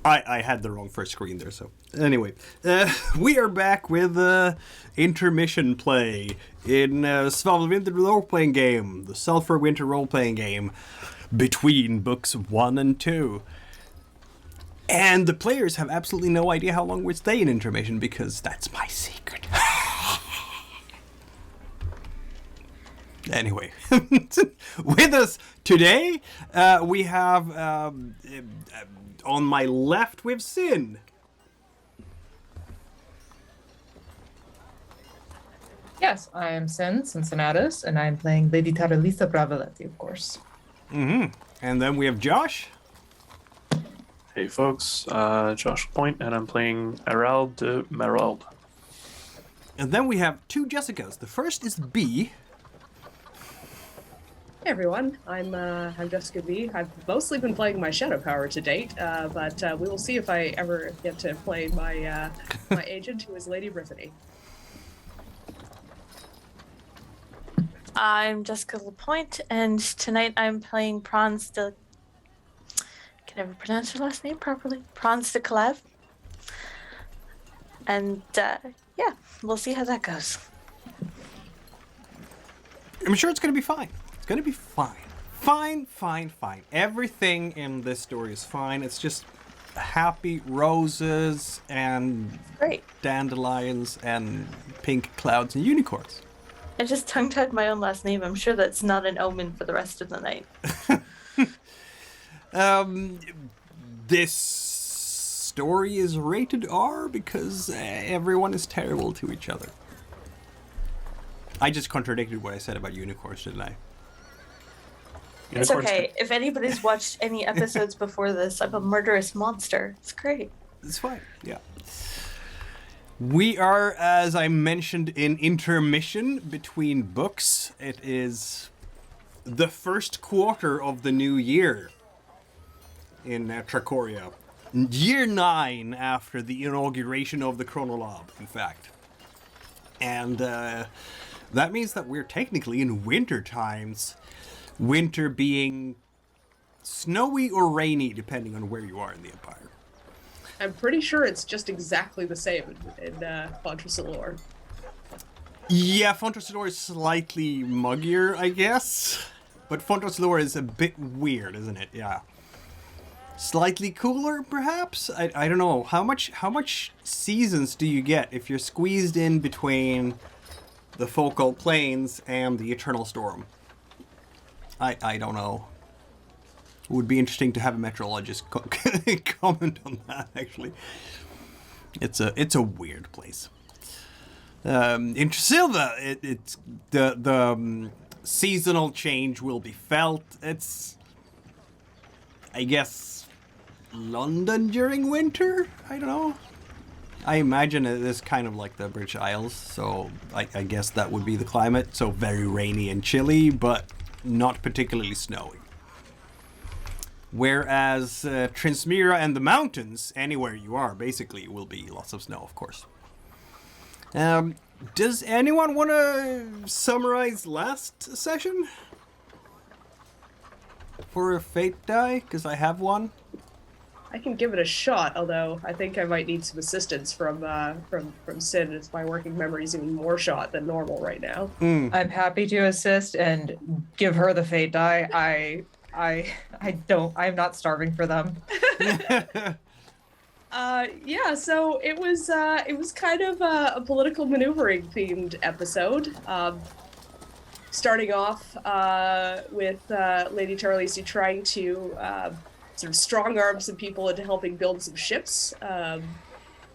I had the wrong first screen there, so... Anyway, we are back with intermission play in Svavelvinter role-playing game, the Sulphur Winter role-playing game, between books 1 and 2. And the players have absolutely no idea how long we stay in intermission, because that's my secret. Anyway, with us today, we have... on my left, we have Sin. Yes, I am Sin Cincinnatus, and I'm playing Lady Taralese da Bravaleti, of course. Mm-hmm. And then we have Josh. Hey folks, Josh Point, and I'm playing Erald de Mereld. And then we have two Jessicas. The first is B. Hey everyone, I'm Jessica B. I've mostly been playing my shadow power to date, but we will see if I ever get to play my my agent, who is Lady Brythanni. I'm Jessica Lapointe, and tonight I'm playing Praanz da... Can I ever pronounce your last name properly? Praanz da Kaelve. And, yeah, we'll see how that goes. I'm sure it's going to be fine. It's going to be fine. Fine. Everything in this story is fine. It's just happy roses and Great. Dandelions and pink clouds and unicorns. I just tongue-tied my own last name. I'm sure that's not an omen for the rest of the night. This story is rated R because everyone is terrible to each other. I just contradicted what I said about unicorns, didn't I? It's okay. If anybody's watched any episodes before this, I'm a murderous monster. It's great. It's fine, yeah. We are, as I mentioned, in intermission between books. It is the first quarter of the new year in Trakoria. Year 9 after the inauguration of the Chronolob, in fact. And that means that we're technically in winter times. Winter being snowy or rainy, depending on where you are in the Empire. I'm pretty sure it's just exactly the same in Fontra Cilor. Yeah, Fontra Cilor is slightly muggier, I guess. But Fontra Cilor is a bit weird, isn't it? Yeah. Slightly cooler, perhaps? I don't know. How much seasons do you get if you're squeezed in between the focal planes and the Eternal Storm? I don't know. It would be interesting to have a meteorologist comment on that, actually. It's a weird place. In Tresilva, it's the seasonal change will be felt. It's, I guess, London during winter? I don't know. I imagine it is kind of like the British Isles, so I guess that would be the climate. So very rainy and chilly, but not particularly snowy. Whereas Trinsmira and the mountains, anywhere you are, basically, will be lots of snow, of course. Does anyone want to summarize last session? For a fate die? Because I have one. I can give it a shot, although I think I might need some assistance from Sin, as my working memory is even more shot than normal right now. I'm happy to assist and give her the fate die. I'm not starving for them. Yeah, so it was kind of a political maneuvering themed episode. Starting off with Lady Taralese trying to sort of strong arm some people into helping build some ships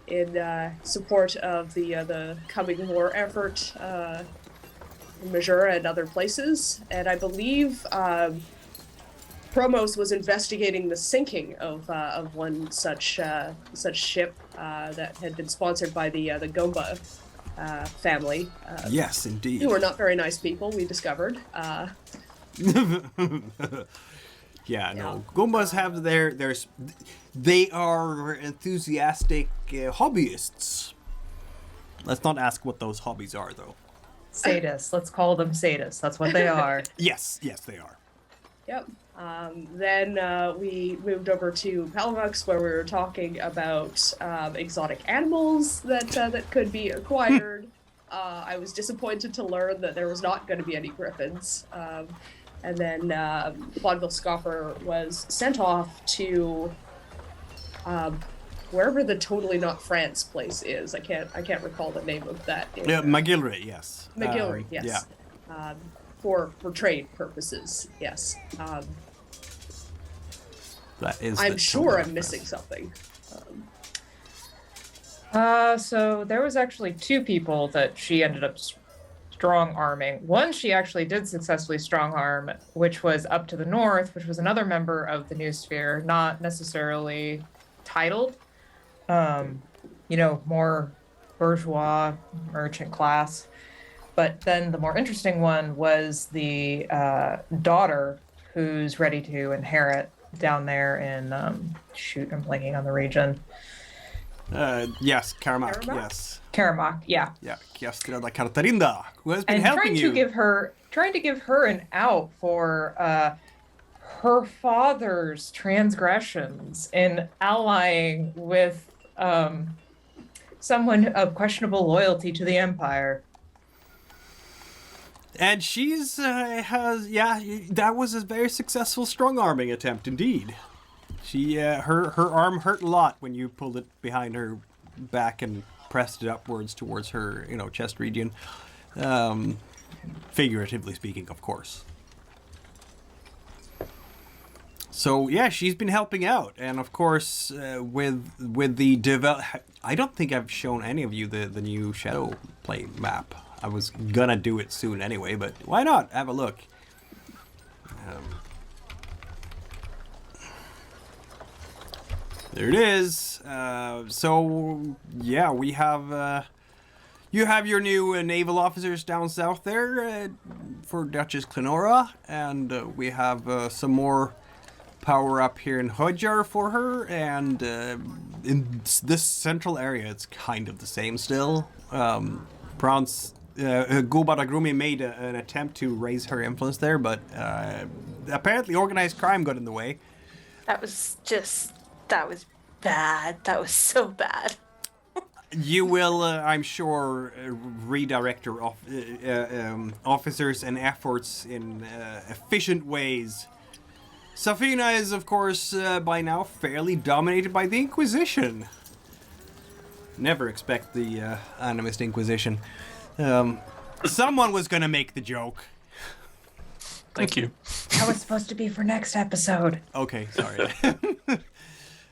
in support of the coming war effort in Majura and other places. And I believe Promos was investigating the sinking of one such ship that had been sponsored by the Goba family. Yes, indeed. Who are not very nice people, we discovered. Yeah, no. Goombas have they are enthusiastic hobbyists. Let's not ask what those hobbies are, though. Sadists. Let's call them sadists. That's what they are. Yes, they are. Yep. Then we moved over to Palmux, where we were talking about exotic animals that could be acquired. I was disappointed to learn that there was not going to be any griffins. And then Vaudeville Scoffer was sent off to wherever the Totally Not France place is. I can't recall the name of that. Yeah, McGillray, yes. McGillray, yes. Yeah. For trade purposes, yes. That is. I'm sure I'm missing something. So there was actually 2 people that she ended up strong arming. One she actually did successfully strong arm, which was up to the north, which was another member of the New Sphere, not necessarily titled. More bourgeois merchant class. But then the more interesting one was the daughter who's ready to inherit down there in I'm blanking on the region. Yes, Karamak, Karamak? yes. Karamak, yeah. Yeah, Chiastra da Cartarinda, who has been And helping you. trying to give her an out for her father's transgressions in allying with someone of questionable loyalty to the Empire. And she's that was a very successful strong arming attempt indeed. She her arm hurt a lot when you pulled it behind her back and pressed it upwards towards her, chest region. Figuratively speaking, of course. So yeah, she's been helping out, and of course with the I don't think I've shown any of you the new Shadow Play map. I was gonna do it soon anyway, but why not? Have a look. There it is. So yeah, we have you have your new naval officers down south there for Duchess Klenora, and we have some more power up here in Hodjar for her, and in this central area it's kind of the same still. Praanz Goba da Grummi made an attempt to raise her influence there, but apparently organized crime got in the way. That was bad. That was so bad. You will, I'm sure, redirect your officers and efforts in efficient ways. Safina is, of course, by now fairly dominated by the Inquisition. Never expect the Animist Inquisition. Someone was gonna make the joke. Thank you. That was supposed to be for next episode. Okay, sorry.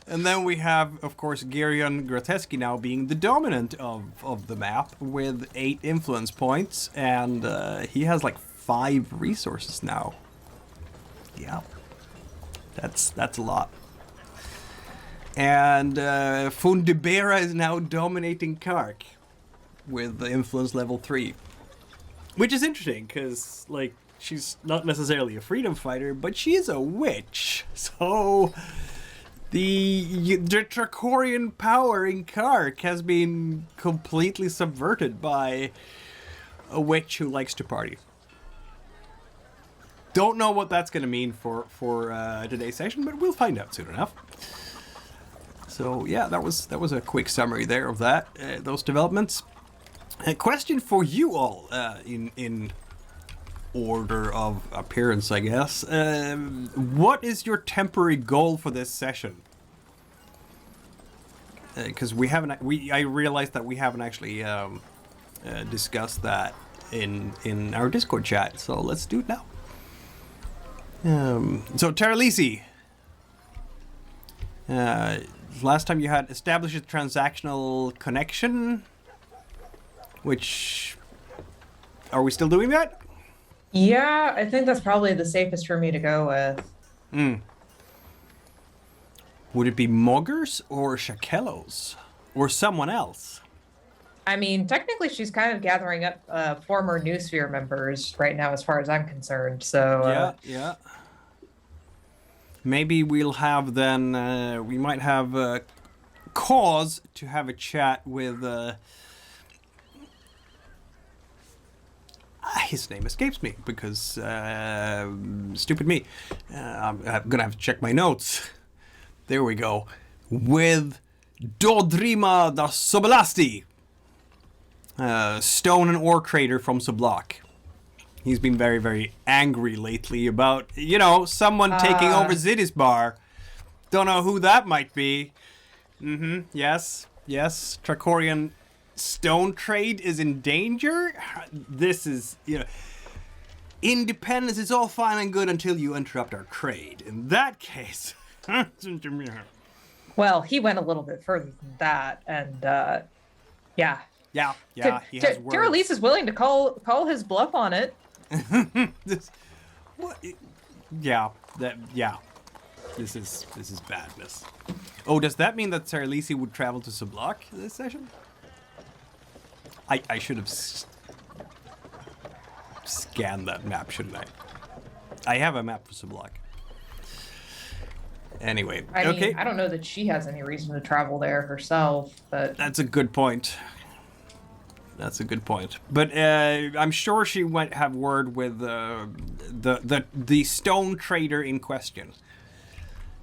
And then we have, of course, Gerion Groteski now being the dominant of the map with 8 influence points, and he has like 5 resources now. Yeah, that's a lot. And Fundibera is now dominating Kark with the influence level 3, which is interesting because like she's not necessarily a freedom fighter, but she is a witch, so the Trakorian power in Kark has been completely subverted by a witch who likes to party. Don't know what that's going to mean for today's session, but we'll find out soon enough. So yeah, that was a quick summary there of that those developments. A question for you all in order of appearance, I guess. What is your temporary goal for this session? Because I realized that we haven't actually discussed that in our Discord chat, so let's do it now. So Taralese, last time you had established a transactional connection, which, are we still doing that? Yeah, I think that's probably the safest for me to go with. Would it be Moggers or Shakelos or someone else? I mean, technically she's kind of gathering up former New Sphere members right now as far as I'm concerned, so... Yeah. Maybe we'll have then, we might have cause to have a chat with His name escapes me because stupid me. I'm gonna have to check my notes. There we go. With Dodrima da Sobelasti, stone and ore trader from Sublock. He's been very, very angry lately about, someone taking over Zidisbar. Don't know who that might be. Yes. Trakorian stone trade is in danger. This is, independence is all fine and good until you interrupt our trade. In that case... Well, he went a little bit further than that, and yeah. Yeah, he has words. Taralese is willing to call his bluff on it. What? This is badness. Oh, does that mean that Taralese would travel to Sublock this session? I should have scanned that map, shouldn't I? I have a map for Sublock. Anyway, I okay. mean, I don't know that she has any reason to travel there herself, but... That's a good point. But I'm sure she might have word with the stone trader in question.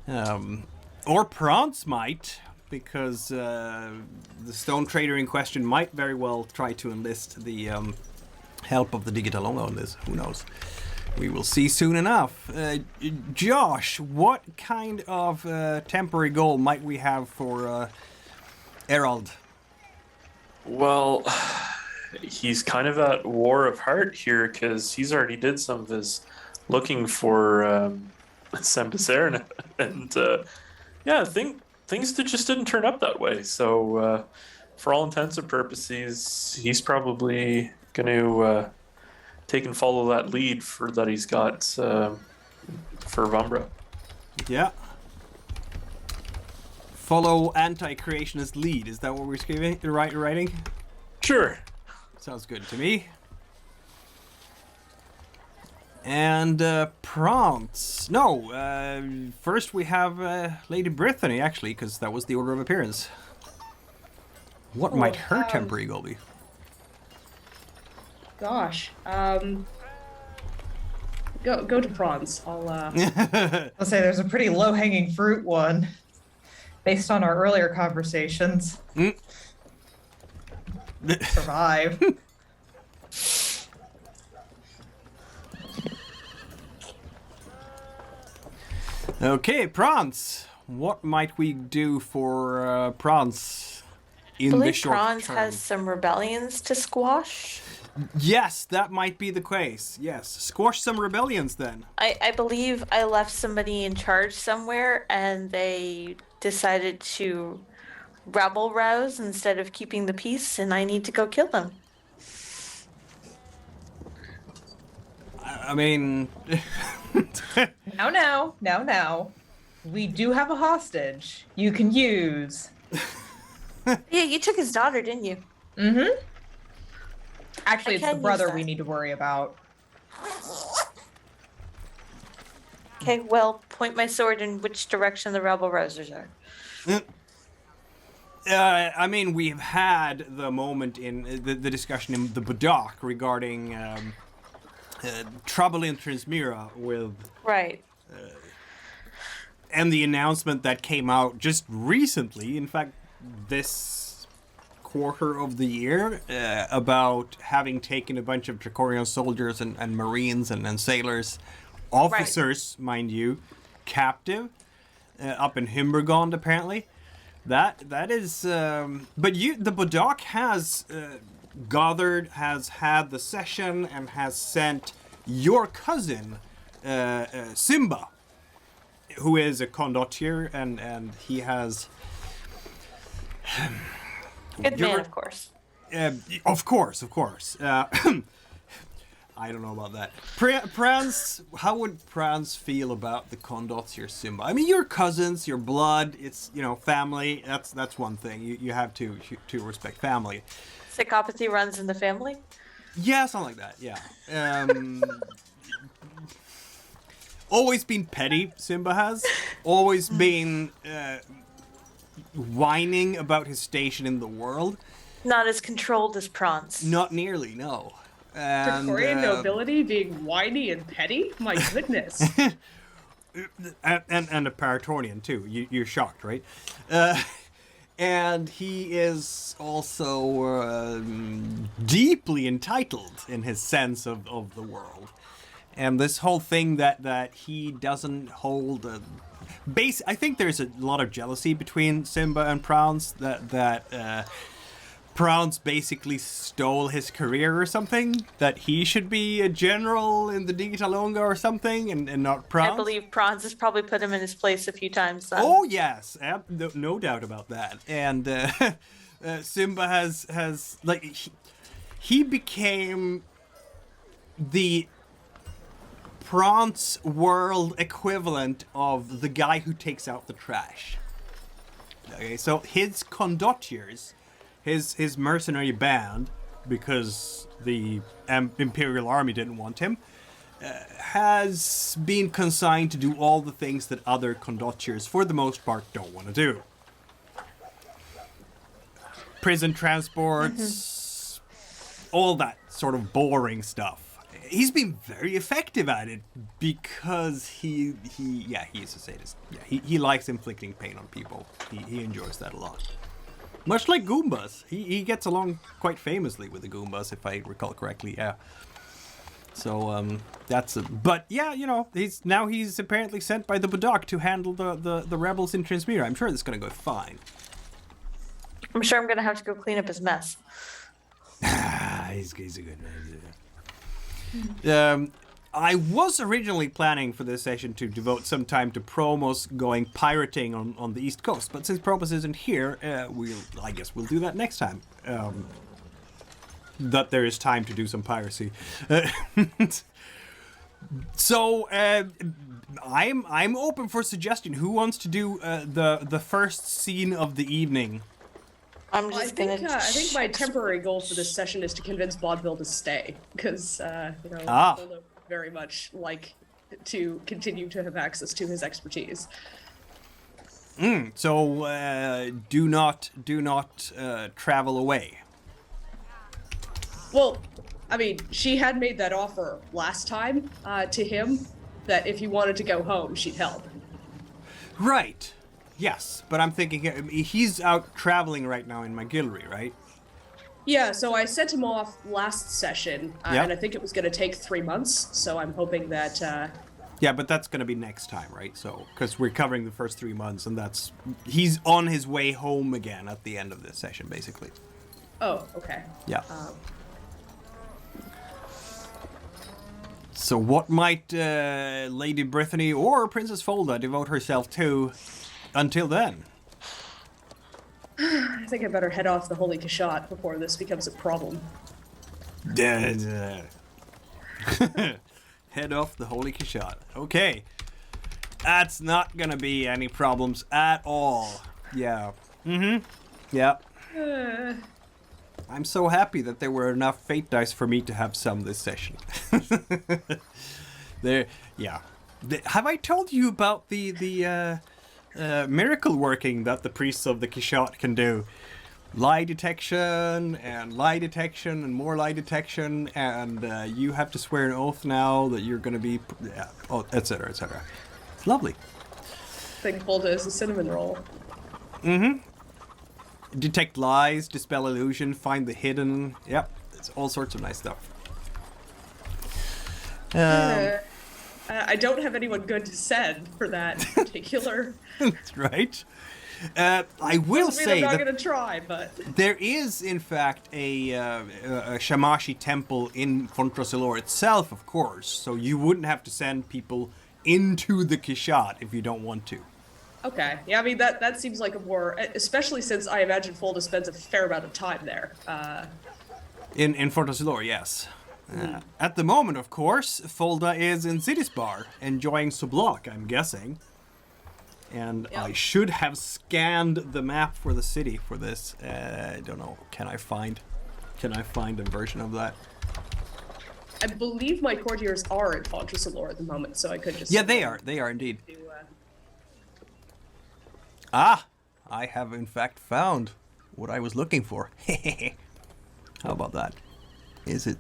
Or Praanz might, because the stone trader in question might very well try to enlist the help of the Digitalonga on this. Who knows? We will see soon enough. Josh, what kind of temporary goal might we have for Erald? Well, he's kind of at war of heart here because he's already did some of his looking for Sembiserne, and things just didn't turn up that way. So, for all intents and purposes, he's probably going to take and follow that lead that he's got for Vumbra. Yeah. Follow anti-creationist lead. Is that what we're writing? Sure. Sounds good to me. And Praanz. No, first we have Lady Brythanni, actually, because that was the order of appearance. What might her temporary goal be? Gosh. Go to Praanz. I'll say there's a pretty low-hanging fruit one, based on our earlier conversations. Survive. Okay, Praanz. What might we do for Praanz in the short Praanz term? has some rebellions to squash. Yes, that might be the case. Yes, squash some rebellions then. I believe I left somebody in charge somewhere, and they decided to rabble rouse instead of keeping the peace, and I need to go kill them. I mean... Now. We do have a hostage you can use. Yeah, you took his daughter, didn't you? Mm-hmm. Actually, it's the use brother that. we need to worry about. Okay, well, point my sword in which direction the rabble rousers are. I mean, we've had the moment in the discussion in the Badak regarding trouble in Transmira with... Right. And the announcement that came out just recently, in fact, this quarter of the year, about having taken a bunch of Trakorian soldiers and Marines and sailors, officers, mind you, captive, up in Himbergond, apparently. That is... but the Badak has gathered, has had the session, and has sent your cousin, Simba, who is a condottier, and he has... Good man, of course. Of course. I don't know about that. Praanz, how would Praanz feel about the condottier Simba? I mean, your cousins, your blood, it's, family. That's one thing. You have to respect family. Psychopathy runs in the family? Yeah, something like that, yeah. Always been petty, Simba has. Always been whining about his station in the world. Not as controlled as Praanz. Not nearly, no. And, Trakorian nobility being whiny and petty? My goodness. and a Paratornian too. You're shocked, right? And he is also deeply entitled in his sense of the world. And this whole thing that he doesn't hold I think there's a lot of jealousy between Simba and Praanz that Praanz basically stole his career or something, that he should be a general in the Digitalonga or something and not Praanz. I believe Praanz has probably put him in his place a few times. Then. Oh yes, no doubt about that. And Simba has like he became the Praanz world equivalent of the guy who takes out the trash. Okay, so his condottiers, his mercenary band, because the Imperial Army didn't want him, has been consigned to do all the things that other condottiers, for the most part, don't want to do. Prison transports, all that sort of boring stuff. He's been very effective at it because he's a sadist. Yeah, he likes inflicting pain on people. He enjoys that a lot. Much like Goombas. He gets along quite famously with the Goombas, if I recall correctly, yeah. So, but yeah, he's apparently sent by the Budak to handle the rebels in Transmira. I'm sure this is going to go fine. I'm sure I'm going to have to go clean up his mess. He's a good man. I was originally planning for this session to devote some time to Promos going pirating on the East Coast, but since Promos isn't here, I guess we'll do that next time. That there is time to do some piracy. So I'm open for suggestion. Who wants to do the first scene of the evening? I'm just gonna. I think my temporary goal for this session is to convince Vaudeville to stay, because Folda very much like to continue to have access to his expertise. So do not travel away. Well, I mean, she had made that offer last time to him that if he wanted to go home, she'd help. Right. Yes, but I'm thinking he's out traveling right now in Magilry, right? Yeah, so I sent him off last session, and I think it was going to take 3 months, so I'm hoping that... Yeah, but that's going to be next time, right? So, because we're covering the first 3 months, and he's on his way home again at the end of this session, basically. Oh, okay. Yeah. So what might Lady Brythanni or Princess Folda devote herself to until then? I think I better head off the Holy Kashat before this becomes a problem. Head off the Holy Kashat. Okay. That's not gonna be any problems at all. Yeah. Yeah. I'm so happy that there were enough fate dice for me to have some this session. Have I told you about the miracle working that the priests of the Kashat can do? Lie detection and more lie detection, and you have to swear an oath now that you're going to be, etc., etc. It's lovely. I think Folda is a cinnamon roll. Detect lies, dispel illusion, find the hidden. Yep, it's all sorts of nice stuff. I don't have anyone good to send for that particular. That's right. I will say I'm not that going to try, but there is, in fact, a Shamashi temple in Fontra Cilor itself, of course. So you wouldn't have to send people into the Kashat if you don't want to. okay. Yeah, I mean, that seems like a more... Especially since I imagine Folda spends a fair amount of time there. In Fontra Cilor, yes. At the moment, of course, Folda is in Siddisbar, enjoying Sublok, I'm guessing. And I should have scanned the map for the city for this. I don't know. Can I find a version of that? I believe my courtiers are in Fontra Cilor at the moment, so I could just... Yeah, they are. They are indeed. I have in fact found what I was looking for. How about that? Is it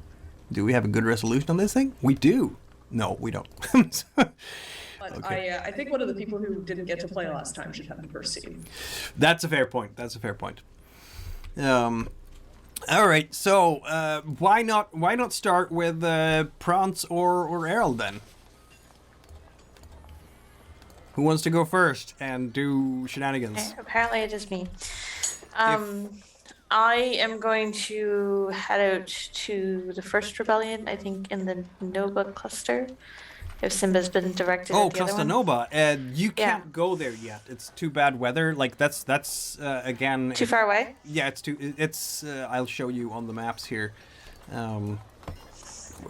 Do we have a good resolution on this thing? We do. No, we don't. But Okay. I think one of the people who didn't get to play last time should have the first scene. That's a fair point. All right. So why not start with Praanz or Erald then? Who wants to go first and do shenanigans? Apparently it is me. I am going to head out to the first rebellion, I think in the Nova cluster. If Simba's been directed Oh, at the other Cluster one. Nova. You can't Yeah. go there yet. It's too bad weather. Like that's again. Too far away? Yeah, it's too. It's. I'll show you on the maps here. Where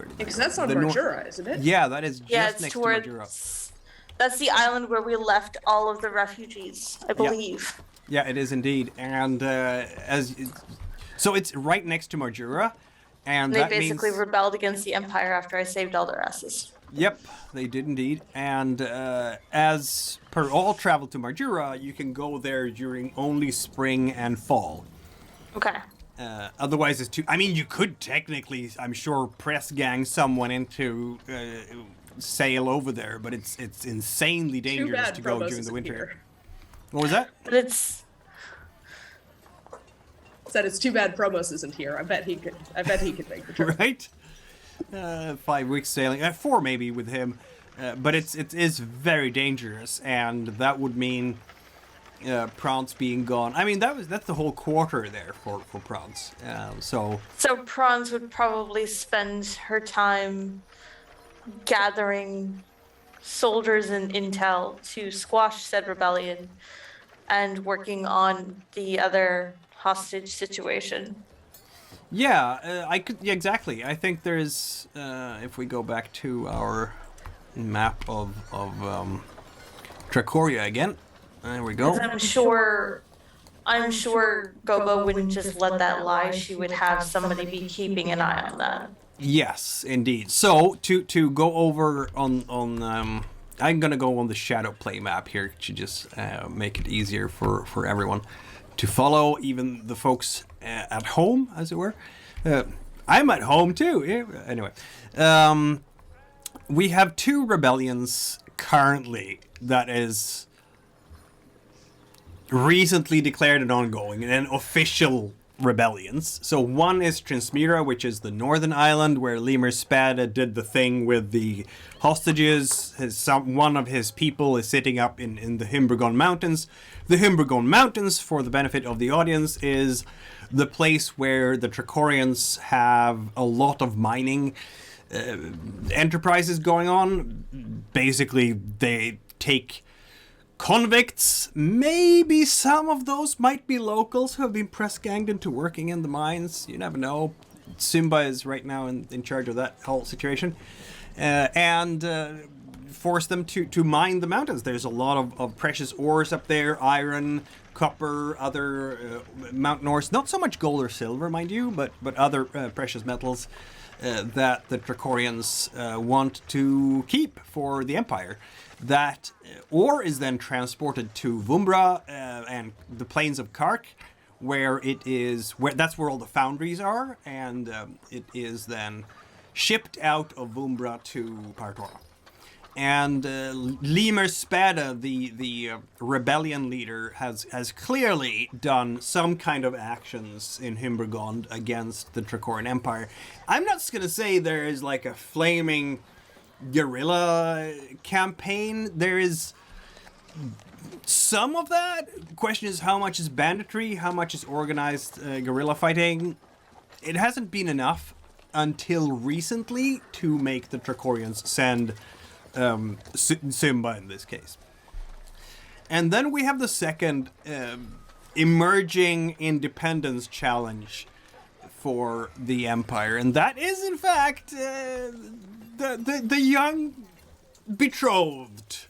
did Because that's on The nor- Marjura, isn't it? Yeah, that is just Yeah, it's next towards. to Majura. That's the island where we left all of the refugees, I believe. Yeah, it is indeed, and so it's right next to Majura, and They that basically means. rebelled against the Empire after I saved all their asses. Yep, they did indeed. And as per all travel to Majura, you can go there during only spring and fall. Okay. Otherwise, it's too. I mean, you could technically, I'm sure, press gang someone into sail over there, but it's insanely Too dangerous bad to go Promos during the isn't winter. here. What was that? But it's. Said it's too bad Promos isn't here. I bet he could make the trip. Right? 5 weeks sailing, 4 maybe with him, but it is very dangerous, and that would mean Praanz being gone. I mean, that's the whole quarter there for Praanz. So So Praanz would probably spend her time gathering soldiers and intel to squash said rebellion and working on the other hostage situation. yeah, yeah, exactly. I think there's if we go back to our map of Trakoria again, there we go. 'Cause I'm sure Goba wouldn't just let that lie. She would have somebody be keeping an eye on that. Yes, indeed. So to go over on I'm gonna go on the shadow play map here to just make it easier for everyone to follow, even the folks at home, as it were. I'm at home too. Yeah. Anyway, we have 2 rebellions currently that is recently declared and ongoing, and official rebellions. So one is Transmira, which is the northern island where Lemur Spada did the thing with the hostages. One of his people is sitting up in the Himbergon Mountains. The Himbergon Mountains, for the benefit of the audience, is the place where the Trakorians have a lot of mining enterprises going on. Basically, they take convicts. Maybe some of those might be locals who have been press ganged into working in the mines. You never know. Simba is right now in charge of that whole situation. And force them to mine the mountains. There's a lot of precious ores up there. Iron, copper, other mountain ores. Not so much gold or silver, mind you, but other precious metals that the Trakorians want to keep for the Empire. That ore is then transported to Vumbra and the plains of Kark, where that's where all the foundries are, and it is then shipped out of Vumbra to Paratorna. And Lemur Spada, the rebellion leader, has clearly done some kind of actions in Himbergond against the Trakorian Empire. I'm not just going to say there is like a flaming guerrilla campaign. There is some of that. Question is, how much is banditry? How much is organized guerrilla fighting? It hasn't been enough until recently to make the Trakorians send Simba in this case. And then we have the second emerging independence challenge for the Empire, and that is in fact the young betrothed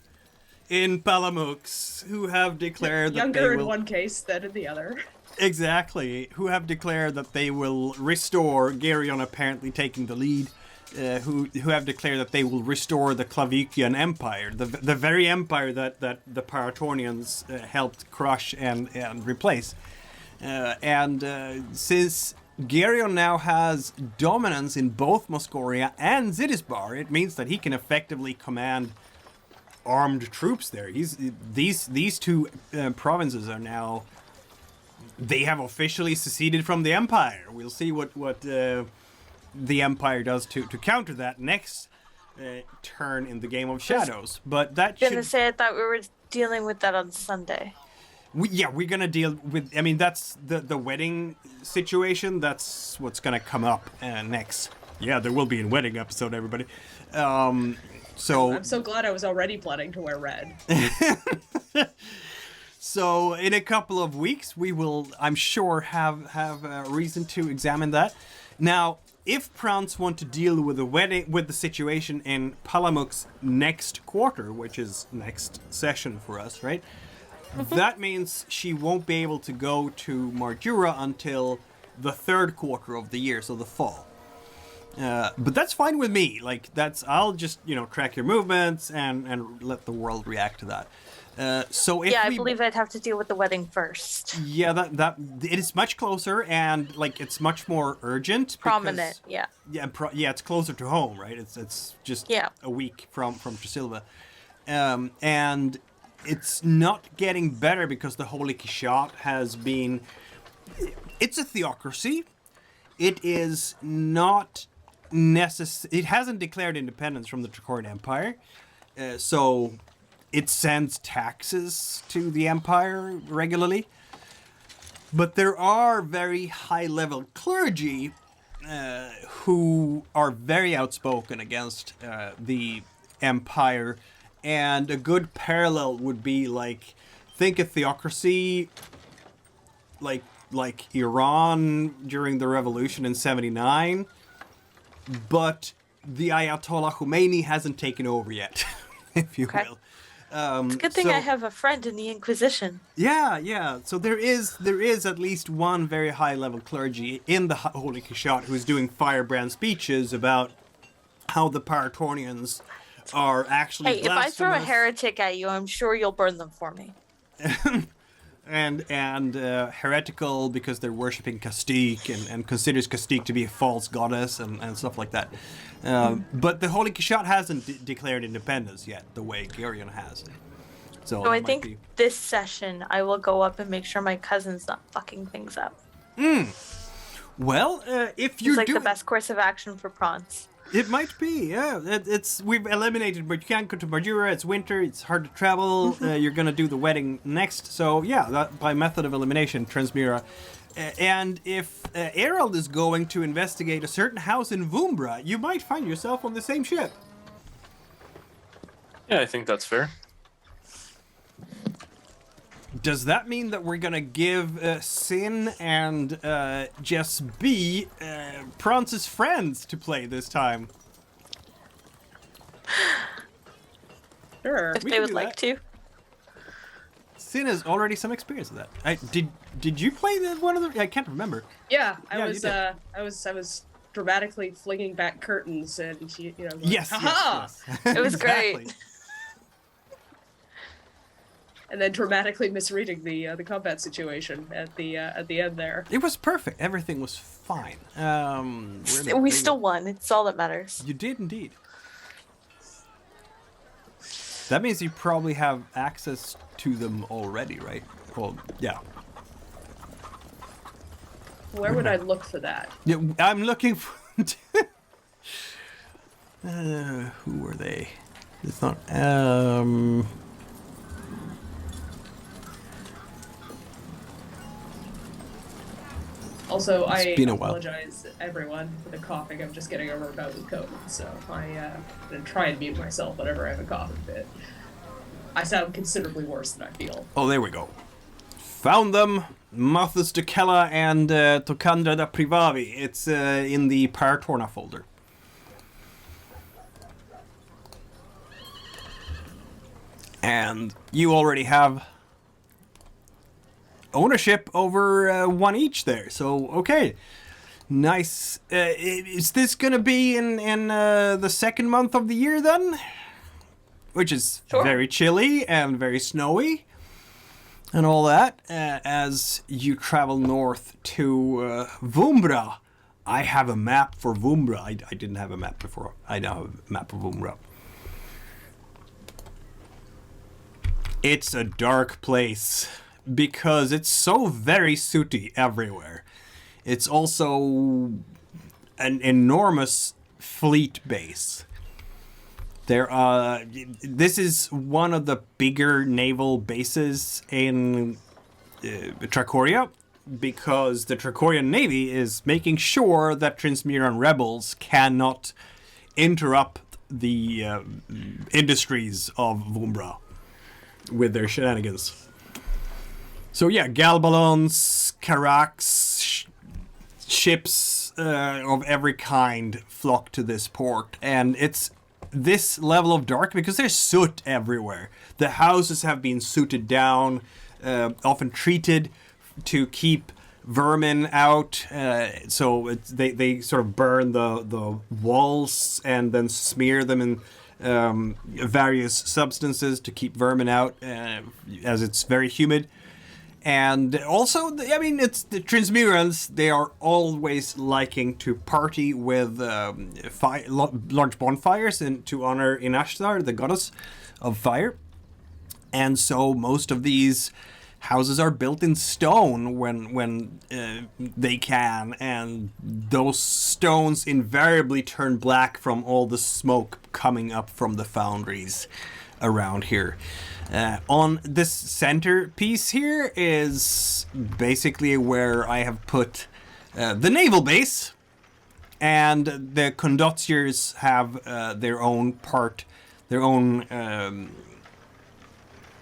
in Palamux who have declared that Younger they in will one case than in the other. exactly who have declared that they will restore Geryon, apparently taking the lead. Who have declared that they will restore the Clavikian Empire, the very empire that the Paratornians helped crush and replace. And since Geryon now has dominance in both Moscoria and Zidisbar. It means that he can effectively command armed troops there. These two provinces are now... They have officially seceded from the Empire. We'll see what the Empire does to counter that next turn in the Game of Shadows. But that I was gonna say, I thought we were dealing with that on Sunday. We're gonna deal with... I mean, that's the wedding situation. That's what's gonna come up next. Yeah, there will be a wedding episode, everybody. So I'm so glad I was already planning to wear red. So in a couple of weeks, we will, I'm sure, have a reason to examine that. Now, if Praanz want to deal with the situation in Palamuk's next quarter, which is next session for us, right? That means she won't be able to go to Marjura until the third quarter of the year, so the fall. But that's fine with me. Like, I'll just, track your movements and let the world react to that. So if I believe I'd have to deal with the wedding first. Yeah, that it is much closer and it's much more urgent. Prominent, yeah. Yeah, it's closer to home, right? It's just a week from Tresilva. And it's not getting better because the Holy Kishat has been... It's a theocracy. It is not it hasn't declared independence from the Trakorian Empire. So it sends taxes to the Empire regularly. But there are very high-level clergy who are very outspoken against the Empire. And a good parallel would be, think a theocracy like Iran during the revolution in 79, but the Ayatollah Khomeini hasn't taken over yet, if you will. It's a good thing I have a friend in the Inquisition. Yeah. So there is at least one very high-level clergy in the Holy Kishat who's doing firebrand speeches about how the Paratornians are actually Hey, if I throw a heretic at you, I'm sure you'll burn them for me. and heretical because they're worshipping Castique and considers Castique to be a false goddess and stuff like that. But the Holy Kishat hasn't declared independence yet, the way Geryon has. So I think this session I will go up and make sure my cousin's not fucking things up. Well, if you do... It's the best course of action for Praanz. It might be, yeah. We've eliminated, but you can't go to Marjura. It's winter. It's hard to travel. You're gonna do the wedding next, so yeah, that by method of elimination, Transmira. And if Erald is going to investigate a certain house in Vumbra, you might find yourself on the same ship. Yeah, I think that's fair. Does that mean that we're gonna give Sin and Jess B Praanz's friends to play this time? Sure. If they would like to. Sin has already some experience with that. Did you play one of the? I can't remember. Yeah, I was dramatically flinging back curtains and Yes. It was great. And then dramatically misreading the combat situation at the end there. It was perfect. Everything was fine. We still won. It's all that matters. You did indeed. That means you probably have access to them already, right? Well, yeah. Where would I look for that? Yeah, I'm looking for... who were they? It's not... Also, I been a while. apologize, everyone, for the coughing. I'm just getting over a bout with COVID, so I'm going to try and mute myself whenever I have a coughing fit. I sound considerably worse than I feel. Oh, there we go. Found them. Mathus de Kella and Tokandra da Privavi. It's in the Paratorna folder. And you already have ownership over one each there, so okay, nice. Is this gonna be in the second month of the year then, which is very chilly and very snowy? and all that. As you travel north to Vumbra, I have a map for Vumbra. I didn't have a map before. I now have a map of Vumbra. It's a dark place because it's so very sooty everywhere. It's also an enormous fleet base. This is one of the bigger naval bases in Trakoria, because the Trakorian Navy is making sure that Transmiran rebels cannot interrupt the industries of Vumbra with their shenanigans. So yeah, galbalons, carracks, ships of every kind flock to this port, and it's this level of dark because there's soot everywhere. The houses have been sooted down, often treated to keep vermin out. So they sort of burn the walls and then smear them in various substances to keep vermin out, as it's very humid. And also, I mean, it's the Transmurans. They are always liking to party with large bonfires to honor Inashtar, the goddess of fire. And so most of these houses are built in stone when they can, and those stones invariably turn black from all the smoke coming up from the foundries around here. On this centerpiece here is basically where I have put the naval base, and the conductors have their own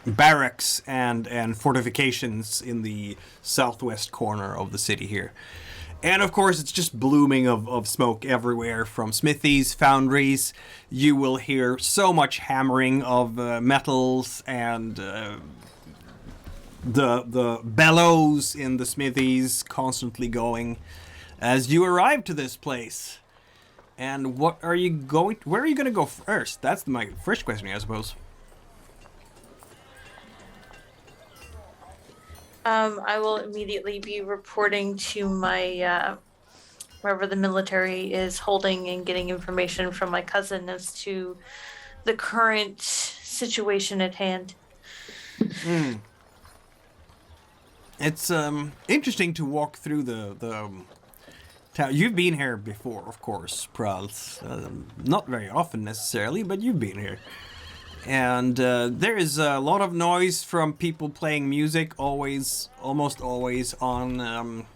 barracks and fortifications in the southwest corner of the city here. And of course, it's just blooming of smoke everywhere from smithies, foundries. You will hear so much hammering of metals and the bellows in the smithies constantly going as you arrive to this place. And where are you going to go first? That's my first question, I suppose. I will immediately be reporting to my, wherever the military is holding, and getting information from my cousin as to the current situation at hand. It's interesting to walk through the town. You've been here before, of course, Praanz. Not very often necessarily, but you've been here. And there is a lot of noise from people playing music, almost always on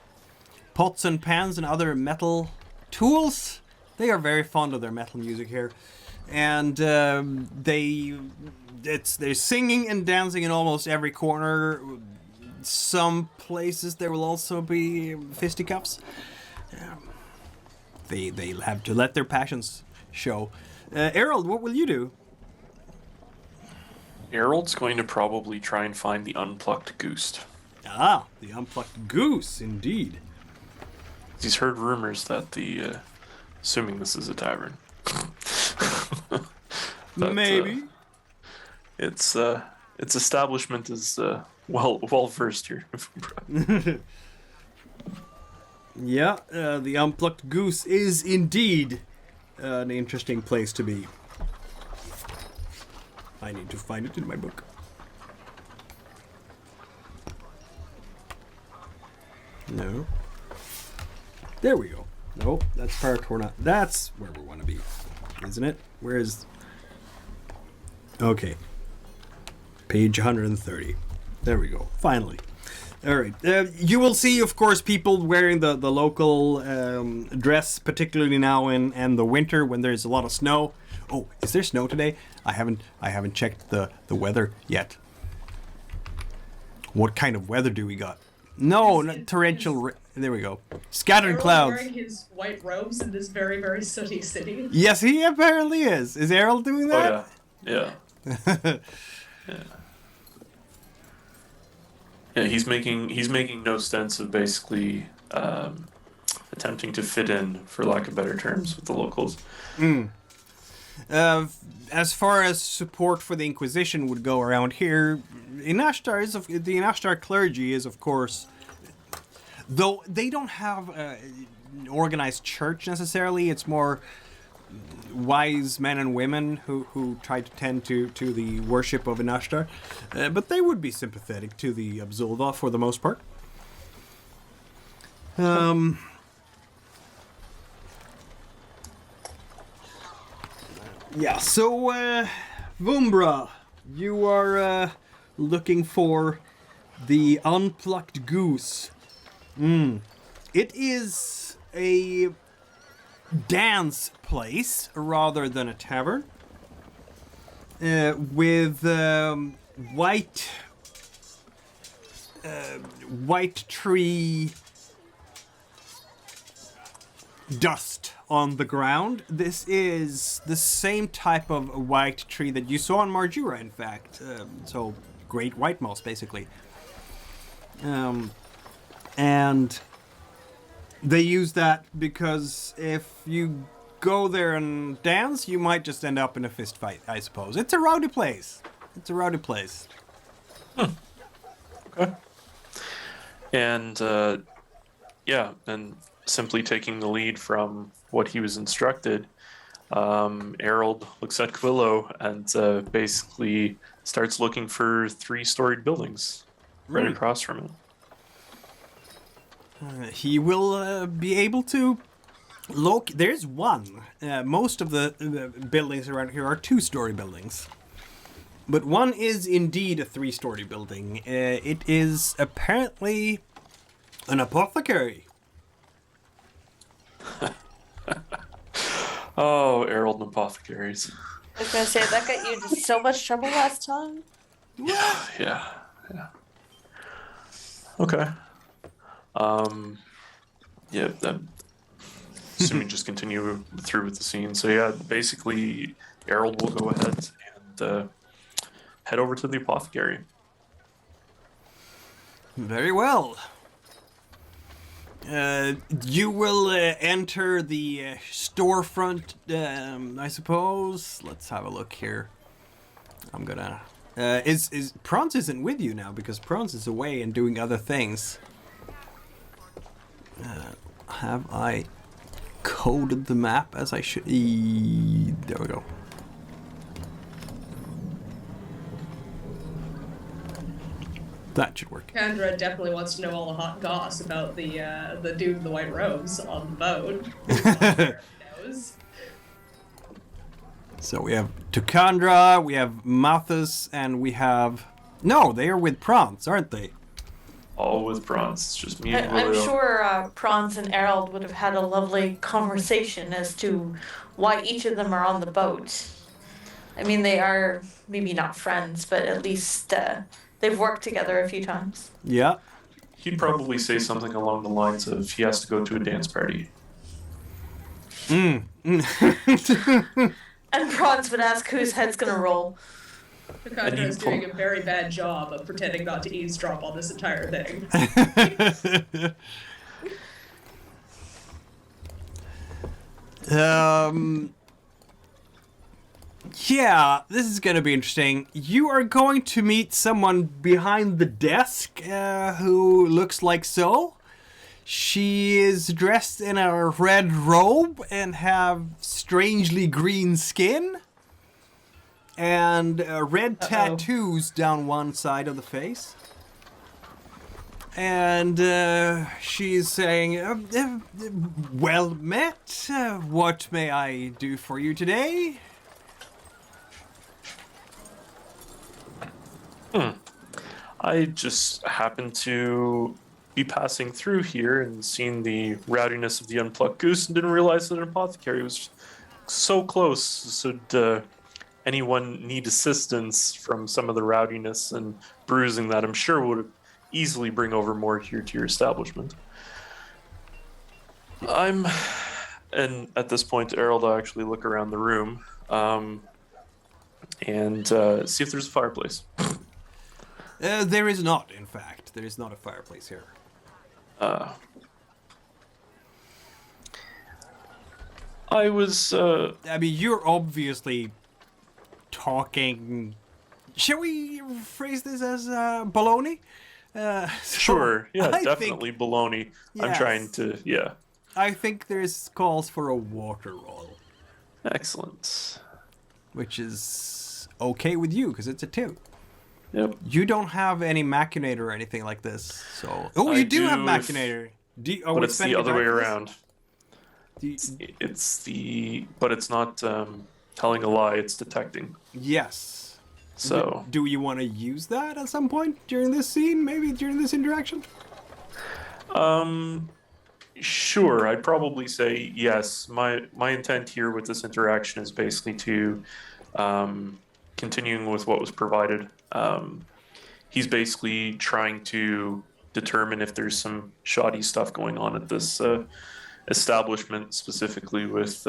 pots and pans and other metal tools. They are very fond of their metal music here. And they're singing and dancing in almost every corner. Some places there will also be fisticuffs. They'll have to let their passions show. Erald, what will you do? Erald's going to probably try and find the unplucked goose. Ah, the unplucked goose, indeed. He's heard rumors that assuming this is a tavern. Maybe. Its establishment is well versed here. Yeah, the unplucked goose is indeed an interesting place to be. I need to find it in my book. No. There we go. Nope, that's Paratorna. That's where we want to be, isn't it? Where is... Okay. Page 130. There we go. Finally. All right. You will see, of course, people wearing the local dress, particularly now in the winter when there's a lot of snow. Oh, is there snow today? I haven't checked the weather yet. What kind of weather do we got? No, not torrential. There we go. Scattered clouds. Wearing his white robes in this very, very sooty city. Yes, he apparently is. Is Erald doing that? Oh yeah. Yeah, he's making no sense of basically attempting to fit in, for lack of better terms, with the locals. As far as support for the Inquisition would go around here, the Inashtar clergy is, of course, though they don't have an organized church necessarily. It's more wise men and women who try to tend to the worship of Inashtar, but they would be sympathetic to the Absolva for the most part. Yeah, so, Vumbra, you are looking for the unplucked goose. It is a dance place rather than a tavern, with white tree dust on the ground. This is the same type of white tree that you saw on Marjura, in fact. So, great white moss, basically. And they use that because if you go there and dance, you might just end up in a fist fight, I suppose. It's a rowdy place. Okay. And, and simply taking the lead from what he was instructed, Erald looks at Quillo and basically starts looking for 3-storied buildings right across from it. He will be able to look. There's one. Most of the buildings around here are 2-story buildings. But one is indeed a 3-story building. It is apparently an apothecary. Oh, Erald and apothecaries. I was gonna say that got you into so much trouble last time. Yeah. Okay. Assuming just continue through with the scene. So yeah, basically, Erald will go ahead and head over to the apothecary. Very well. You will enter the storefront, I suppose. Let's have a look here. I'm gonna... is Praanz isn't with you now because Praanz is away and doing other things. Have I coded the map as I should? There we go. That should work. Kendra definitely wants to know all the hot goss about the dude in the white robes on the boat. Knows. So we have Tukandra, we have Mathis, and we have... No, they are with Praanz, aren't they? All with Praanz. It's just me and I'm Willow. sure Praanz and Erald would have had a lovely conversation as to why each of them are on the boat. I mean, they are maybe not friends, but at least they've worked together a few times. Yeah. He'd probably say something along the lines of he has to go to a dance party. And Praanz would ask whose head's gonna roll. Tukandra is doing a very bad job of pretending not to eavesdrop on this entire thing. Yeah, this is going to be interesting. You are going to meet someone behind the desk who looks like so. She is dressed in a red robe and have strangely green skin. And red tattoos down one side of the face. And she's saying, well met, what may I do for you today? I just happened to be passing through here and seeing the rowdiness of the unplucked goose and didn't realize that an apothecary was so close. So anyone need assistance from some of the rowdiness and bruising that I'm sure would easily bring over more here to your establishment. And at this point, Erald will actually look around the room and see if there's a fireplace. There is not, in fact. There is not a fireplace here. I was. I mean, you're obviously talking. Shall we phrase this as baloney? Sure. Yeah, I definitely baloney. I'm Yes. trying to. Yeah. I think there's calls for a water roll, Excellent. which is okay with you because it's a 2. Yep. You don't have any machinator or anything like this, so. Oh, I you do have do machinator. But we it's spending the other a die way for this? around. Do you- It's the. But it's not telling a lie, it's detecting. yes. So. Do you want to use that at some point during this scene? Maybe during this interaction? Sure, I'd probably say yes. My intent here with this interaction is basically to continuing with what was provided. He's basically trying to determine if there's some shoddy stuff going on at this establishment, specifically with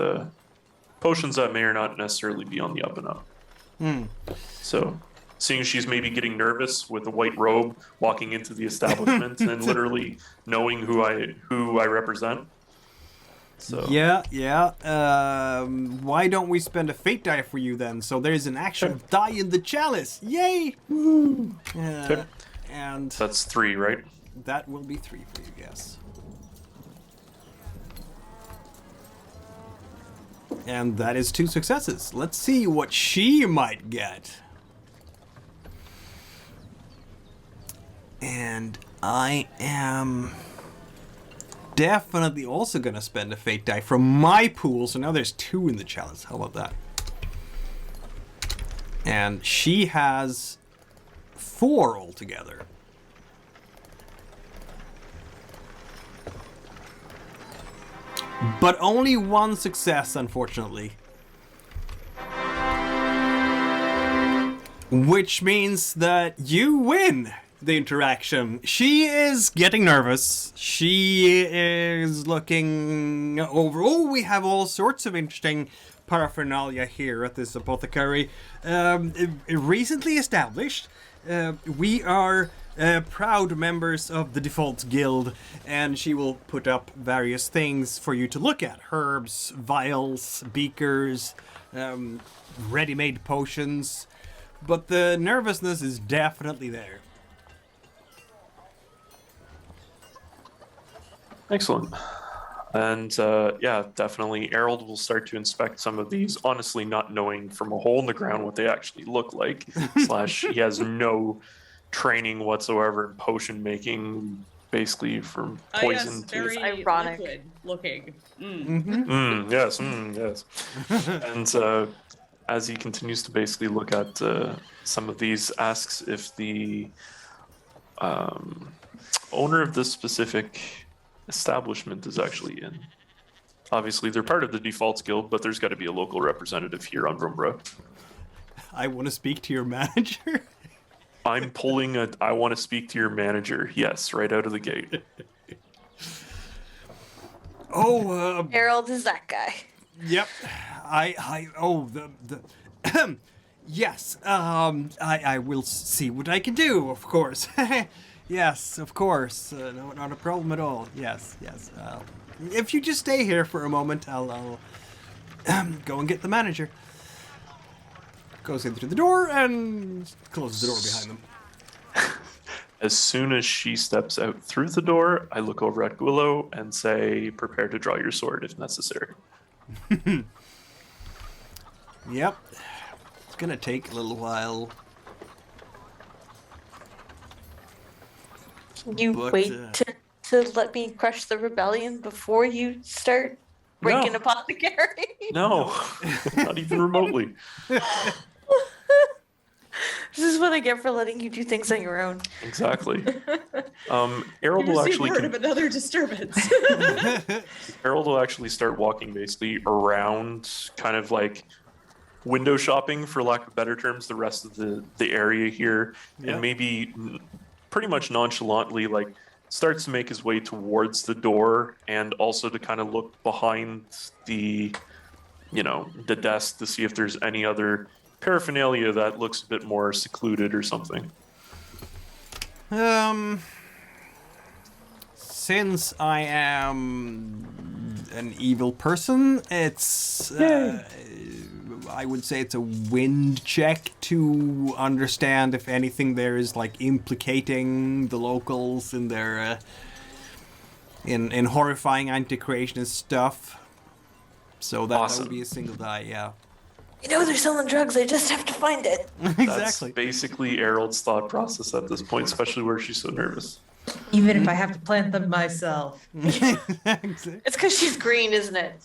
potions that may or not necessarily be on the up and up. So, seeing she's maybe getting nervous with a white robe, walking into the establishment and literally knowing who I represent. So Yeah. Why don't we spend a fate die for you then? So there's an actual die in the chalice. Yay! Okay. And that's 3, right? that will be 3 for you, yes. And that is 2 successes. Let's see what she might get. And I am definitely also gonna spend a fate die from my pool, so now there's 2 in the chalice. How about that? And she has 4 altogether. But only 1 success, unfortunately. Which means that you win the interaction. She is getting nervous. She is looking over. Oh, we have all sorts of interesting paraphernalia here at this apothecary. Recently established. We are proud members of the Default Guild, and she will put up various things for you to look at. Herbs, vials, beakers, ready-made potions. But the nervousness is definitely there. Excellent. And yeah, definitely Erald will start to inspect some of these, honestly not knowing from a hole in the ground what they actually look like. Slash, he has no training whatsoever in potion making, basically from poison yes, to... very ironic. liquid looking. yes. And as he continues to basically look at some of these, asks if the owner of this specific establishment is actually in. Obviously, they're part of the Defaults Guild, but there's got to be a local representative here on Vumbra. I want to speak to your manager. I'm pulling a I want to speak to your manager. Yes, right out of the gate. Oh, Harold is that guy. yep. Yes, I will see what I can do, of course. Yes, of course. No, not a problem at all. Yes. If you just stay here for a moment, I'll go and get the manager. Goes in through the door and closes the door behind them. As soon as she steps out through the door, I look over at Gwillow and say, prepare to draw your sword if necessary. Yep. It's gonna take a little while. You But, wait to let me crush the rebellion before you start breaking No. apothecary. No, not even remotely. This is what I get for letting you do things on your own. Exactly. Erald You will received actually word of another disturbance. Erald will actually start walking basically around, kind of like window shopping, for lack of better terms, the rest of the area here, Yeah. and maybe pretty much nonchalantly like starts to make his way towards the door, and also to kind of look behind the the desk to see if there's any other paraphernalia that looks a bit more secluded or something. Since I am an evil person. It's I would say it's a wind check to understand if anything there is like implicating the locals in their in horrifying anti-creationist stuff. So that Awesome. would be a single die, yeah. You know they're selling drugs, I just have to find it. Exactly. That's basically Erald's thought process at this point, especially where she's so nervous. Even if I have to plant them myself. Exactly. It's because she's green, isn't it?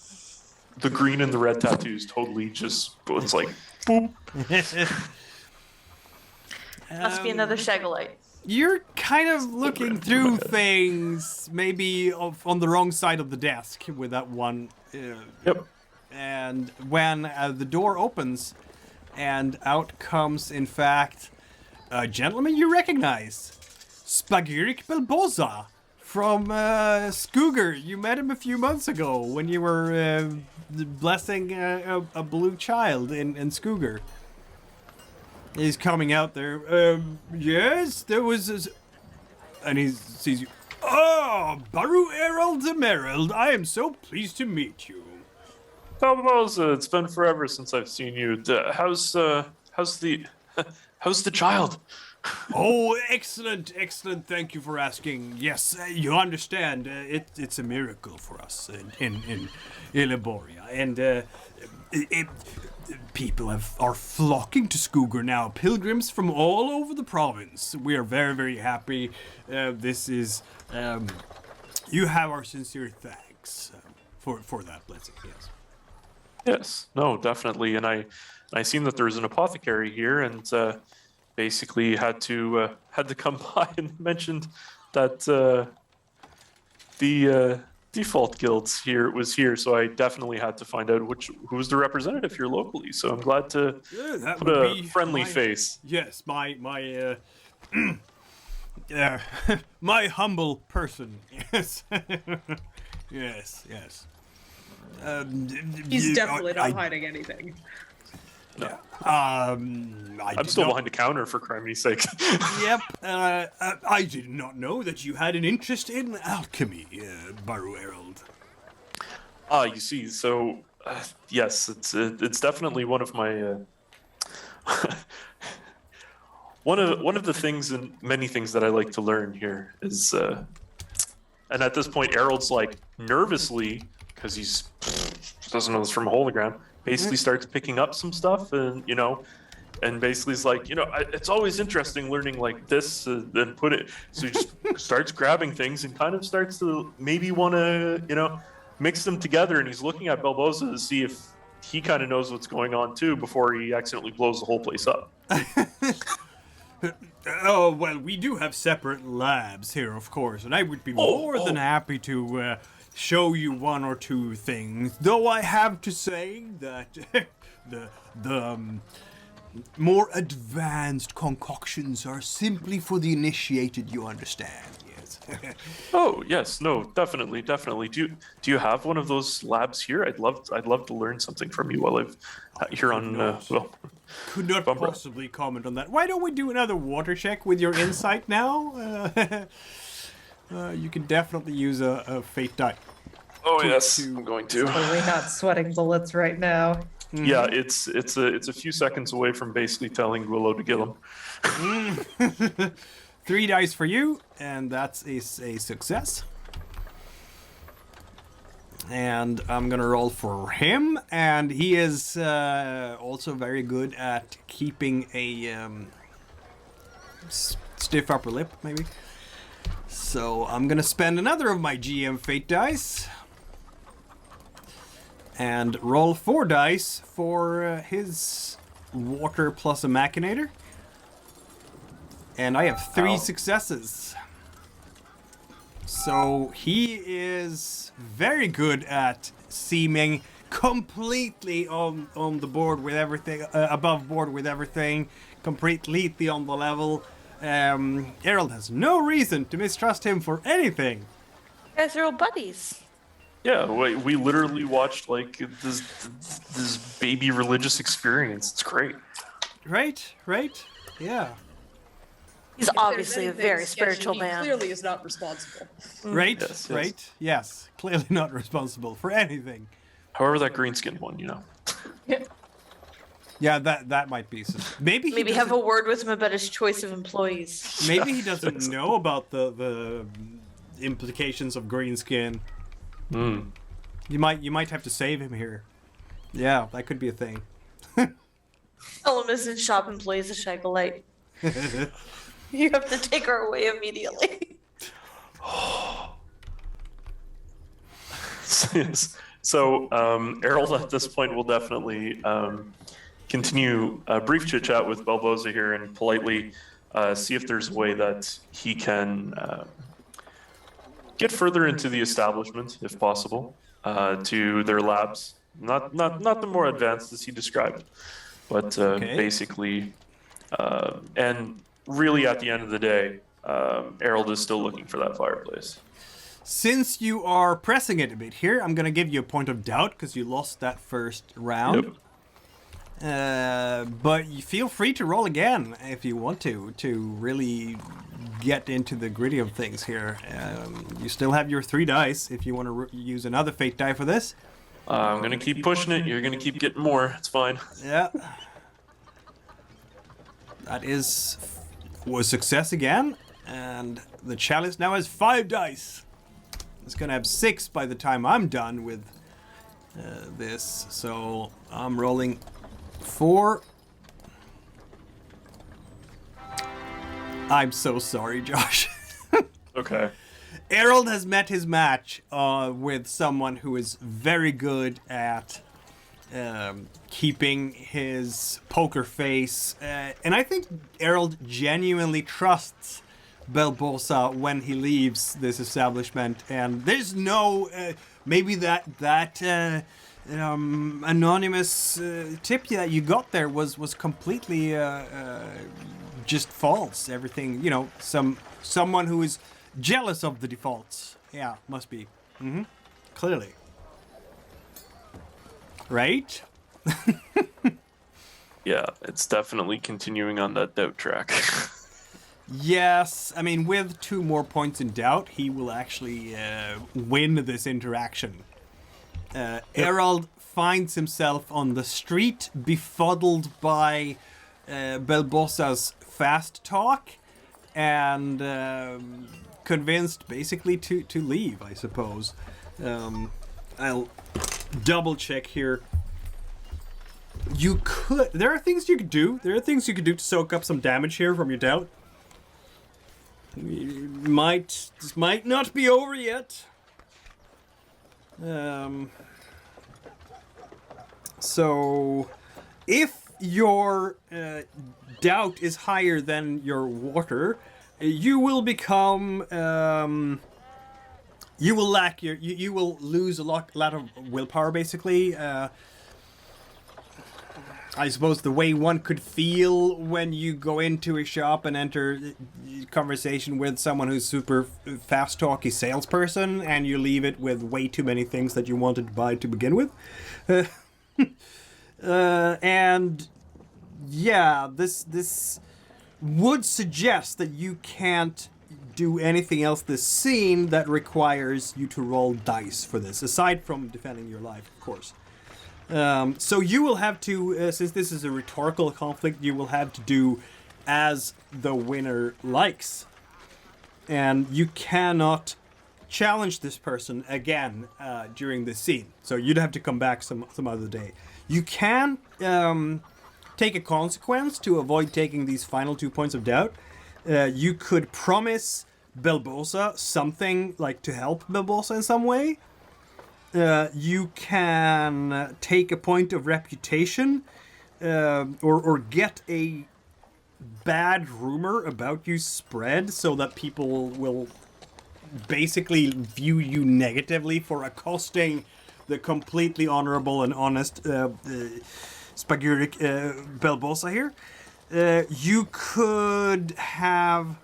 The green and the red tattoos totally just, it's like, boop. Must be another Shagolite. You're kind of looking through things, maybe on the wrong side of the desk with that one. Yep. And when the door opens, and out comes, in fact, a gentleman you recognize, Spagirik Belboza from Skooger. You met him a few months ago when you were blessing a blue child in Skooger. He's coming out there. Yes, there was... And he sees you. Oh, Barú Erald de Mereld. I am so pleased to meet you. Belboza, it's been forever since I've seen you. How's the child? Oh, excellent, excellent. Thank you for asking. Yes, you understand. It's a miracle for us in Iliboria. And people are flocking to Skooger now. Pilgrims from all over the province. We are very, very happy. This is... you have our sincere thanks for that blessing, yes. Yes, no, definitely. And I seen that there's an apothecary here, and basically had to come by and mentioned that the default guilds was here. So I definitely had to find out who's the representative here locally. So I'm glad to put a friendly face. Yes, my my humble person. Yes, yes, yes. He's definitely not hiding anything. No. I'm still behind the counter, for crimey's sake. Yep. I did not know that you had an interest in alchemy, Barú Erald. You see, so yes, it's definitely one of my one of the things and many things that I like to learn here is, and at this point, Erald's like nervously, because he's doesn't know this from a hole in the ground, basically starts picking up some stuff, and and basically is like, it's always interesting learning like this, and put it. So he just starts grabbing things and kind of starts to maybe want to mix them together, and he's looking at Belboza to see if he kind of knows what's going on too before he accidentally blows the whole place up. Oh, well, we do have separate labs here, of course, and I would be more than happy to show you one or two things. Though I have to say that the more advanced concoctions are simply for the initiated, you understand, yes. Oh, yes, no, definitely. Do you have one of those labs here? I'd love to learn something from you while I've here on Could not Vumbra. possibly comment on that. Why don't we do another water check with your insight now? You can definitely use a fate die. Oh yes, I'm going to. Totally not sweating bullets right now. Yeah, it's a few seconds away from basically telling Willow to kill him. 3 dice for you, and that's a success. And I'm gonna roll for him, and he is also very good at keeping a stiff upper lip, maybe. So I'm gonna spend another of my GM fate dice and roll 4 dice for his water plus a machinator. And I have 3 successes. So he is very good at seeming completely on the board with everything, above board with everything, completely on the level. Erald has no reason to mistrust him for anything. You guys are all buddies. Yeah, we literally watched like this baby religious experience. It's great. Right? Yeah. He's If there's obviously a anything very sketchy, spiritual he man. clearly is not responsible. Right? Yes, yes. Right? Yes. Clearly not responsible for anything. However, that green-skinned one, you know. Yeah, that might be. Maybe he Maybe have a doesn't- word with him about his choice of employees. Maybe he doesn't know about the implications of green skin. Mm. You might have to save him here. Yeah, that could be a thing. Tell him as shop employees a Shagalite. You have to take her away immediately. Yes. So, Erald at this point will definitely continue a brief chit chat with Balboza here and politely see if there's a way that he can get further into the establishment, if possible, to their labs. Not the more advanced as he described, but basically, and really at the end of the day, Erald is still looking for that fireplace. Since you are pressing it a bit here, I'm gonna give you a point of doubt because you lost that first round. But you feel free to roll again if you want to really get into the gritty of things here. You still have your 3 dice if you want to use another fate die for this. I'm gonna keep pushing it. You're gonna keep getting more. It's fine. Yeah. That was success again, and the chalice now has 5 dice. It's gonna have 6 by the time I'm done with this, so I'm rolling 4. I'm so sorry, Josh. Okay. Erald has met his match with someone who is very good at keeping his poker face, and I think Erald genuinely trusts Balboza when he leaves this establishment, and there's no maybe that anonymous tip that you got there was completely just false. Everything, you know, someone who is jealous of the defaults. Yeah, must be. Clearly. Right? Yeah, it's definitely continuing on that doubt track. Yes, I mean, with 2 more points in doubt, he will actually win this interaction. Erald finds himself on the street, befuddled by Balboza's fast talk, and convinced basically to leave, I suppose. I'll double check here. There are things you could do. There are things you could do to soak up some damage here from your doubt. This might not be over yet. So, if your doubt is higher than your water, you will become. You will lack you will lose a lot of willpower, basically. I suppose the way one could feel when you go into a shop and enter conversation with someone who's super fast talky salesperson, and you leave it with way too many things that you wanted to buy to begin with. And yeah, this would suggest that you can't do anything else this scene that requires you to roll dice for this, aside from defending your life, of course. So you will have to, since this is a rhetorical conflict, you will have to do as the winner likes. And you cannot challenge this person again during this scene. So you'd have to come back some other day. You can take a consequence to avoid taking these final 2 points of doubt. You could promise Balboza something, like to help Balboza in some way. You can take a point of reputation, or get a bad rumor about you spread so that people will basically view you negatively for accosting the completely honorable and honest Spagyrik Balboza here. You could have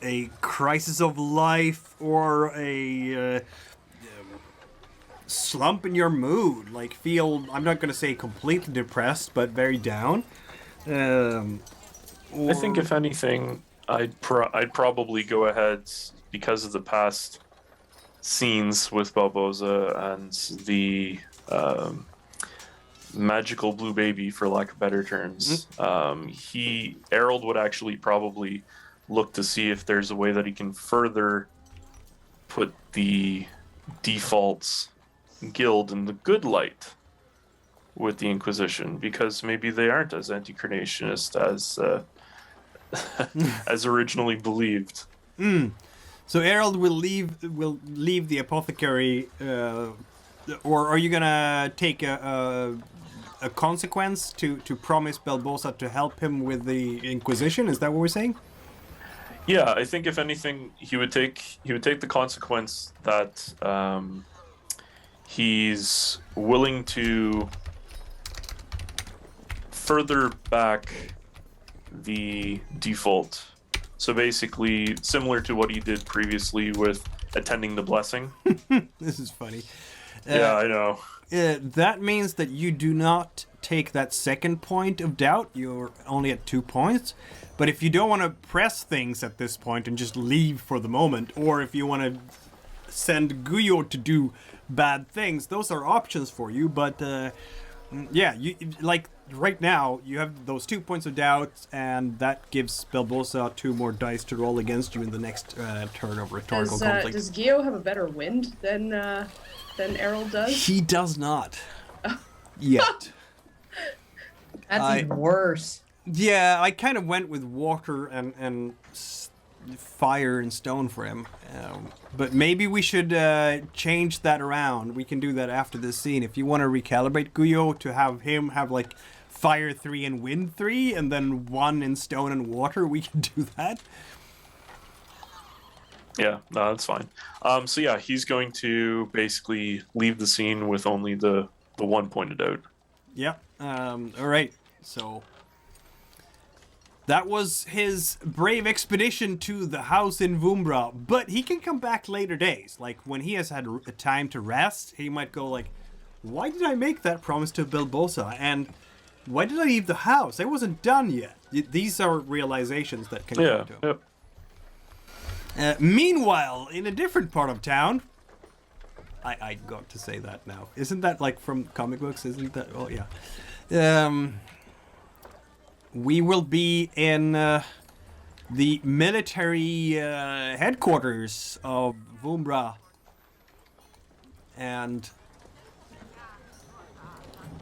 a crisis of life, or a slump in your mood, like feel, I'm not going to say completely depressed, but very down. I think if anything, I'd probably go ahead because of the past scenes with Barbosa and the magical blue baby, for lack of better terms. Erald would actually probably look to see if there's a way that he can further put the defaults guild in the good light with the Inquisition, because maybe they aren't as anti-creationist as as originally believed. So Erald will leave the apothecary, or are you gonna take a consequence to promise Barbosa to help him with the Inquisition? Is that what we're saying? Yeah, I think if anything, he would take the consequence that he's willing to further back the default. So basically, similar to what he did previously with attending the blessing. This is funny. Yeah, I know. That means that you do not take that second point of doubt. You're only at 2 points. But if you don't want to press things at this point and just leave for the moment, or if you want to send Guyo to do bad things, those are options for you. But yeah, you like right now you have those 2 points of doubt, and that gives Barbosa 2 more dice to roll against you in the next turn of rhetorical conflict. Does Gio have a better wind than Errol does? He does not yet. That's even worse. Yeah, I kind of went with water and fire and stone for him. But maybe we should change that around. We can do that after this scene. If you want to recalibrate Guyo to have him have like fire 3 and wind 3, and then 1 in stone and water, we can do that. Yeah, no, that's fine. So yeah, he's going to basically leave the scene with only the 1 pointed out. Yeah. All right. So that was his brave expedition to the house in Vumbra, but he can come back later days. Like when he has had a time to rest, he might go like, why did I make that promise to Barbosa? And why did I leave the house? I wasn't done yet. These are realizations that can come to him. Yep. Meanwhile, in a different part of town, I got to say that now. Isn't that like from comic books? Isn't that? Oh yeah. We will be in the military headquarters of Vumbra, and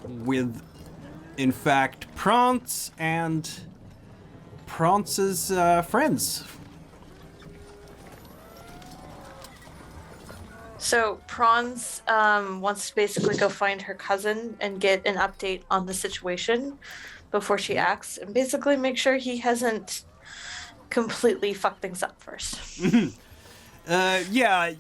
with, in fact, Praanz and Praanz's friends. So Praanz wants to basically go find her cousin and get an update on the situation before she acts, and basically make sure he hasn't completely fucked things up first. Yeah.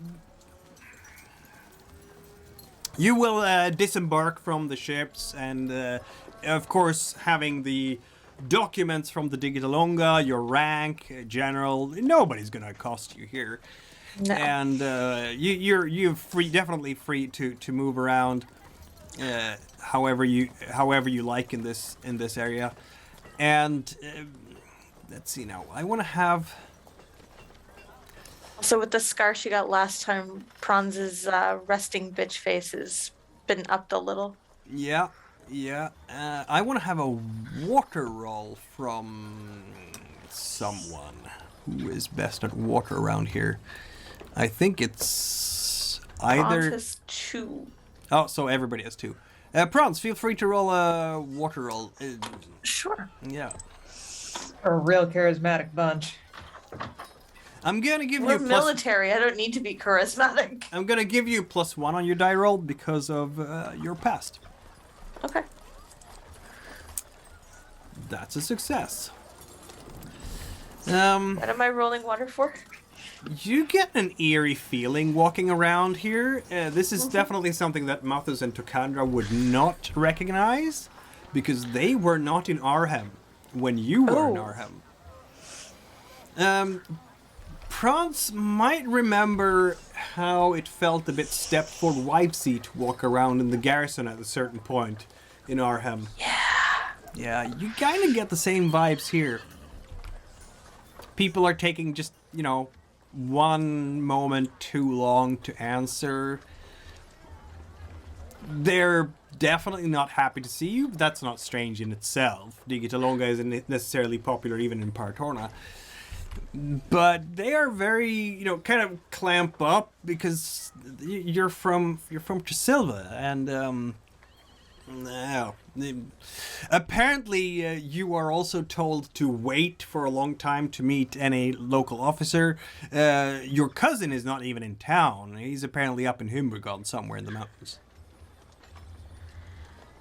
You will disembark from the ships, and of course, having the documents from the Digitalonga, your rank, general, nobody's gonna accost you here. No. And you're definitely free to move around however you like in this area. And let's see now. I want to have. So with the scar she got last time, Praanz's resting bitch face has been upped a little. Yeah. I want to have a water roll from someone who is best at water around here. I think it's either. Praanz has 2. Oh, so everybody has 2. Praanz, feel free to roll a water roll. Sure. Yeah. We're a real charismatic bunch. I'm gonna give We're you military. I don't need to be charismatic. I'm gonna give you +1 on your die roll because of your past. Okay. That's a success. What am I rolling water for? You get an eerie feeling walking around here. This is definitely something that Mathus and Tokandra would not recognize, because they were not in Arhem when you were in Arhem. Praanz might remember how it felt a bit Stepford Wifesy to walk around in the garrison at a certain point in Arhem. Yeah, you kind of get the same vibes here. people are taking just, one moment too long to answer, they're definitely not happy to see you. That's not strange in itself. Digitalonga isn't necessarily popular even in Paratorna. But they are very, kind of clamp up because you're from Tresilva, and apparently you are also told to wait for a long time to meet any local officer. Your cousin is not even in town. He's apparently up in Vumbra somewhere in the mountains.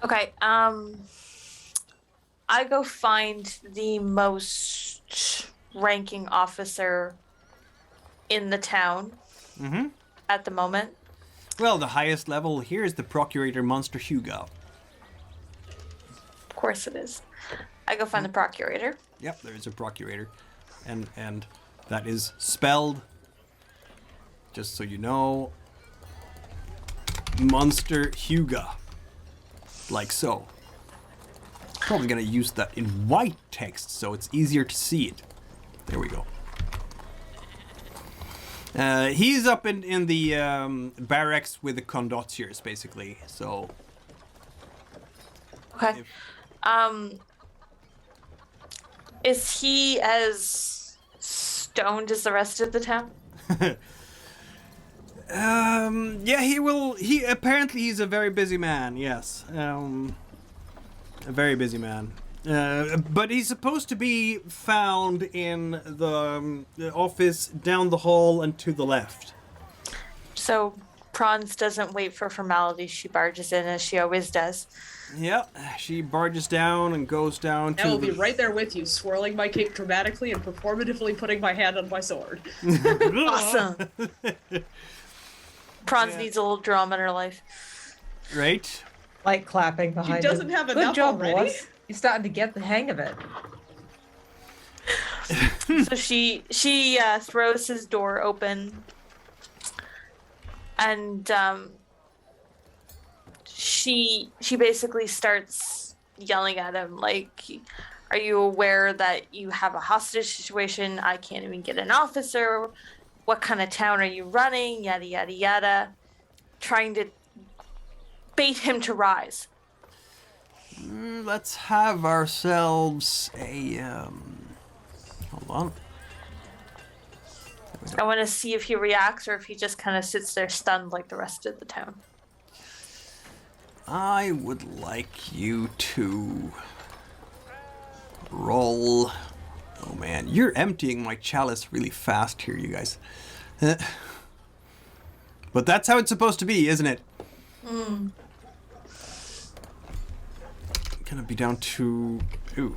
Okay, I go find the most ranking officer in the town at the moment. Well, the highest level here is the Procurator Monster Hugo. Of course it is. I go find the Procurator. Yep, there is a Procurator. And that is spelled, just so you know, Monster Hugo. Like so. Probably gonna use that in white text so it's easier to see it. There we go. He's up in the barracks with the condottiers, basically. So. Okay. Is he as stoned as the rest of the town? Yeah, he apparently he's a very busy man, yes. A very busy man. But he's supposed to be found in the office down the hall and to the left. So Praanz doesn't wait for formalities. She barges in as she always does. Yep, she barges down and goes down to I will be right there with you, swirling my cape dramatically and performatively putting my hand on my sword. Awesome. Praanz needs a little drama in her life. Right? Like clapping behind She doesn't him. have Good enough job, already. boss. You're starting to get the hang of it. So she throws his door open, and she basically starts yelling at him like, "Are you aware that you have a hostage situation? I can't even get an officer. What kind of town are you running? Yada yada yada," trying to bait him to rise. Let's have ourselves a hold on. I want to see if he reacts or if he just kind of sits there stunned like the rest of the town. I would like you to roll. Oh man, you're emptying my chalice really fast here, you guys. But that's how it's supposed to be, isn't it? Gonna be down to... Ooh.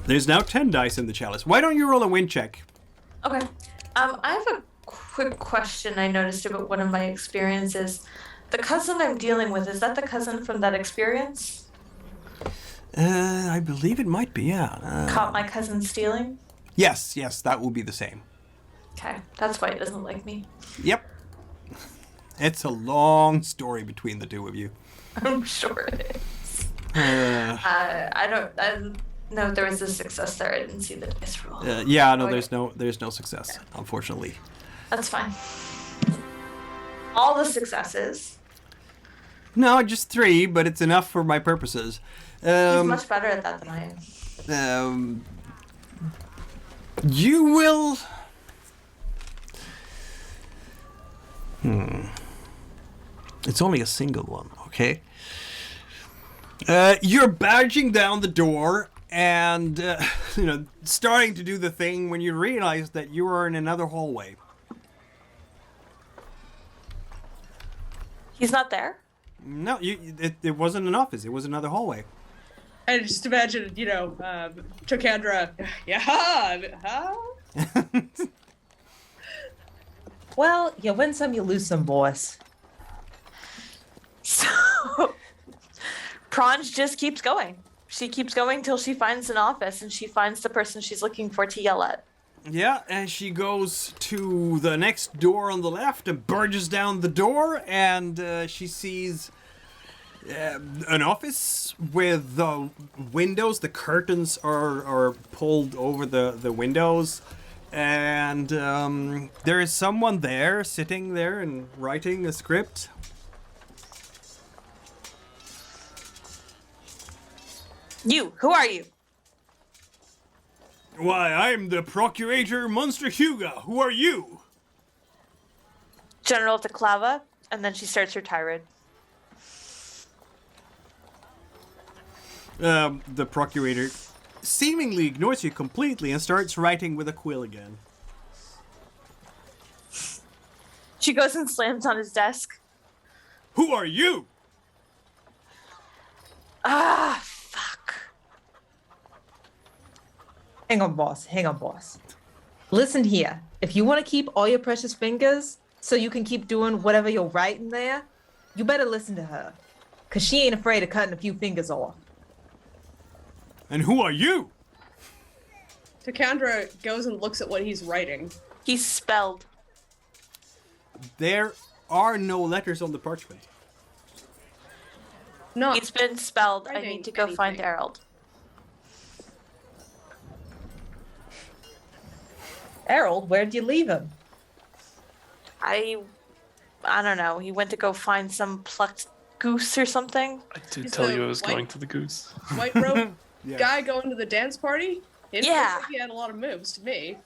There's now 10 dice in the chalice. Why don't you roll a win check? Okay. I have a quick question I noticed about one of my experiences. The cousin I'm dealing with, is that the cousin from that experience? I believe it might be, yeah. Caught my cousin stealing? Yes, that will be the same. Okay, that's why it doesn't like me. Yep. It's a long story between the two of you. I'm sure it is. I no, there was a success there. I didn't see the dice roll. Yeah, no, there's no success, unfortunately. That's fine. All the successes. No, just 3, but it's enough for my purposes. He's much better at that than I am. You will... It's only a single one, okay? You're barging down the door and, starting to do the thing when you realize that you are in another hallway. He's not there? No, it wasn't an office. It was another hallway. I just imagine, Chokandra, yeah, huh? Well, you win some, you lose some, boss. So, Praanz just keeps going. She keeps going till she finds an office and she finds the person she's looking for to yell at. Yeah, and she goes to the next door on the left and barges down the door, and she sees An office with the windows, the curtains are pulled over the windows, and there is someone there sitting there and writing a script. You, who are you? Why, I'm the Procurator Munster Huga. Who are you? General da Kaelve, and then she starts her tirade. The Procurator seemingly ignores you completely and starts writing with a quill again. She goes and slams on his desk. Who are you? Ah, fuck. Hang on, boss. Hang on, boss. Listen here. If you want to keep all your precious fingers so you can keep doing whatever you're writing there, you better listen to her. Because she ain't afraid of cutting a few fingers off. And who are you? Takandra goes and looks at what he's writing. He's spelled. There are no letters on the parchment. Not It's been spelled. I Writing need to go find anything. Erald. Erald, where'd you leave him? I don't know. He went to go find some plucked goose or something. I did He's tell the you I was white- going to the goose. white robe Yeah. guy going to the dance party. It Yeah. looks like he had a lot of moves to me.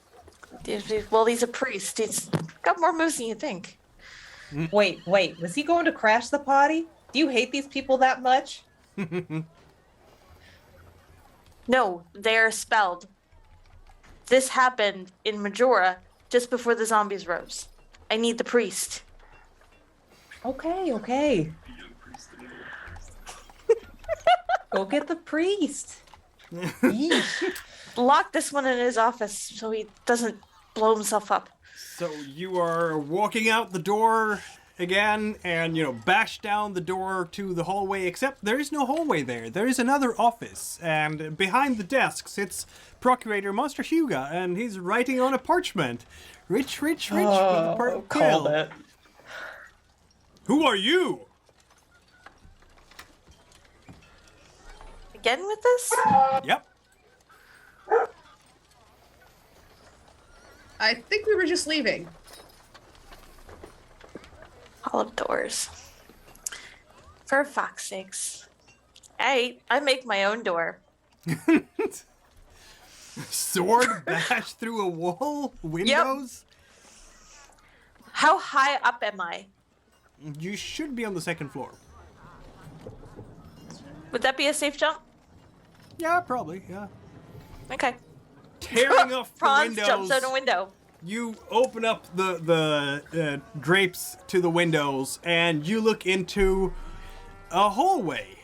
Well, he's a priest. He's got more moves than you think. Wait, was he going to crash the party? Do you hate these people that much? No, they're spelled. This happened in Majora just before the zombies rose. I need the priest. Okay. Go get the priest. Yeesh. Lock this one in his office so he doesn't blow himself up. So you are walking out the door again and, bash down the door to the hallway, except there is no hallway there. There is another office, and behind the desk sits Procurator Munster Huga, and he's writing on a parchment. Rich with the purple called quill. it. Who are you? Again with this? Yep. I think we were just leaving. Hall of Doors. For fuck's sakes. I make my own door. Sword bash through a wall? Windows? How high up am I? You should be on the second floor. Would that be a safe jump? Yeah, probably, yeah. Okay. Tearing off the Praanz windows. jumps out a window. You open up the drapes to the windows, and you look into a hallway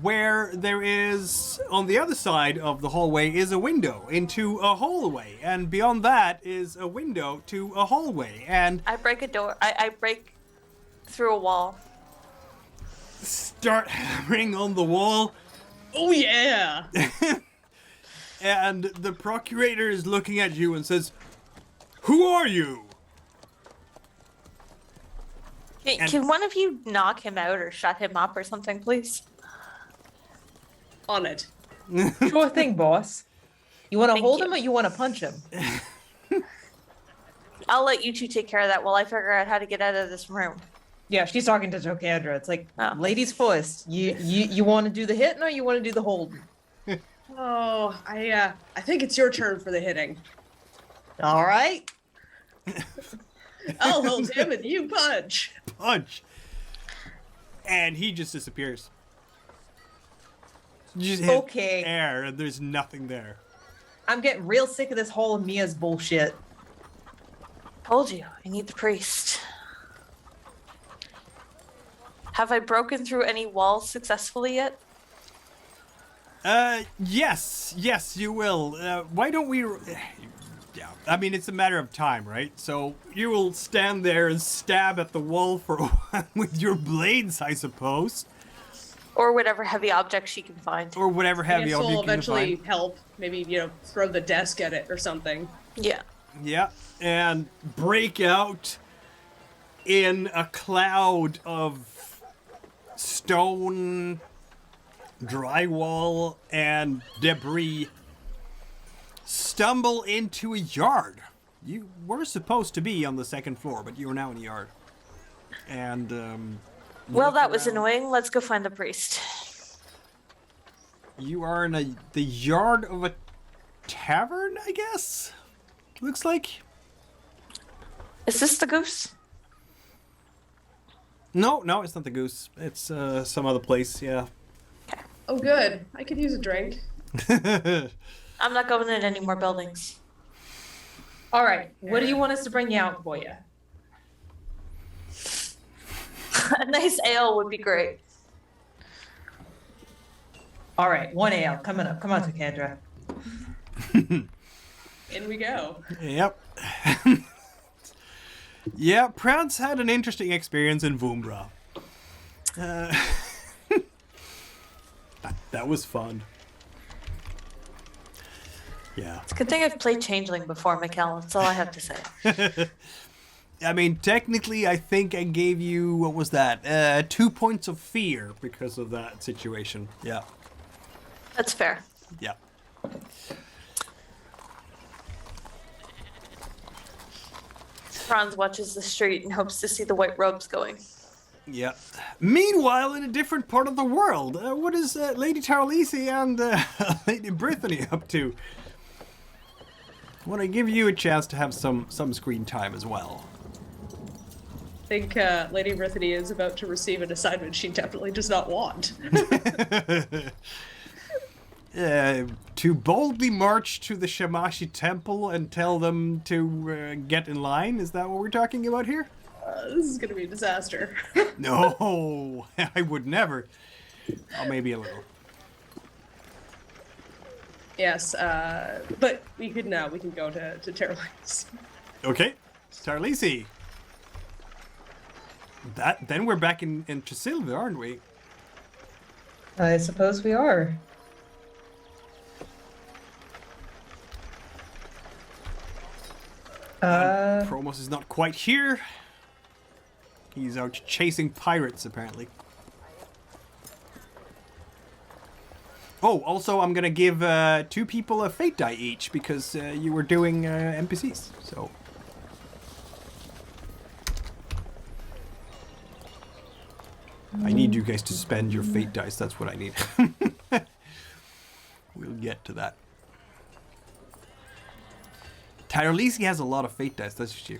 where there is, on the other side of the hallway, is a window into a hallway, and beyond that is a window to a hallway, and I break a door. I break through a wall. start hammering on the wall. Oh yeah! And the Procurator is looking at you and says, "Who are you?" Can one of you knock him out or shut him up or something, please? On it. Sure thing, boss. You want to Thank hold you. him or you want to punch him? I'll let you two take care of that while I figure out how to get out of this room. Yeah, she's talking to Jokandra. It's like, Oh. ladies first. You want to do the hitting or you want to do the holding? Oh, I think it's your turn for the hitting. All right. I'll hold him and you punch. Punch. And he just disappears. You just hit Okay. air and there's nothing there. I'm getting real sick of this whole Mia's bullshit. Told you, I need the priest. Have I broken through any walls successfully yet? Yes, you will. Why don't we... Yeah, I mean, it's a matter of time, right? So you will stand there and stab at the wall for a while with your blades, I suppose. Or whatever heavy object she can find. Or whatever heavy This object will you can eventually find. help. Maybe, throw the desk at it or something. Yeah. Yeah, and break out in a cloud of stone, drywall, and debris stumble into a yard. You were supposed to be on the second floor, but you are now in a yard. And, Well, look that was around. annoying. Let's go find the priest. You are in the yard of a tavern, I guess? Looks like. Is this the goose? No, it's not the goose. It's some other place, yeah. Oh, good. I could use a drink. I'm not going in any more buildings. All right. What do you want us to bring you out for you? A nice ale would be great. All right. 1 ale. Coming up. Come on, Takandra. In we go. Yep. Yeah, Praanz had an interesting experience in Vumbra. That was fun. Yeah. It's a good thing I've played Changeling before, Mikkel. That's all I have to say. I mean, technically, I think I gave you, what was that? 2 points of fear because of that situation. Yeah. That's fair. Yeah. Franz watches the street and hopes to see the white robes going. Yeah. Meanwhile, in a different part of the world, what is Lady Taralese and Lady Brythanni up to? I want to give you a chance to have some screen time as well. I think Lady Brythanni is about to receive an assignment she definitely does not want. To boldly march to the Shamashi temple and tell them to get in line? Is that what we're talking about here? This is going to be a disaster. No, I would never. Oh, maybe a little. Yes, but we can go to Taralese. Okay, Taralese. Then we're back in Tresilva, aren't we? I suppose we are. Promos is not quite here. He's out chasing pirates, apparently. Oh, also, I'm gonna give 2 people a fate die each because you were doing NPCs. So. I need you guys to spend your fate dice. That's what I need. We'll get to that. Taralese has a lot of fate dice, doesn't she?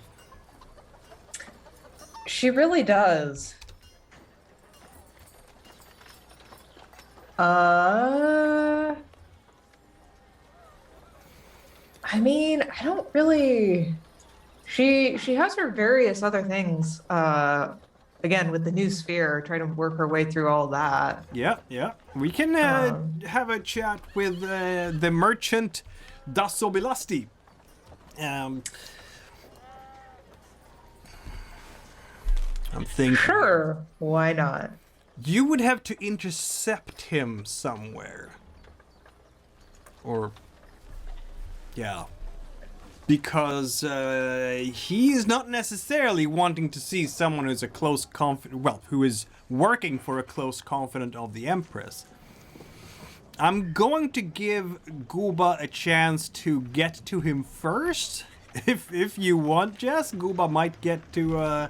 She really does. I mean, I don't really. She has her various other things. Again, with the new sphere, trying to work her way through all that. Yeah. We can have a chat with the merchant da Sobilasti. I'm thinking. Sure, why not? You would have to intercept him somewhere. Or. Yeah. Because he is not necessarily wanting to see someone who's a close confidant. Well, who is working for a close confidant of the Empress. I'm going to give Goba a chance to get to him first. If you want, Jess, Goba might get to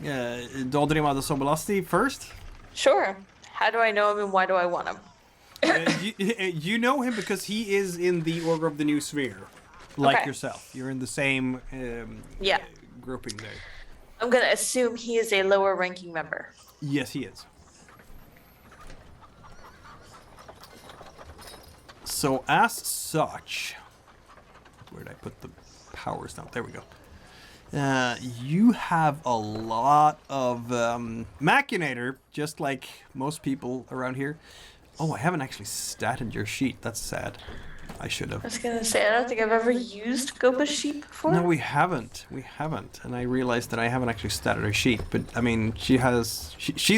Dodrima da Sobilasti first. Sure. How do I know him and why do I want him? You know him because he is in the Order of the New Sphere. Like Okay. yourself. You're in the same Yeah. grouping there. I'm going to assume he is a lower ranking member. Yes, he is. So, as such, where did I put the powers down? There we go. You have a lot of Machinator, just like most people around here. Oh, I haven't actually statted your sheet. That's sad. I should have. I was going to say, I don't think I've ever used Goba's sheet before. No, we haven't. And I realized that I haven't actually started her sheet. But, I mean, she's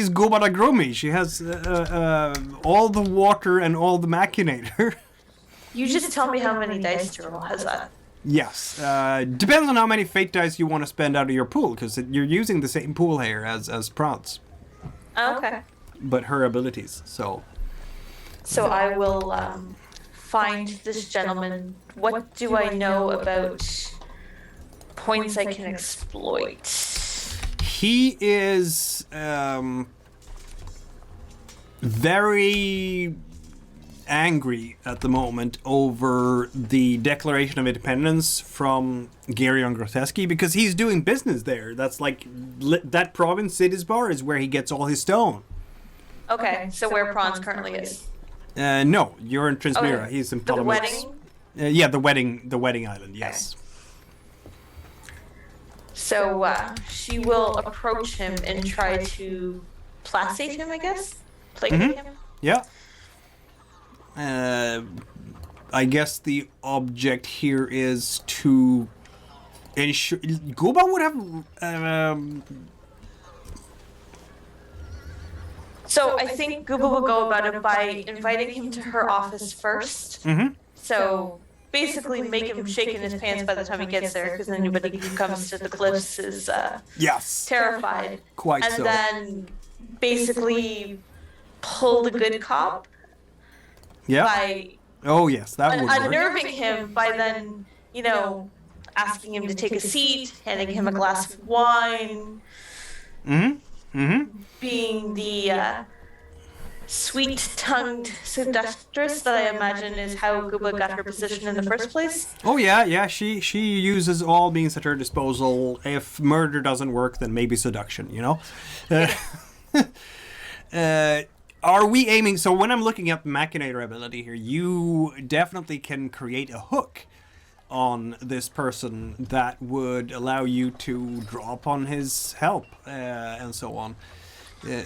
Goba da Grummi. She has all the water and all the Machinator. You just tell me how many dice to roll. How's that? Yes. Depends on how many fate dice you want to spend out of your pool, because you're using the same pool here as Praanz. Okay. but her abilities. So So I will find this gentleman. What do I know about points I can exploit? he is very angry at the moment over the Declaration of Independence from Geryon Groteski because he's doing business there. That's like that province, Sigisbar, is where he gets all his stone. Okay, so where Praanz currently is. No, you're in Transmira. Oh, He's in the Palamus. wedding? Yeah, the wedding island. Yes. So she will approach him and try to placate him, I guess? Placate him? Yeah. I guess the object here is to ensure Goba would have. So I think Goba will go about it by inviting him to her office first. So basically make him shake in his pants by the time he gets there, because anybody who comes to the cliffs is Yes. terrified. Quite And so. then basically pull the good cop Yeah. by Oh yes, that would work. unnerving him by then, you know, asking him to take a seat, handing him a glass of wine, being the sweet-tongued seductress that I imagine is how Goba got her position in the first place. Oh yeah. She uses all means at her disposal. If murder doesn't work, then maybe seduction. You know. Are we aiming? So when I'm looking at the Machinator ability here, you definitely can create a hook on this person that would allow you to draw upon his help and so on.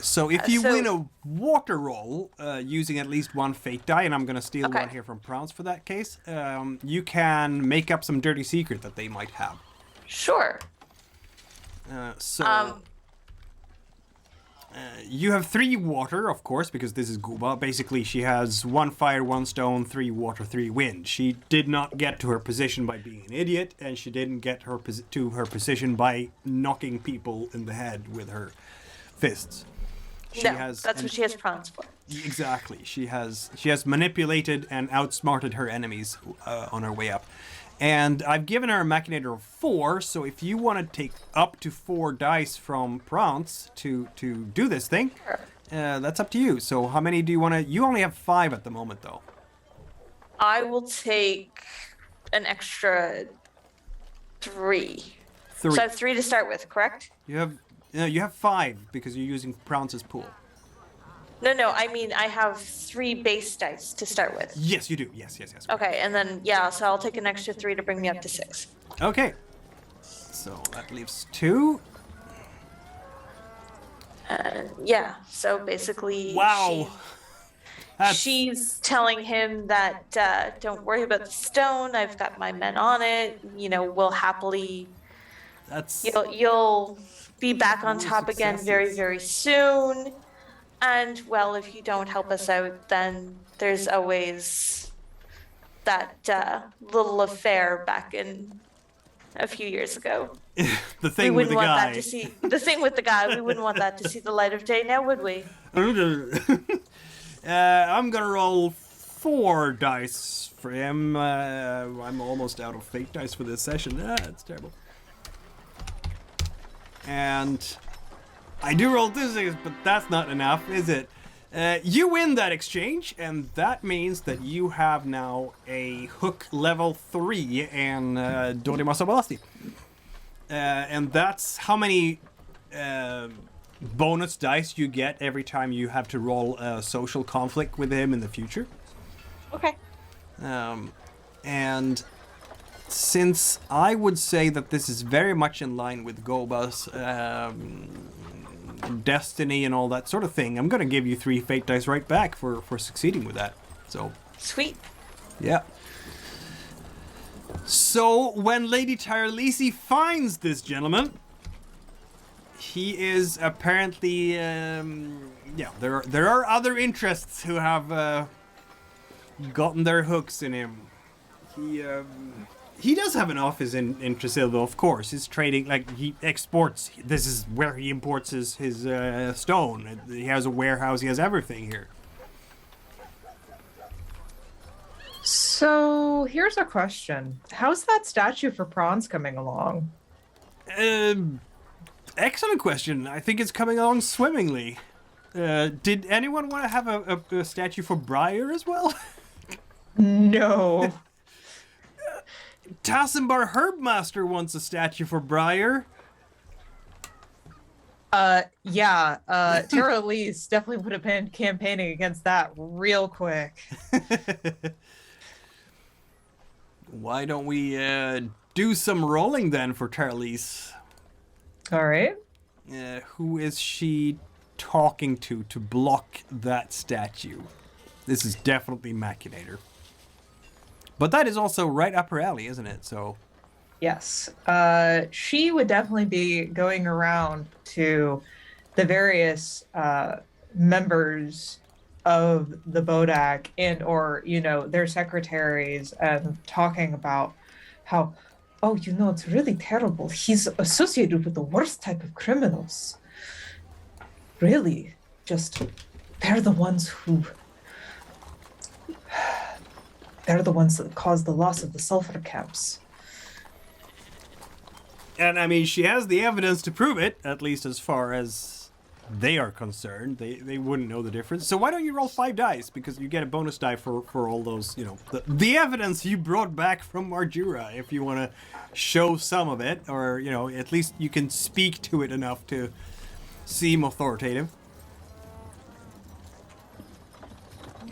So if you win a water roll using at least one fate die, and I'm going to steal one here from Praanz for that case, you can make up some dirty secret that they might have. Sure. You have 3 water, of course, because this is Goba. Basically, she has 1 fire, 1 stone, 3 water, 3 wind. She did not get to her position by being an idiot, and she didn't get to her position by knocking people in the head with her fists. That's what she has Praanz for. Exactly. She has manipulated and outsmarted her enemies on her way up. And I've given her a Machinator of 4, so if you want to take up to 4 dice from Praanz to do this thing, that's up to you. So how many do you want to... You only have 5 at the moment, though. I will take an extra 3. 3. So I have 3 to start with, correct? You have 5 because you're using Praanz's pool. No, I mean I have 3 base dice to start with. Yes, you do. Yes. Okay, and then, so I'll take an extra 3 to bring me up to 6. Okay. So that leaves 2. So basically... Wow. She's telling him that, don't worry about the stone, I've got my men on it, you know, we'll happily... You'll be back on top again very, very soon. And, well, if you don't help us out, then there's always that little affair back in a few years ago. The thing with the guy. The thing with the guy. We wouldn't want that to see the light of day now, would we? I'm gonna roll 4 dice for him. I'm almost out of fake dice for this session. It's terrible. And I do roll 2 6, but that's not enough, is it? You win that exchange, and that means that you have now a hook level 3 and Dorima Sobalasti. And that's how many bonus dice you get every time you have to roll a social conflict with him in the future. Okay. And since I would say that this is very much in line with Goba's destiny and all that sort of thing, I'm going to give you 3 fate dice right back for succeeding with that. So sweet. Yeah. So when Lady Taralese finds this gentleman, he is apparently there are other interests who have gotten their hooks in him. He does have an office in Tresilva, of course. He's trading, like, he exports. This is where he imports his stone. He has a warehouse. He has everything here. So here's a question. How's that statue for Praanz coming along? Excellent question. I think it's coming along swimmingly. Did anyone want to have a statue for Briar as well? No. Tassenbar Herbmaster wants a statue for Briar. Yeah, Taralese definitely would have been campaigning against that real quick. Why don't we do some rolling then for Taralese? All right. Who is she talking to block that statue? This is definitely Machinator. But that is also right up her alley, isn't it? So, Yes. She would definitely be going around to the various members of the Bodak and or, their secretaries and talking about how, oh, it's really terrible. He's associated with the worst type of criminals. Really, they're the ones that caused the loss of the sulfur camps. and I mean, she has the evidence to prove it, at least as far as they are concerned. They wouldn't know the difference. So why don't you roll 5 dice? Because you get a bonus die for all those, the evidence you brought back from Marjura, if you want to show some of it, or, at least you can speak to it enough to seem authoritative.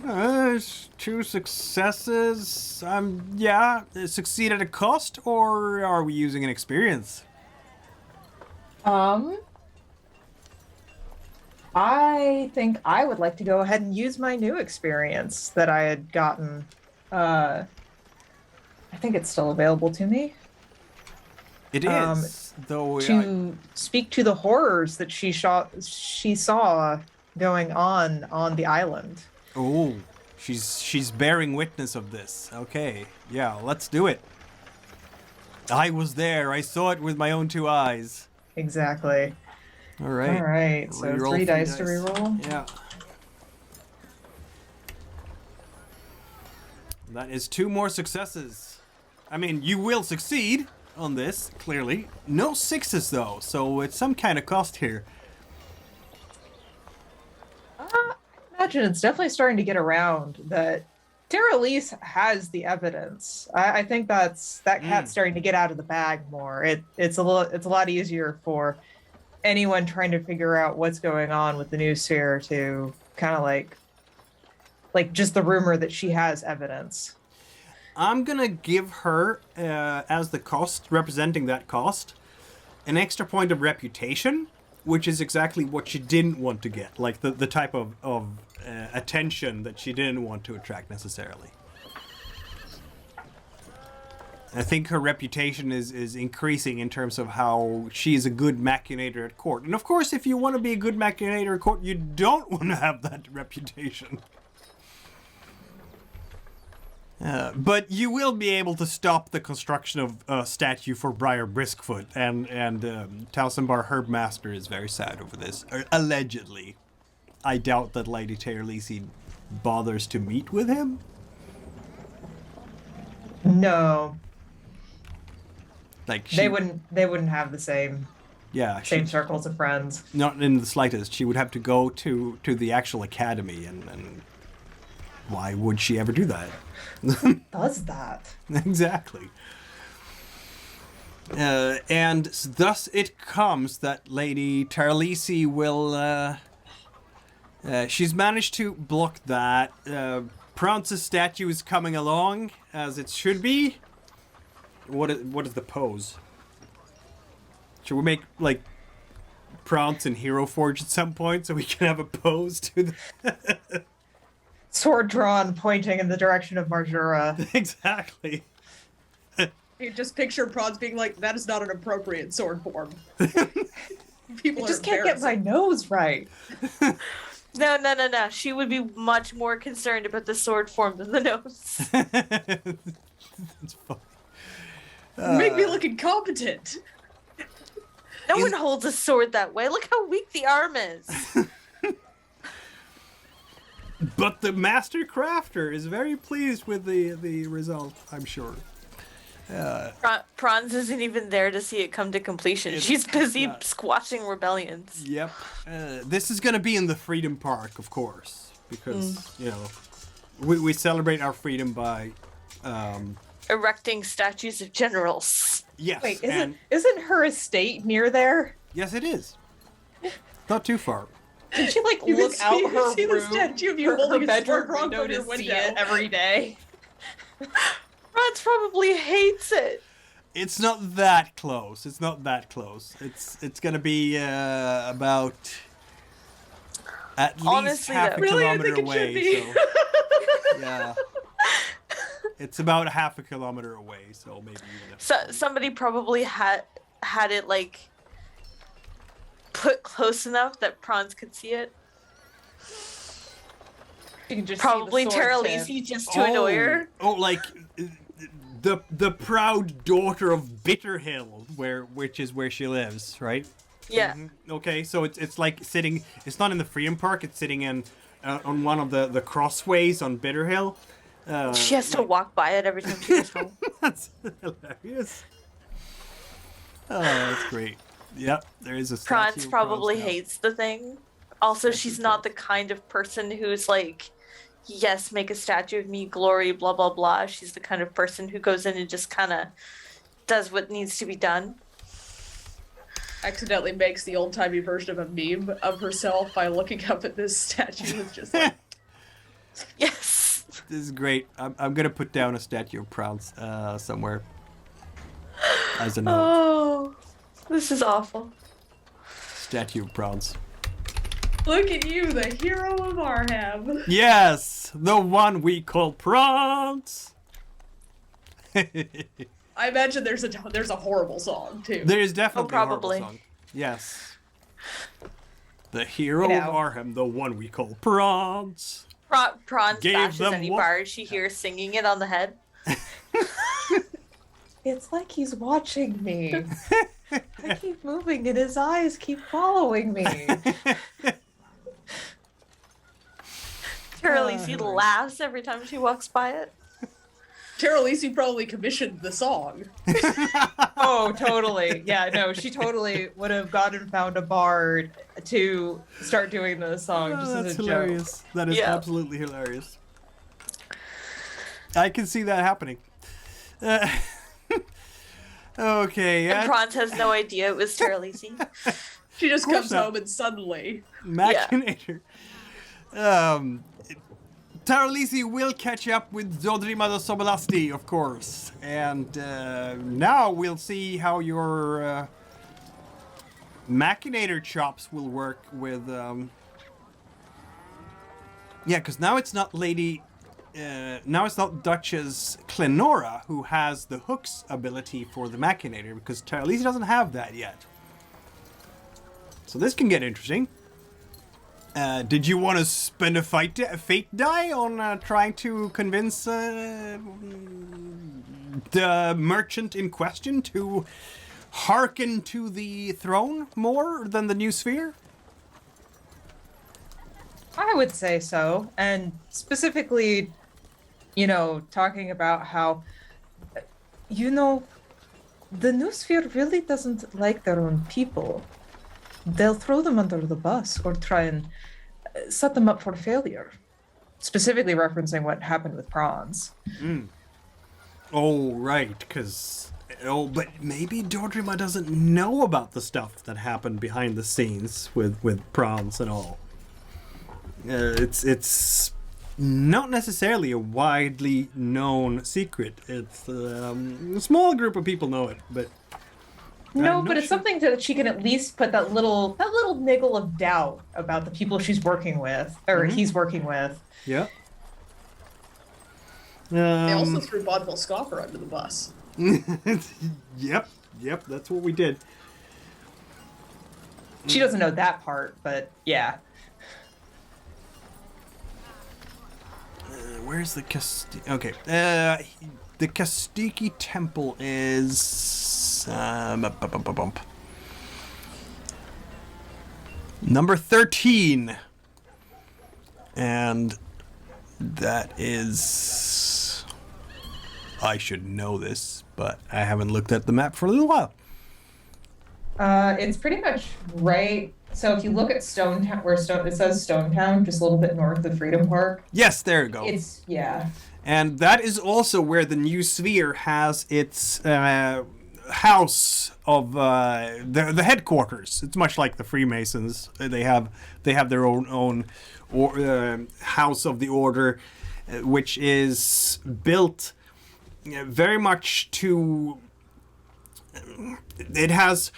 2 successes. Yeah, succeed at a cost, or are we using an experience? I think I would like to go ahead and use my new experience that I had gotten. I think it's still available to me. It is, though. To speak to the horrors that she saw going on the island. Oh, she's bearing witness of this. Okay, yeah, let's do it. I was there. I saw it with my own 2 eyes. Exactly. All right. All right. So Reroll 3 dice to reroll. Yeah. That is 2 more successes. I mean, you will succeed on this, clearly. No 6s, though, so it's some kind of cost here. I imagine it's definitely starting to get around that Taralese has the evidence. I think that cat's starting to get out of the bag more. It's a lot easier for anyone trying to figure out what's going on with the new sphere to kind of like just the rumor that she has evidence. I'm gonna give her, as the cost, representing that cost, an extra point of reputation, which is exactly what she didn't want to get, like the type of attention that she didn't want to attract necessarily. I think her reputation is increasing in terms of how she is a good machinator at court. And of course, if you want to be a good machinator at court, you don't want to have that reputation. But you will be able to stop the construction of a statue for Briar Briskfoot, and Talsimbar Herbmaster is very sad over this. Allegedly. I doubt that Lady Taralese bothers to meet with him. No. Like they wouldn't have the same circles of friends. Not in the slightest. She would have to go to the actual academy, and why would she ever do that? Does that? Exactly. And thus it comes that Lady Taralese will, she's managed to block that. Praanz's statue is coming along, as it should be. What is the pose? Should we make, like, Praanz and Hero Forge at some point so we can have a pose to the... Sword drawn, pointing in the direction of Marjura. Exactly. You just picture Praanz being like, that is not an appropriate sword form. People I just can't get my nose right. No. She would be much more concerned about the sword form than the nose. That's funny. Make me look incompetent. No one holds a sword that way. Look how weak the arm is. But the master crafter is very pleased with the result, I'm sure. Praanz isn't even there to see it come to completion. She's busy squashing rebellions. Yep. This is going to be in the Freedom Park, of course, because, you know, we celebrate our freedom by... Erecting statues of generals. Yes. Wait, isn't her estate near there? Yes, it is. Not too far. Can she like You look can out see- her see the room, statue of you her holding a bedroom sword wrong window from your to see window. it every day? Praanz probably hates it. It's not that close. It's not that close. It's gonna be about at least Honestly, half a though. Really, I kilometer think it should away. be. So, yeah, it's about half a kilometer away. So maybe even. So somebody probably had it like put close enough that Praanz could see it. You can just Probably see the sword Taralese just to annoy her. Oh, like the proud daughter of Bitterhill, which is where she lives, right? Yeah. Okay, so it's like sitting. It's not in the Freedom Park. It's sitting in on one of the crossways on Bitterhill. She has to walk by it every time she goes home. That's hilarious. Oh, that's great. Yep, there is a statue Praanz of probably now. hates the thing. Also, she's not the kind of person who's like, yes, make a statue of me, glory, blah, blah, blah. She's the kind of person who goes in and just kind of does what needs to be done. Accidentally makes the old-timey version of a meme of herself by looking up at this statue. It's just like, Yes. This is great. I'm gonna put down a statue of Praanz somewhere as a note. Oh, this is awful. Statue of Praanz. look at you, the hero of Arham. Yes, the one we call Praanz. I imagine there's a horrible song too. There is definitely a probably. horrible song. Yes. The hero You of know. Arham, the one we call Praanz. Praanz Gave bashes them any what? bard she hears singing it on the head. It's like he's watching me. I keep moving and his eyes keep following me. Taralese laughs every time she walks by it. Taralese probably commissioned the song. Oh, totally. Yeah, no, she totally would have gone and found a bard to start doing the song just Oh, as that's a hilarious. That is Yeah. absolutely hilarious. I can see that happening. Okay, And Praanz has no idea it was Taralese. She just course comes not. home and suddenly. Machinator. Taralese will catch up with Dodrima da Sobalasti, of course. And now we'll see how your Machinator chops will work with... Yeah, because now it's not now it's not Duchess Klenora who has the hooks ability for the Machinator, because Taralese doesn't have that yet. So this can get interesting. Did you want to spend a fate die on trying to convince the merchant in question to hearken to the throne more than the new sphere? I would say so. And specifically, you know, talking about how, you know, the new sphere really doesn't like their own people. They'll throw them under the bus or try and set them up for failure. Specifically referencing what happened with Praanz. Oh, right, because... Oh, but maybe Dodrima doesn't know about the stuff that happened behind the scenes with Praanz and all. It's not necessarily a widely known secret. It's a small group of people know it, but... No, I'm but not it's sure. something that she can at least put that little niggle of doubt about the people she's working with, or he's working with. Yeah. They also threw Vaudeville Scoffer under the bus. Yep, that's what we did. She doesn't know that part, but yeah. Where's the Casti... Okay. The Kastiki Temple is... number 13. And that is... I should know this, but I haven't looked at the map for a little while. It's pretty much right. So if you look at Stonetown, it says Stonetown, just a little bit north of Freedom Park. Yes, there you go. It's, yeah. And that is also where the New Sphere has its house of the headquarters. It's much like the Freemasons. They have their own house of the order, which is built very much to. It has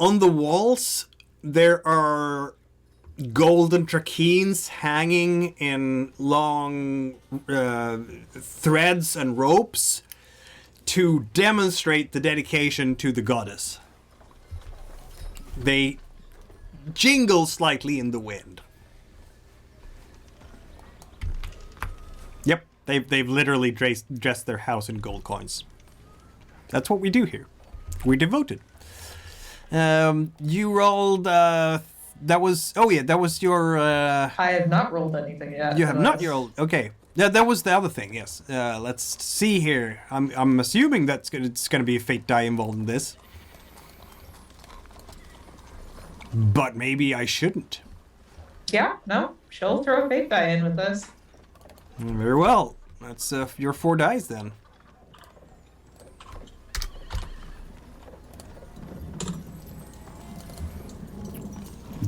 on the walls. There are golden trakeens hanging in long threads and ropes to demonstrate the dedication to the goddess. They jingle slightly in the wind. Yep, they've literally dressed their house in gold coins. That's what we do here. We're devoted. You rolled, that was your, I have not rolled anything yet. you have not rolled, okay. Yeah, that was the other thing, yes. Let's see here. I'm assuming it's gonna be a fate die involved in this. But maybe I shouldn't. Yeah, no, she'll throw a fate die in with this. Very well. That's your 4 dice then.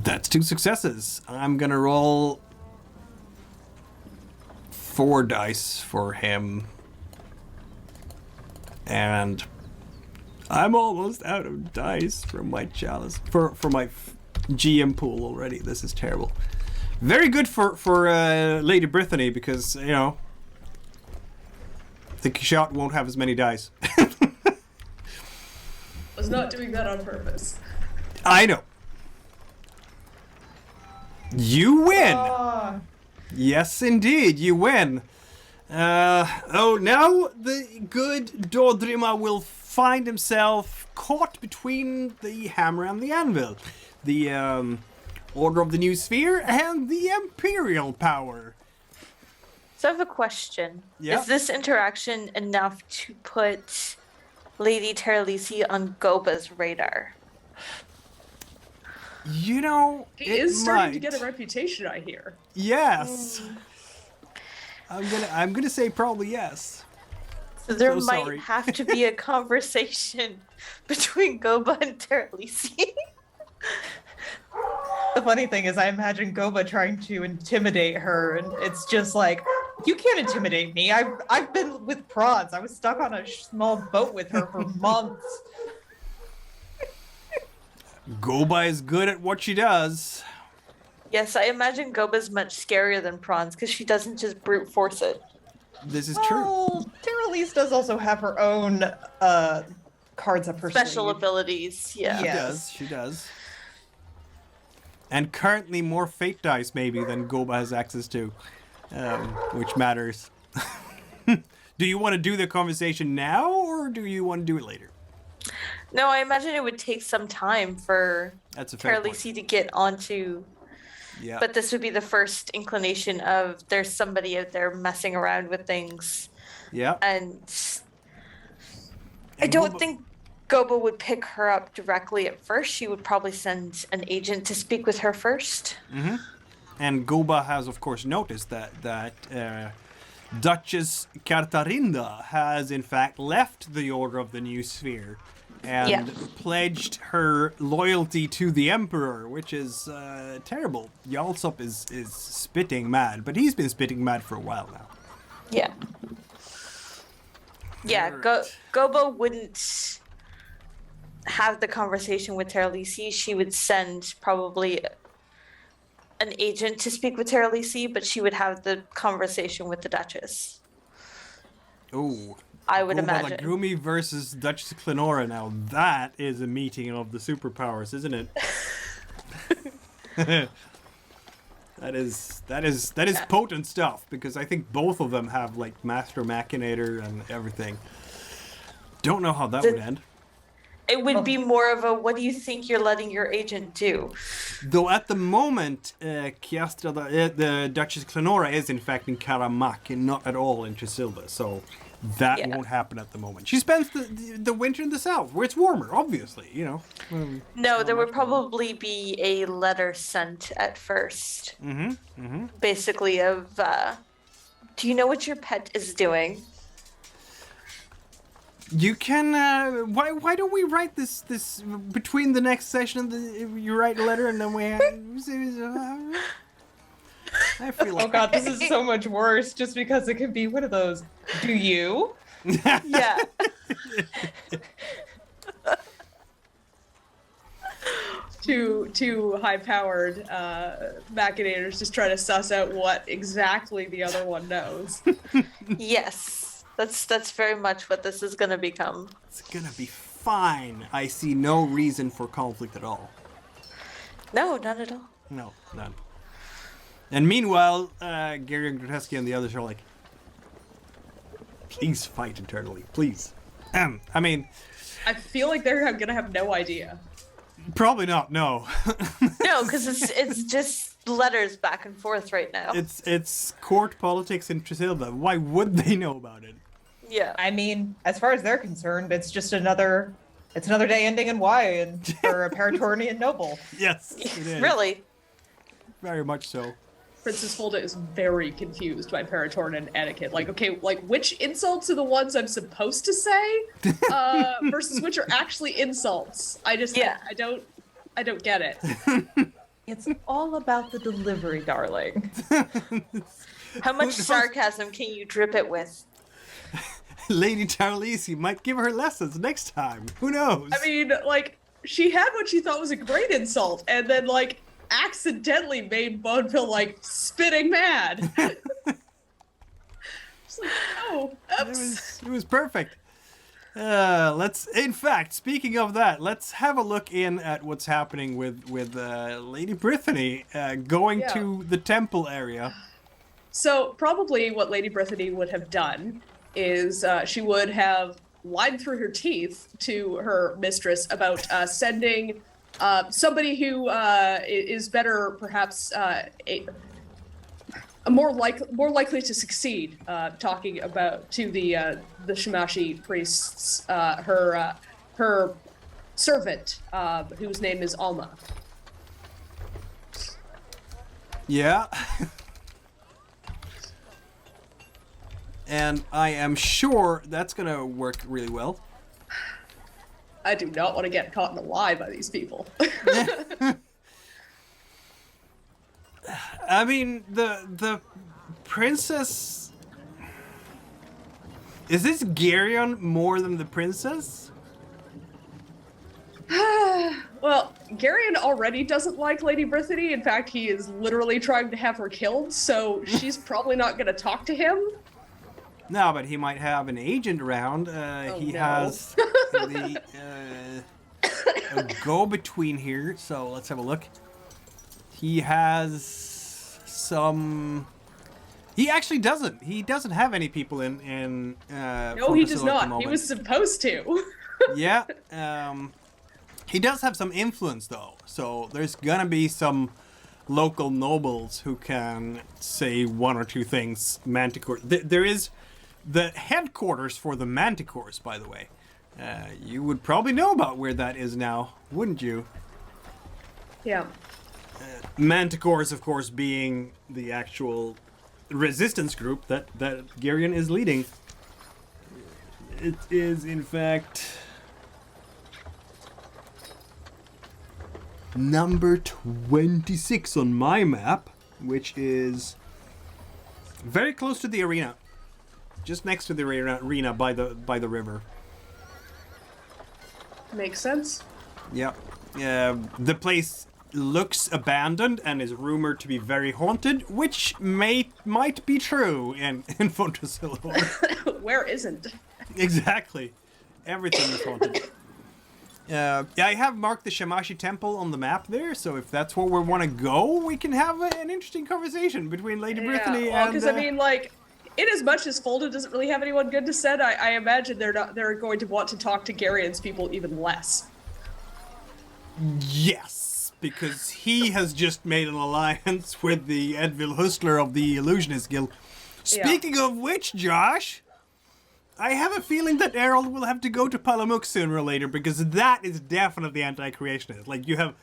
That's 2 successes. I'm gonna roll 4 dice for him. And I'm almost out of dice from my chalice. For my GM pool already. This is terrible. Very good for Lady Brythanni because, you know, the shot won't have as many dice. Was not doing that on purpose. I know. You win! Ah. Yes, indeed, you win. Now the good Dodrima will find himself caught between the hammer and the anvil. The Order of the New Sphere and the Imperial power. So I have a question. Yeah. Is this interaction enough to put Lady Taralese on Goba's radar? You know, He is starting to get a reputation, I hear. Yes. I'm gonna say probably yes. So there So might sorry. have to be a conversation between Goba and Taralese. The funny thing is, I imagine Goba trying to intimidate her, and it's just like, you can't intimidate me. I've been with Praanz. I was stuck on a small boat with her for months. Goba is good at what she does. Yes, I imagine Goba's much scarier than Praanz because she doesn't just brute force it. This is true. Well, Taralese does also have her own cards up her Special sleeve. abilities, yeah. She Yes. does. She does. And currently more fate dice maybe than Goba has access to, which matters. Do you want to do the conversation now, or do you want to do it later? No, I imagine it would take some time for That's a fair point. Taralese to get onto. Yeah. But this would be the first inclination of there's somebody out there messing around with things. Yeah. And I don't Goba- think Goba would pick her up directly at first. She would probably send an agent to speak with her first. And Goba has, of course, noticed that Duchess Klenora has, in fact, left the Order of the New Sphere and Yeah. pledged her loyalty to the Emperor, which is terrible. Yalsop is spitting mad, but he's been spitting mad for a while now. Yeah. Yeah, Alright. Goba wouldn't have the conversation with Taralese. She would send probably an agent to speak with Taralese, but she would have the conversation with the Duchess. Ooh. I would Goba da imagine. Grummi versus Duchess Klenora. Now that is a meeting of the superpowers, isn't it? That is potent stuff, because I think both of them have like Master Machinator and everything. Don't know how that would end. It would be more of a, what do you think you're letting your agent do? Though at the moment, the Duchess Klenora is in fact in Karamak and not at all in Tresilva, so that won't happen at the moment. She spends the winter in the south, where it's warmer, obviously, you know. No, there would probably be a letter sent at first. Basically of, do you know what your pet is doing? You can. Why don't we write this between the next session? You write a letter and then we. I feel like. Oh god, this is so much worse. Just because it could be one of those. Do you? Yeah. Two high-powered machinators just trying to suss out what exactly the other one knows. Yes. That's very much what this is going to become. It's gonna be fine. I see no reason for conflict at all. No, none at all. No, none. And meanwhile, Gary and Grotesky and the others are like, please fight internally, please. I mean... I feel like they're gonna have no idea. Probably not, no. No, because it's just letters back and forth right now. It's court politics in Tresilva. Why would they know about it? Yeah. I mean, as far as they're concerned, it's just another day ending in Y and for a Paratornian noble. Yes, it is. Really? Very much so. Princess Folda is very confused by Paratornan etiquette. Like, okay, like which insults are the ones I'm supposed to say, versus which are actually insults. I don't get it. It's all about the delivery, darling. How much sarcasm can you drip it with? Lady Taralese might give her lessons next time. Who knows? I mean, like, she had what she thought was a great insult, and then, like, accidentally made Bone feel, like, spitting mad. Just like, oh, oops. It was perfect. In fact, speaking of that, let's have a look in at what's happening with Lady Brythanni going to the temple area. So probably what Lady Brythanni would have done is she would have lied through her teeth to her mistress about sending somebody who is better, perhaps more likely to succeed. Talking about to the Shamashi priests, her servant, whose name is Alma. Yeah. And I am sure that's gonna work really well. I do not want to get caught in a lie by these people. I mean, the princess... Is this Geryon more than the princess? Well, Geryon already doesn't like Lady Brythanni. In fact, he is literally trying to have her killed, so she's probably not going to talk to him. No, but he might have an agent around. He has the a go-between here, so let's have a look. He has some... He actually doesn't. He doesn't have any people in no, he does not. He was supposed to. Yeah. He does have some influence, though. So there's gonna be some local nobles who can say one or two things. Manticore. There is the headquarters for the Manticores, by the way. You would probably know about where that is now, wouldn't you? Yeah. Manticores, of course, being the actual resistance group that Geryon is leading. It is, in fact, number 26 on my map, which is very close to the arena. Just next to the arena by the river. Makes sense. Yep. The place looks abandoned and is rumored to be very haunted, which might be true in Fontra Cilor. Where isn't? Exactly. Everything is haunted. I have marked the Shamashi Temple on the map there, so if that's where we want to go, we can have an interesting conversation between Lady Brythanni and... because I mean, like, in as much as Folda doesn't really have anyone good to send, I imagine they're going to want to talk to Garian's people even less. Yes, because he has just made an alliance with the Edville Hustler of the Illusionist Guild. Speaking of which, Josh, I have a feeling that Erald will have to go to Palamuk sooner or later, because that is definitely anti-creationist. Like, you have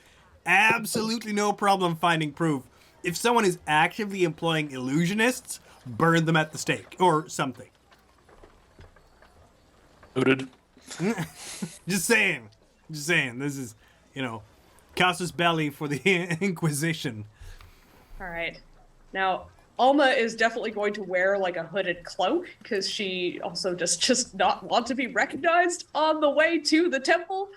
absolutely no problem finding proof. If someone is actively employing illusionists, burn them at the stake, or something. Noted. Just saying. This is, casus belli for the Inquisition. All right. Now, Alma is definitely going to wear like a hooded cloak because she also just not want to be recognized on the way to the temple.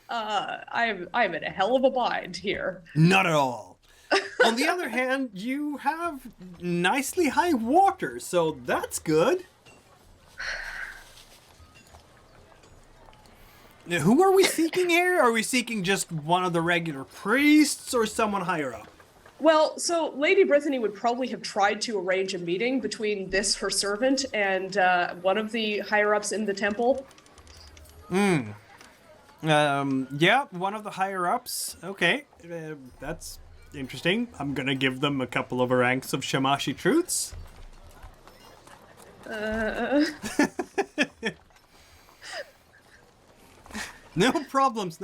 I'm in a hell of a bind here. Not at all. On the other hand, you have nicely high water, so that's good. Now, who are we seeking here? Are we seeking just one of the regular priests or someone higher up? Well, so Lady Brythanni would probably have tried to arrange a meeting between this, her servant, and one of the higher-ups in the temple. Yeah, one of the higher-ups. Okay, that's interesting. I'm gonna give them a couple of ranks of Shamashi truths. No problems.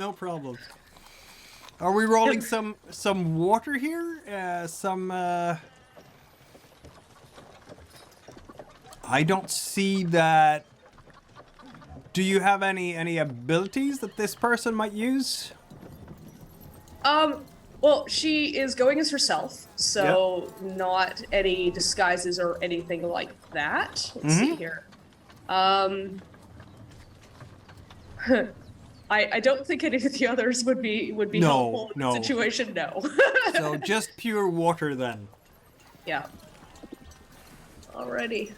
Are we rolling some water here? I don't see that. Do you have any abilities that this person might use? Well, she is going as herself, so not any disguises or anything like that. Let's see here. I don't think any of the others would be helpful in the situation. No. So just pure water then. Yeah. Alrighty.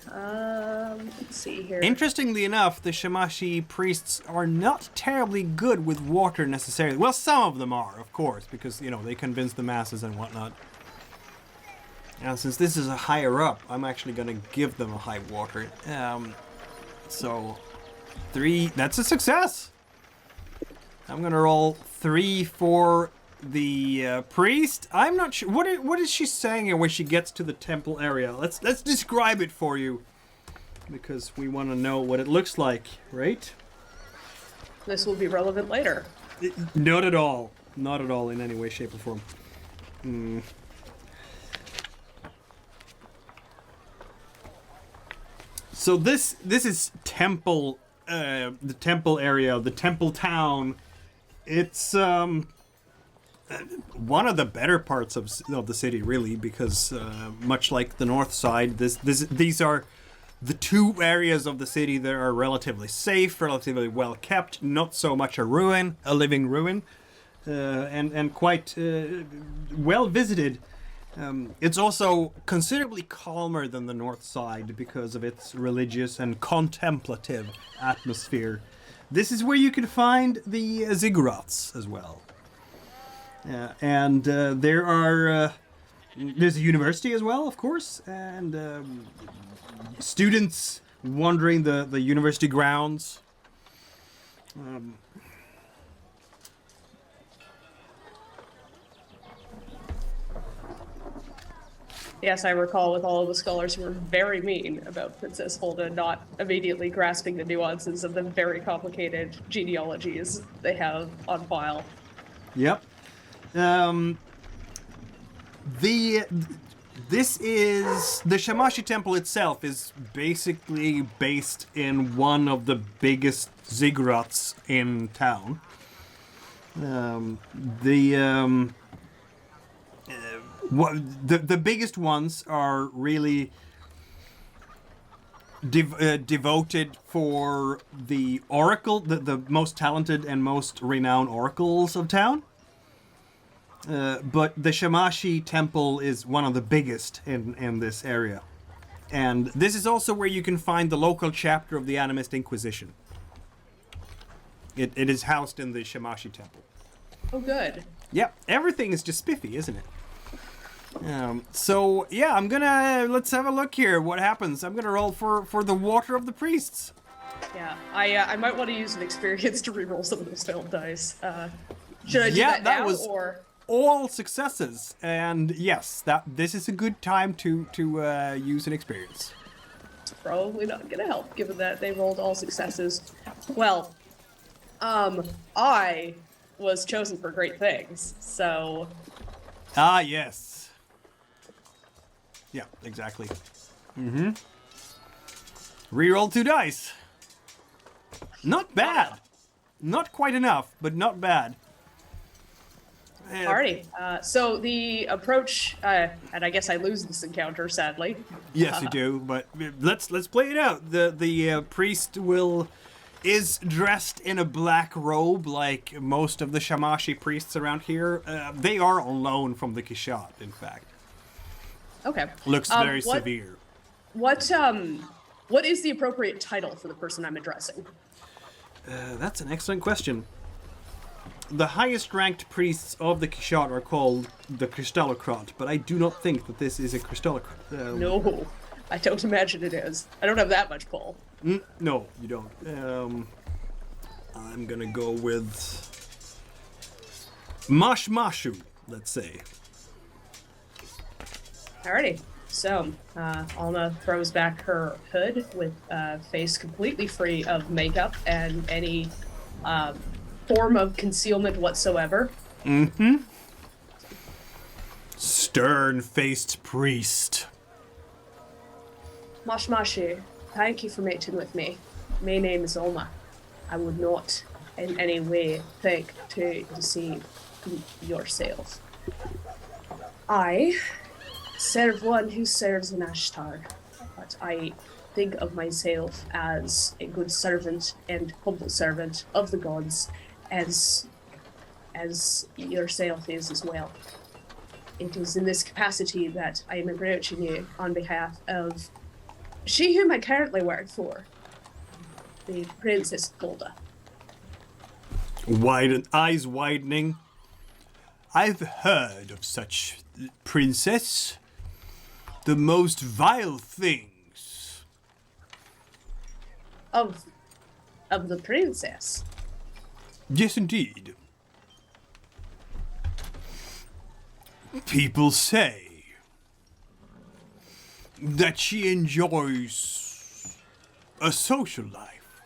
Let's see here. Interestingly enough, the Shamashi priests are not terribly good with water necessarily. Well, some of them are, of course, because they convince the masses and whatnot. Now, since this is a higher up, I'm actually going to give them a high water. So 3. That's a success. I'm gonna roll 3 for the priest. I'm not sure what is she saying here when she gets to the temple area. Let's describe it for you, because we want to know what it looks like, right? This will be relevant later. Not at all in any way, shape, or form. So this is temple, the temple area, the temple town. It's one of the better parts of the city, really, because much like the north side, these are the 2 areas of the city that are relatively safe, relatively well kept, not so much a living ruin, and quite well visited. It's also considerably calmer than the north side because of its religious and contemplative atmosphere. This is where you can find the ziggurats as well. And there's a university as well, of course, and students wandering the university grounds. Yes, I recall with all of the scholars who were very mean about Princess Folda not immediately grasping the nuances of the very complicated genealogies they have on file. Yep. This is the Shamashi temple itself is basically based in one of the biggest ziggurats in town. The biggest ones are really devoted for the oracle, the most talented and most renowned oracles of town. But the Shamashi temple is one of the biggest in this area. And this is also where you can find the local chapter of the Animist Inquisition. It is housed in the Shamashi temple. Oh, good. Yep, everything is just spiffy, isn't it? So yeah, let's have a look here. What happens? I'm gonna roll for the water of the priests. Yeah, I might want to use an experience to reroll some of those failed dice. Should I do that now, was or all successes, and yes, this is a good time to use an experience. it's probably not gonna help given that they rolled all successes? Well, I was chosen for great things, so Ah, yes. Yeah, exactly. Reroll 2 dice. Not bad. Not quite enough, but not bad. alrighty. So the approach, and I guess I lose this encounter, sadly. Yes, you do. But let's play it out. The priest is dressed in a black robe, like most of the Shamashi priests around here. They are on loan from the Kishat, in fact. Okay. Looks very severe. What is the appropriate title for the person I'm addressing? That's an excellent question. The highest ranked priests of the Kishat are called the Crystallocrat, but I do not think that this is a Crystallocrat. No, I don't imagine it is. I don't have that much pull. No, you don't. I'm gonna go with Mashmashu, let's say. Alrighty. So, Alma throws back her hood with face completely free of makeup and any form of concealment whatsoever. Stern-faced priest. Mashmashi, thank you for meeting with me. My name is Alma. I would not in any way think to deceive yourself. I serve one who serves an Ashtar, but I think of myself as a good servant and humble servant of the gods, as yourself is as well. It is in this capacity that I am approaching you on behalf of she whom I currently work for, the Princess Folda. Eyes widening. I've heard of such princess. The most vile things. Of the princess. Yes, indeed. People say that she enjoys a social life.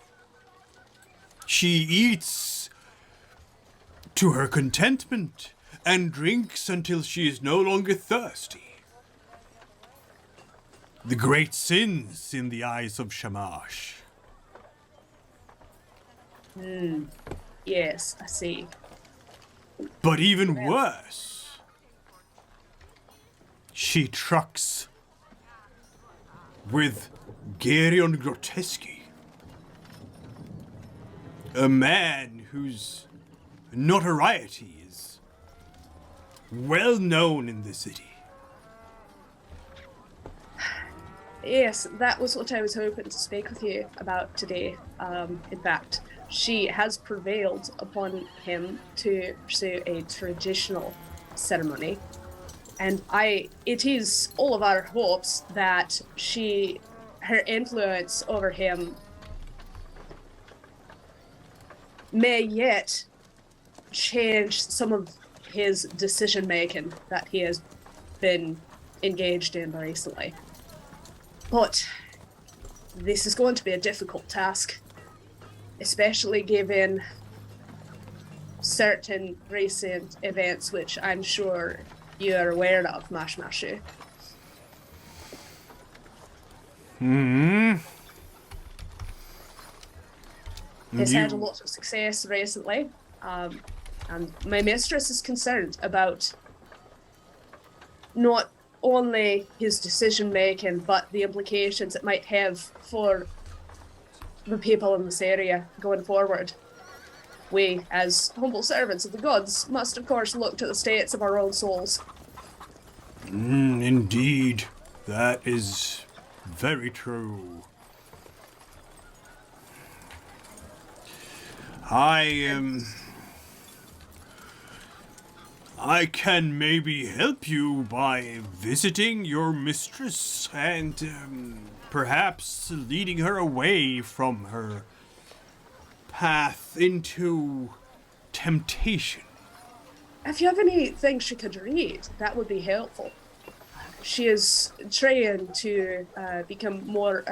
She eats to her contentment and drinks until she is no longer thirsty. The great sins in the eyes of Shamash. Yes, I see. But even worse, she trucks with Gerion Groteski, a man whose notoriety is well known in the city. Yes, that was what I was hoping to speak with you about today. In fact, she has prevailed upon him to pursue a traditional ceremony. And it is all of our hopes that her influence over him may yet change some of his decision making that he has been engaged in recently. But this is going to be a difficult task, especially given certain recent events which I'm sure you're aware of, Mashmashu. It's had a lot of success recently, and my mistress is concerned about not only his decision making, but the implications it might have for the people in this area going forward. We, as humble servants of the gods, must of course look to the states of our own souls. Indeed, that is very true. I can maybe help you by visiting your mistress and perhaps leading her away from her path into temptation. If you have anything she could read, that would be helpful. She is trying to become more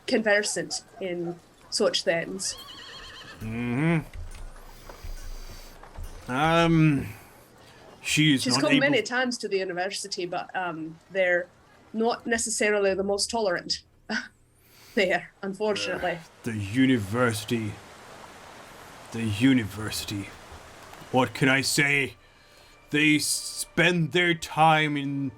conversant in such things. She's She's not come able... many times to the university, but they're not necessarily the most tolerant there, unfortunately. The university. What can I say? They spend their time in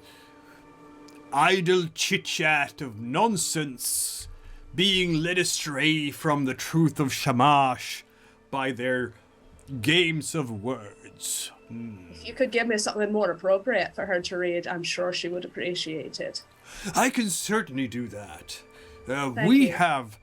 idle chit-chat of nonsense, being led astray from the truth of Shamash by their games of words. If you could give me something more appropriate for her to read, I'm sure she would appreciate it. I can certainly do that. Thank We you. have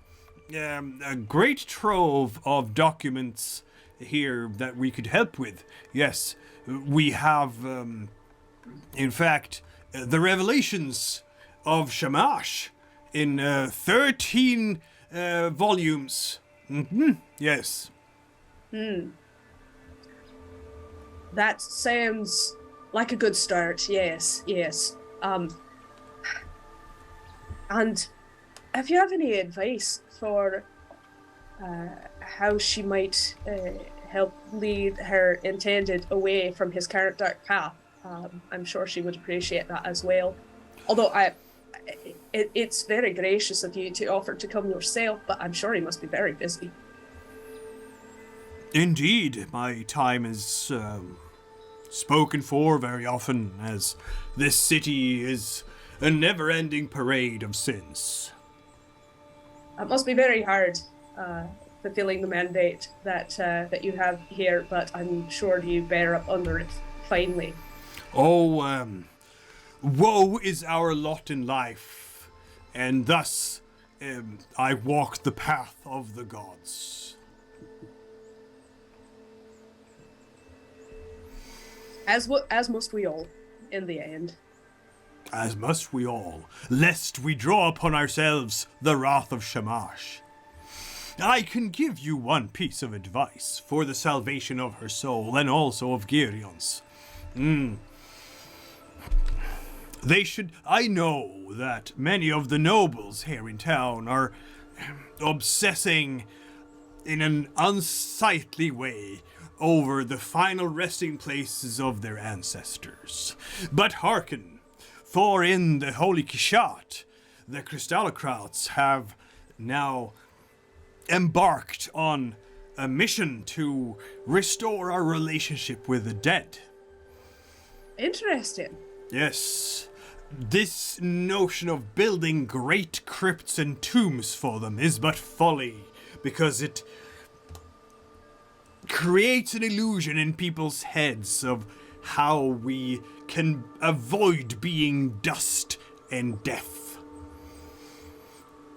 a great trove of documents here that we could help with. Yes, we have, in fact, the revelations of Shamash in 13 volumes. Yes. That sounds like a good start. Yes. And if you have any advice for how she might help lead her intended away from his current dark path, I'm sure she would appreciate that as well. Although it's very gracious of you to offer to come yourself, but I'm sure he must be very busy. Indeed, my time is spoken for very often, as this city is a never-ending parade of sins. It must be very hard fulfilling the mandate that you have here, but I'm sure you bear up under it finely. Oh, woe is our lot in life, and thus I walk the path of the gods. As must we all, in the end. As must we all, lest we draw upon ourselves the wrath of Shamash. I can give you one piece of advice for the salvation of her soul and also of Girion's. I know that many of the nobles here in town are obsessing in an unsightly way over the final resting places of their ancestors. But hearken, for in the Holy Kishat, the Kristallokrauts have now embarked on a mission to restore our relationship with the dead. Interesting. Yes, this notion of building great crypts and tombs for them is but folly, because it creates an illusion in people's heads of how we can avoid being dust and death.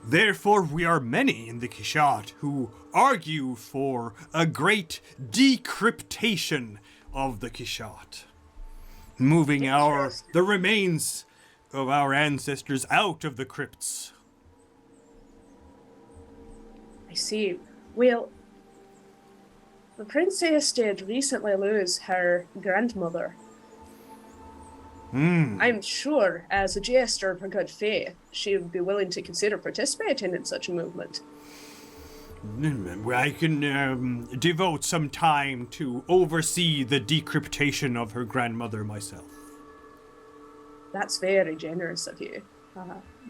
Therefore, we are many in the Kishat who argue for a great decryptation of the Kishat, moving the remains of our ancestors out of the crypts. I see. Well, the princess did recently lose her grandmother. I'm sure, as a gesture of her good faith, she would be willing to consider participating in such a movement. I can devote some time to oversee the decryptation of her grandmother myself. That's very generous of you,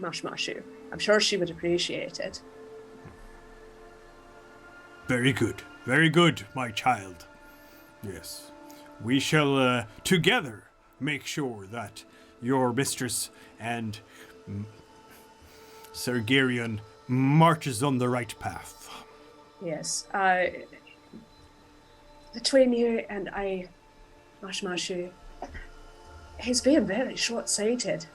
Mashmashu. I'm sure she would appreciate it. Very good, my child. Yes, we shall together make sure that your mistress and Sir Girion marches on the right path. Yes, between you and I, Mashmashu, he's being very short-sighted.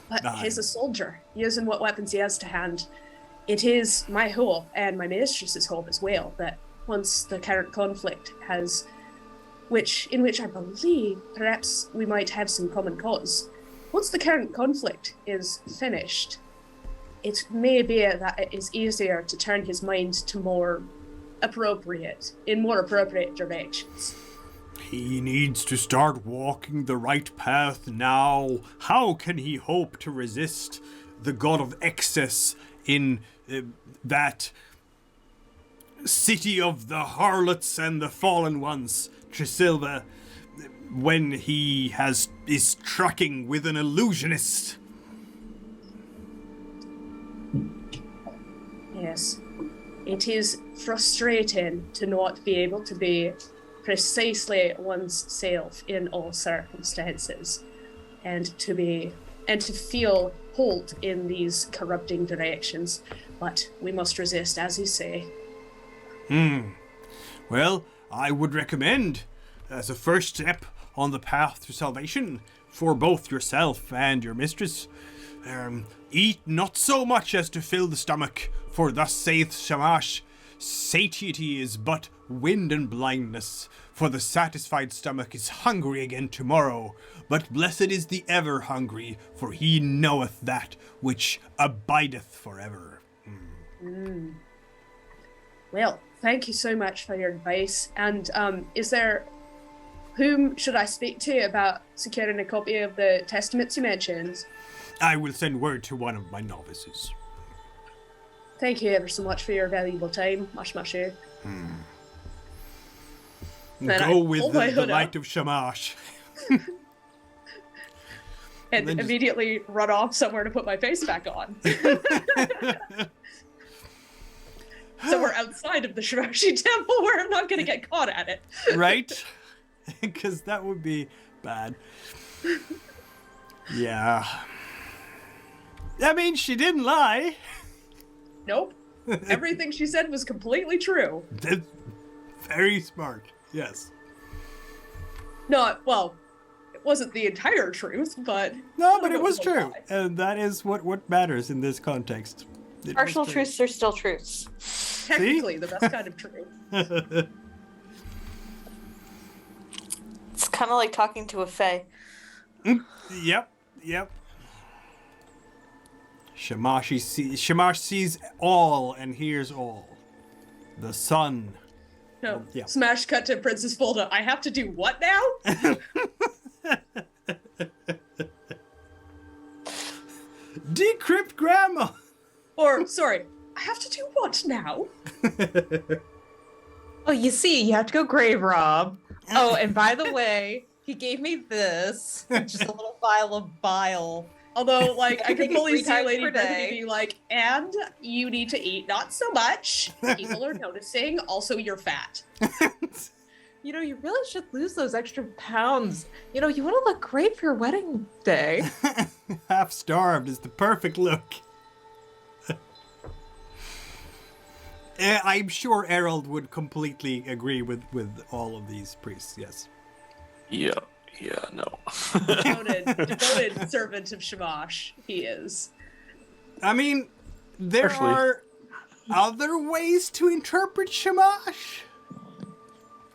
But he's a soldier, using what weapons he has to hand. it is my hope, and my mistress's hope as well, that once the current conflict has, in which I believe perhaps we might have some common cause, once the current conflict is finished, it may be that it is easier to turn his mind to more appropriate directions. He needs to start walking the right path now. How can he hope to resist the god of excess in that city of the harlots and the fallen ones, Trisilva, when he is trucking with an illusionist? Yes. It is frustrating to not be able to be precisely one's self in all circumstances, and to feel pulled in these corrupting directions. But we must resist, as you say. Well, I would recommend, as a first step on the path to salvation, for both yourself and your mistress, eat not so much as to fill the stomach, for thus saith Shamash, satiety is but wind and blindness, for the satisfied stomach is hungry again tomorrow, but blessed is the ever hungry, for he knoweth that which abideth forever. Well, thank you so much for your advice. And whom should I speak to about securing a copy of the testaments you mentioned? I will send word to one of my novices. Thank you ever so much for your valuable time. Mashu. Go with the light of Shamash. And immediately run off somewhere to put my face back on. Somewhere outside of the Shamashi temple where I'm not going to get caught at it. Right? Because that would be bad. Yeah. I mean, she didn't lie. Nope. Everything she said was completely true. Very smart. Yes. Not, well, it wasn't the entire truth, but... No, but it was true. And that is what matters in this context. Partial truths are still truths. Technically, the best kind of truth. It's kind of like talking to a fae. Yep. Shamash sees all and hears all. The sun. No. Yeah. Smash cut to Princess Folda. I have to do what now? Decrypt grandma. Or, sorry, I have to do what now? Oh, you see, you have to go grave rob. Oh, and by the way, he gave me this. Just a little vial of bile. Although, like, I could fully see Lady per day. Brythanni be like, and you need to eat not so much. People are noticing. Also, you're fat. You know, you really should lose those extra pounds. You know, you want to look great for your wedding day. Half starved is the perfect look. I'm sure Erald would completely agree with all of these priests, yes. Yeah, no. Devoted servant of Shamash, he is. I mean, there are other ways to interpret Shamash.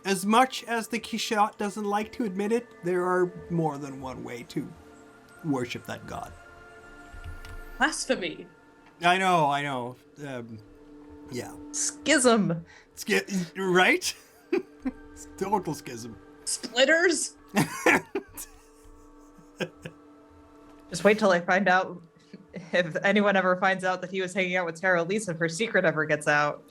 As much as the Kishat doesn't like to admit it, there are more than one way to worship that god. Blasphemy. I know. Yeah. Schism. Right? Total schism. Splitters? Just wait till I find out if anyone ever finds out that he was hanging out with Taralese if her secret ever gets out.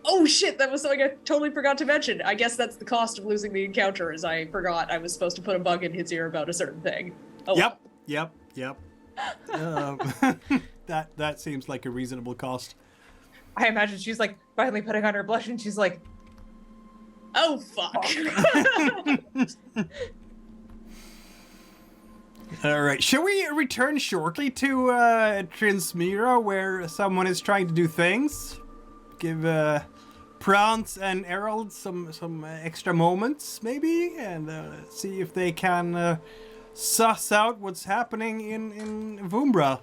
Oh shit, that was something I totally forgot to mention. I guess that's the cost of losing the encounter, is I forgot I was supposed to put a bug in his ear about a certain thing. Oh, Yep. That seems like a reasonable cost. I imagine she's like finally putting on her blush and she's like, oh fuck. All right, shall we return shortly to Trinsmira, where someone is trying to do things? Give Praanz and Erald some extra moments, maybe, and see if they can suss out what's happening in Vumbra.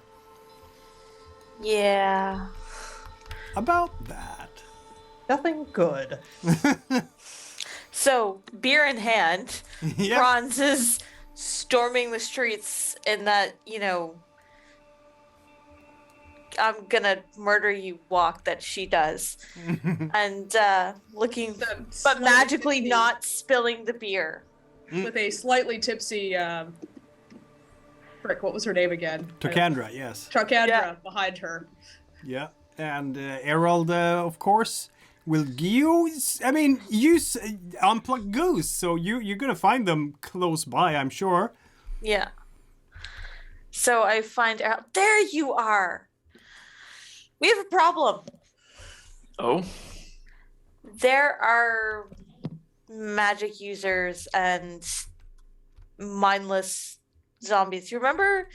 Yeah. about that? Nothing good. So, beer in hand, Yep. Praanz is storming the streets in that, I'm gonna murder you walk that she does. And looking, but Slightly magically tipsy- not spilling the beer. with a slightly tipsy. Frick, what was her name again? Tokandra, yes. Trakandra Yeah. behind her. Yeah. And Erald, of course, will use. I mean, use unplugged goose. So you're gonna find them close by, I'm sure. Yeah. So I find out, there you are. We have a problem. Oh, There are magic users and mindless zombies. You remember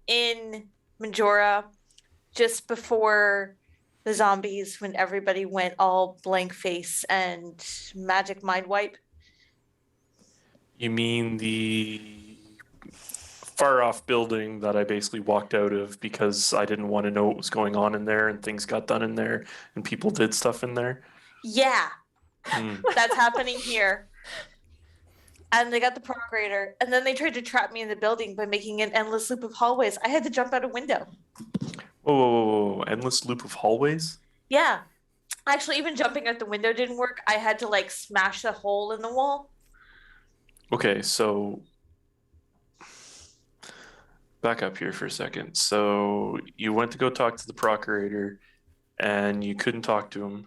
in Majora, just before the zombies, when everybody went all blank face and magic mind wipe? you mean the far off building that I basically walked out of because I didn't want to know what was going on in there and things got done in there and people did stuff in there? Yeah, Hmm. that's happening here. And they got the procurator, and then they tried to trap me in the building by making an endless loop of hallways. I had to jump out a window. Whoa, whoa, whoa, whoa. Endless loop of hallways? Yeah. Actually, even jumping out the window didn't work. I had to like smash a hole in the wall. Okay, so back up here for a second. So you went to go talk to the procurator and you couldn't talk to him.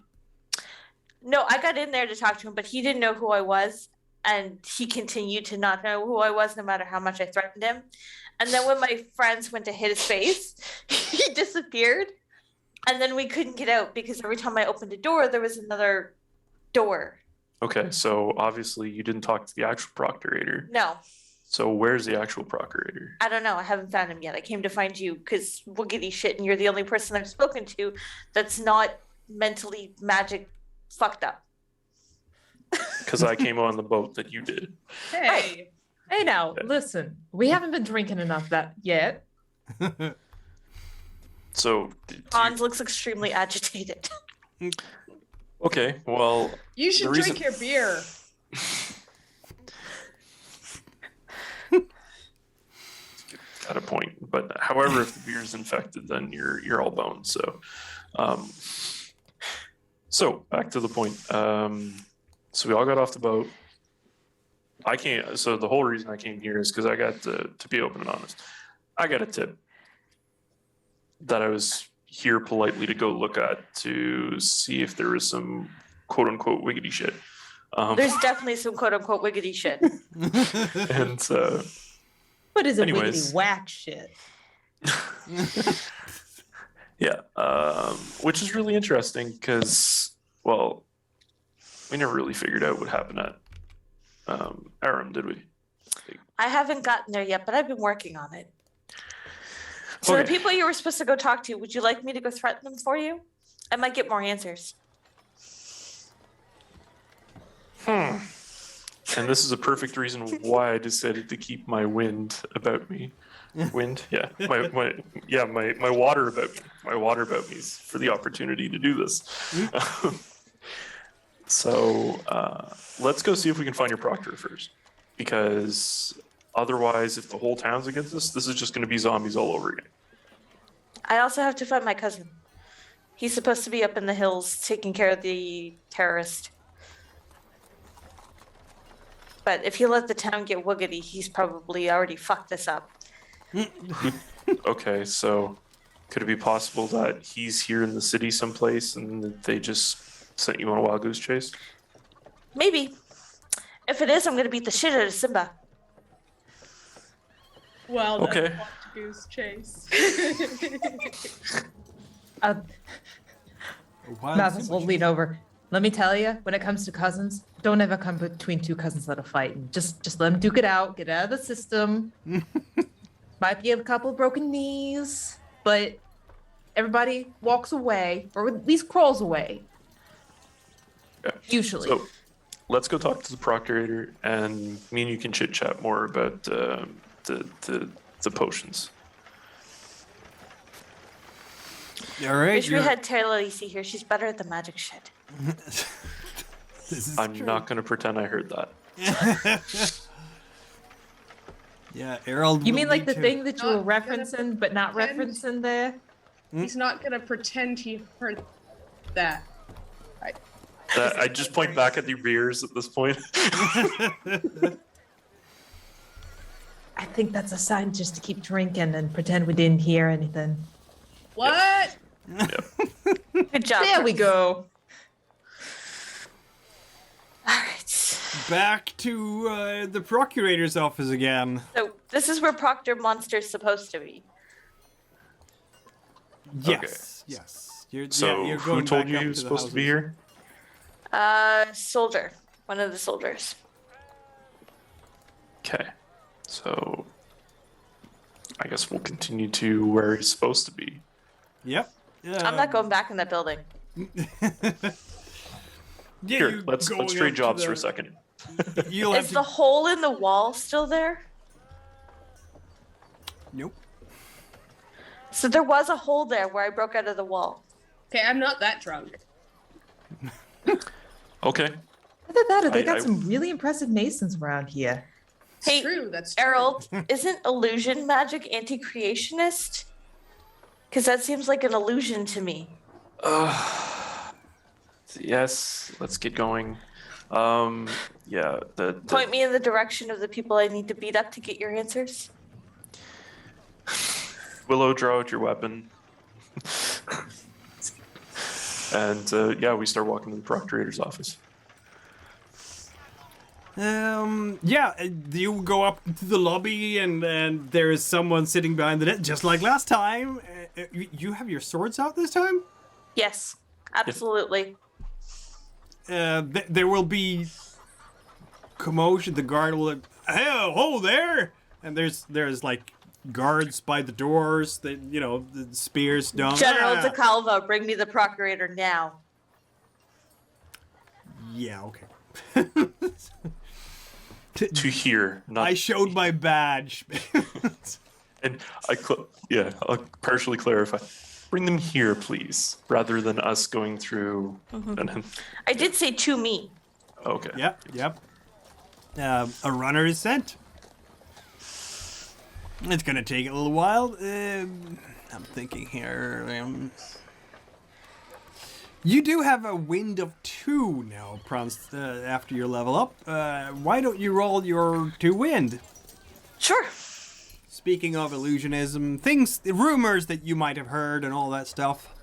No, I got in there to talk to him, but he didn't know who I was. And he continued to not know who I was no matter how much I threatened him. And then when my friends went to hit his face, he disappeared. And then we couldn't get out because every time I opened a door, there was another door. Okay, so obviously you didn't talk to the actual procurator. No, So where's the actual procurator? I don't know. I haven't found him yet. I came to find you because wiggity shit, and you're the only person I've spoken to that's not mentally magic fucked up. Because I came on the boat that you did. Hey, Hey now, listen. We haven't been drinking enough that yet. So, Praanz looks extremely agitated. okay, well, you should The drink reason- your beer. got a point. But however, if the beer's infected, then you're all bones. So back to the point. So we all got off the boat. I can't. So the whole reason I came here is because I got to be open and honest. I got a tip that I was here politely to go look at to see if there was some quote unquote wiggity shit. There's definitely some quote unquote wiggity shit. And What is a Anyways. wiggity whack shit? yeah, which is really interesting because, well, we never really figured out what happened at Aram, did we? I haven't gotten there yet, but I've been working on it. So the Okay. people you were supposed to go talk to, would you like me to go threaten them for you? I might get more answers. And this is a perfect reason why I decided to keep my wind about me. Wind, yeah, my water about me. My water about me is for the opportunity to do this. So let's go see if we can find your proctor first, because otherwise, if the whole town's against us, this is just going to be zombies all over again. I also have to find my cousin. He's supposed to be up in the hills taking care of the terrorist. But if you let the town get wiggity, he's probably already fucked this up. Okay, so could it be possible that he's here in the city someplace and that they just sent you on a wild goose chase? Maybe. If it is, I'm going to beat the shit out of Simba. Well, Okay. that's a goose chase. Mathis will lean over. Let me tell you, when it comes to cousins, don't ever come between two cousins that are fighting. Just let them duke it out, get out of the system. Might be a couple broken knees, but everybody walks away, or at least crawls away. Yeah. Usually. So let's go talk to the procurator, and me and you can chit chat more about the potions. All right. Wish we had Taralese here. She's better at the magic shit. This is I'm true. not going to pretend I heard that. Yeah, Erald. You will mean like need the to- thing that you were Not gonna referencing, but not pretend. referencing there? He's not gonna pretend he heard that. I just point back at the rears at this point. I think that's a sign just to keep drinking and pretend we didn't hear anything. What? Good job. There we go. All right. Back to the procurator's office again. So this is where Proctor Monster's supposed to be. Yes, yes. So you're who going told back you up he was to the supposed to be houses. here? Soldier. One of the soldiers. Okay. So I guess we'll continue to where he's supposed to be. Yep. I'm not going back in that building. Yeah, Here, you're let's going trade up jobs to for a second. You'll have Is to... the hole in the wall still there? Nope. So there was a hole there where I broke out of the wall. Okay, I'm not that drunk. Okay. Either that or they got I- some really impressive masons around here. It's Hey, true, that's true. Erald, isn't illusion magic anti-creationist? Because that seems like an illusion to me. Yes, let's get going. Yeah, the Point me in the direction of the people I need to beat up to get your answers. Willow, draw out your weapon. And yeah, we start walking to the procurator's office. Yeah, you go up to the lobby and there is someone sitting behind the desk, just like last time. You have your swords out this time? Yes, absolutely. There will be commotion. The guard will, hey, oh, there! And there's like guards by the doors. That the spears down. General da Kaelve, bring me the procurator now. Yeah, okay. To here, not. I showed my badge. And I'll partially clarify. Bring them here, please, rather than us going through. And I did say to me. okay. Yep. A runner is sent. It's gonna take a little while. I'm thinking here. You do have a wind of 2 now, Praanz, after your level up. Why don't you roll your 2 wind? Sure. Speaking of illusionism, rumors that you might have heard and all that stuff.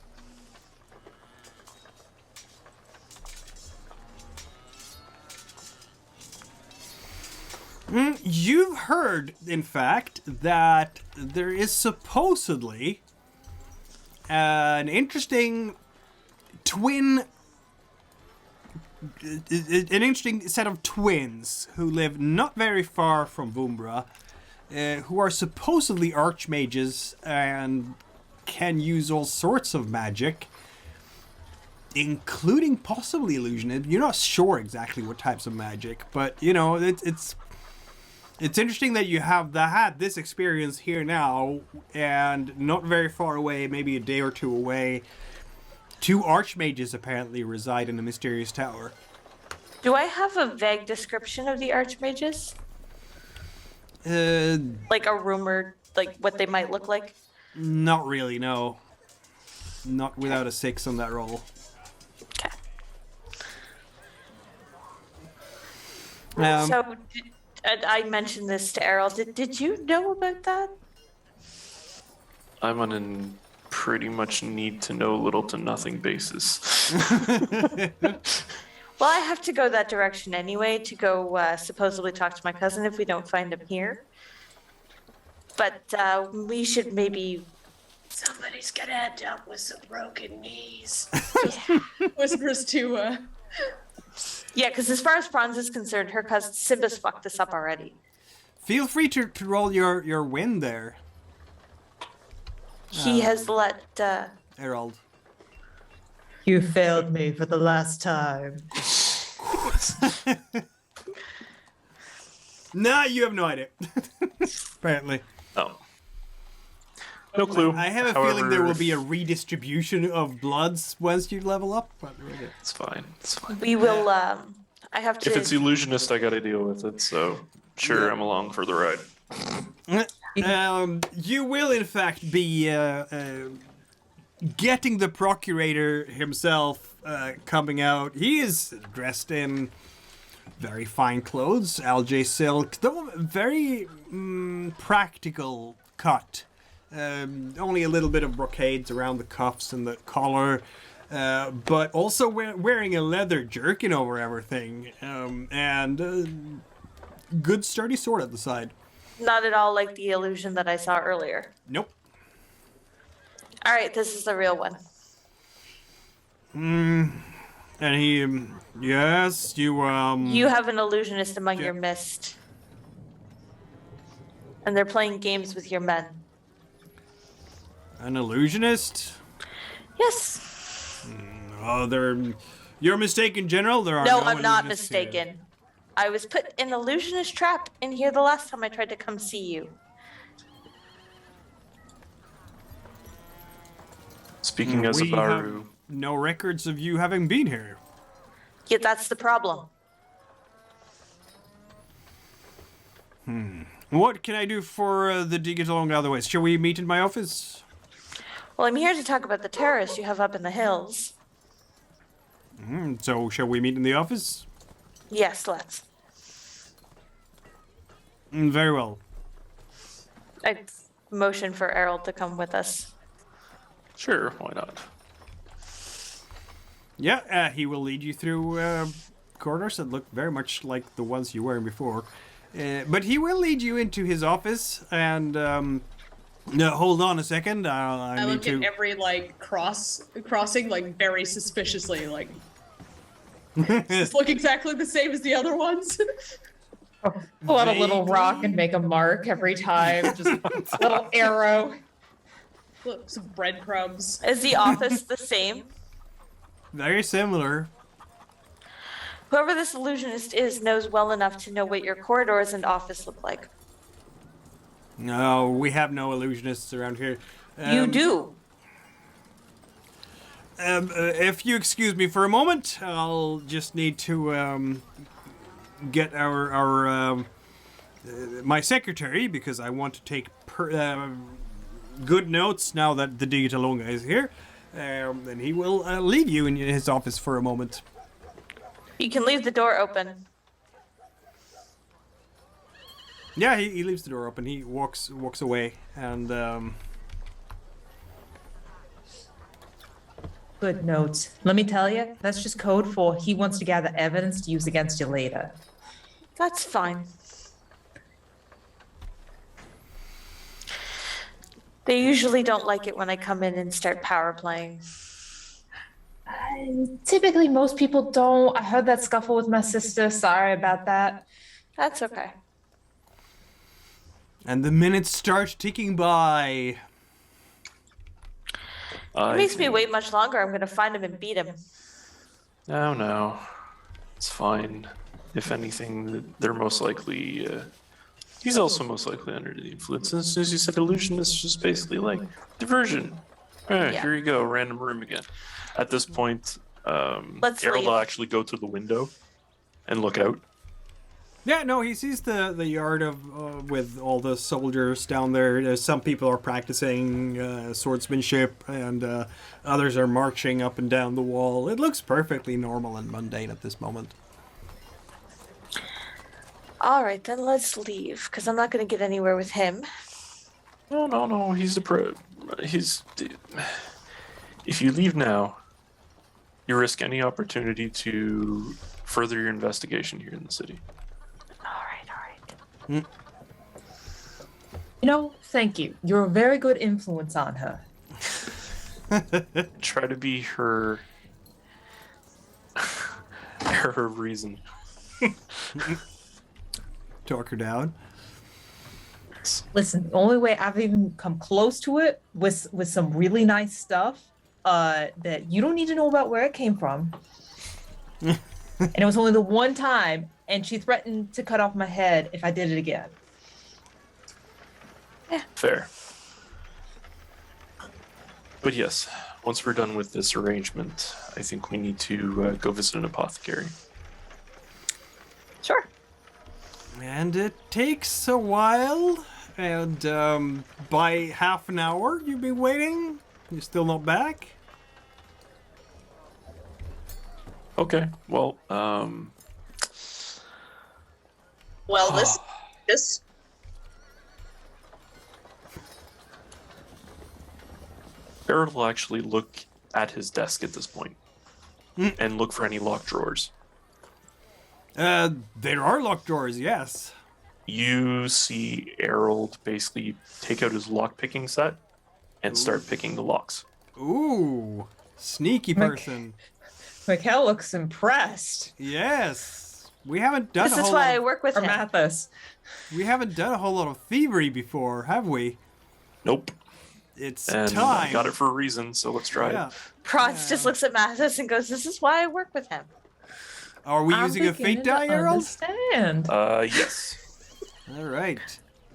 You've heard, in fact, that there is supposedly an interesting set of twins who live not very far from Vumbra, who are supposedly archmages and can use all sorts of magic, including possibly illusionism. You're not sure exactly what types of magic, but it's interesting that you have had this experience here now, and not very far away, maybe a day or two away, 2 archmages apparently reside in a mysterious tower. Do I have a vague description of the archmages? Like a rumor, like what they might look like? Not really, no. Not without a 6 on that roll. Okay. Um, So, I mentioned this to Errol. Did you know about that? I'm on a pretty much need to know little to nothing basis. Well, I have to go that direction anyway to go supposedly talk to my cousin if we don't find him here. But we should maybe. Somebody's gonna end up with some broken knees. Whispers to Yeah, because as far as Praanz is concerned, her cousin Simba's fucked this up already. Feel free to roll your win there, He has let. Erald. You failed me for the last time. Nah, you have no idea. Apparently. Oh. No clue. I have a feeling there will be a redistribution of bloods once you level up. But It's fine. It's fine. We will. I have to. If it's illusionist, I got to deal with it. So sure, Yeah. I'm along for the ride. You will, in fact, be getting the procurator himself coming out. He is dressed in very fine clothes, algae silk, though very practical cut. Only a little bit of brocades around the cuffs and the collar, but also wearing a leather jerkin over everything, and a good sturdy sword at the side. Not at all like the illusion that I saw earlier. Nope. All right, this is the real one. And he, yes, you, You have an illusionist among Yeah. your midst. And they're playing games with your men. an illusionist? Yes. Oh, you're mistaken, General. There are No, no I'm not illusionists here. mistaken. I was put in illusionist trap in here the last time I tried to come see you. Speaking as a We have Barú, no records of you having been here. Yet that's the problem. What can I do for the Digital otherwise? Shall we meet in my office? Well, I'm here to talk about the terrorists you have up in the hills. So, shall we meet in the office? Yes, let's. Very well. I'd motion for Erald to come with us. sure, why not? Yeah, he will lead you through corridors that look very much like the ones you were in before. But he will lead you into his office, and no, hold on a second. I I need look to. at every crossing very suspiciously, like does look exactly the same as the other ones. Pull out a little rock and make a mark every time. Just a little arrow. Look, some breadcrumbs. Is the office the same? Very similar. Whoever this illusionist is knows well enough to know what your corridors and office look like. No, we have no illusionists around here. You do. If you excuse me for a moment, I'll just need to get our my secretary, because I want to take good notes now that the Digitalunga is here. And he will leave you in his office for a moment. You can leave the door open. Yeah, he leaves the door open. He walks away, and Good notes. Let me tell you, that's just code for he wants to gather evidence to use against you later. That's fine. They usually don't like it when I come in and start power playing. Typically, most people don't. I heard that scuffle with my sister. Sorry about that. That's okay. and the minutes start ticking by. It makes me wait much longer. I'm gonna find him and beat him. No. It's fine. If anything, they're most likely... he's also most likely under the influence. And as soon as you said illusion, it's just basically like diversion. Yeah. Here you go, random room again. At this point, Let's Erald leave. will actually go to the window and look out. Yeah, no, he sees the yard of with all the soldiers down there. Some people are practicing swordsmanship, and others are marching up and down the wall. It looks perfectly normal and mundane at this moment. All right, then let's leave, because I'm not gonna get anywhere with him. No. He's the pro. He's. If you leave now, you risk any opportunity to further your investigation here in the city. All right. You know, thank you. You're a very good influence on her. Try to be her. her reason. Talk her down. Listen, the only way I've even come close to it was with some really nice stuff that you don't need to know about where it came from. And it was only the one time, and she threatened to cut off my head if I did it again. Fair. But yes, once we're done with this arrangement, I think we need to go visit an apothecary. Sure. And it takes a while. And by half an hour, you've been waiting. You're still not back. Okay, well, Well, this Erald will actually look at his desk at this point and look for any locked drawers. There are locked doors, yes. You see Erald basically take out his lock-picking set and start picking the locks. Ooh, sneaky person. Mikhail looks impressed. Yes. We haven't done This a is whole why lot I of, work with Or him. Mathis. we haven't done a whole lot of thievery before, have we? Nope. It's And time. I got it for a reason, so let's try Yeah. it. Praanz just looks at Mathis and goes, "This is why I work with him." Are we I'm using a fate beginning to die, Errol? understand. Yes. All right.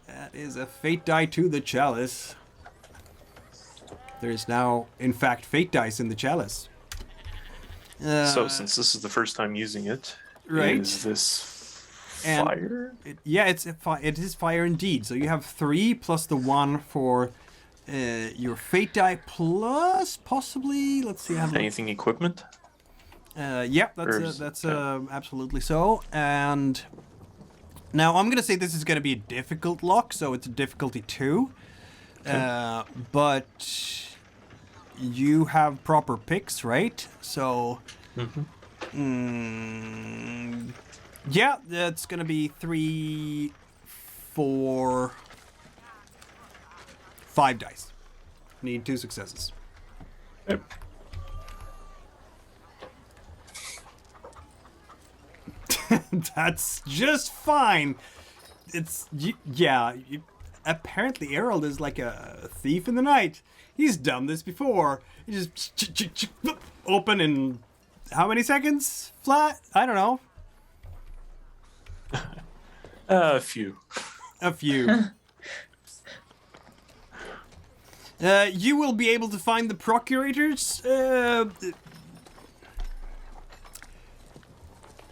That is a fate die to the chalice. There's now, in fact, fate dice in the chalice. So since this is the first time using it, Right. is this And- fire? It is fire indeed. So you have 3 plus the 1 for your fate die plus possibly. Let's see. How Anything equipment? yeah, Or is- that's okay. absolutely so. And now I'm gonna say this is gonna be a difficult lock, so it's a difficulty 2. But you have proper picks, right? So, yeah, that's gonna be 3, 4, 5 dice. Need 2 successes. Yep. That's just fine. It's apparently Erald is like a thief in the night. He's done this before. He just open in how many seconds? Flat? I don't know. A few. A few. You will be able to find the procurator's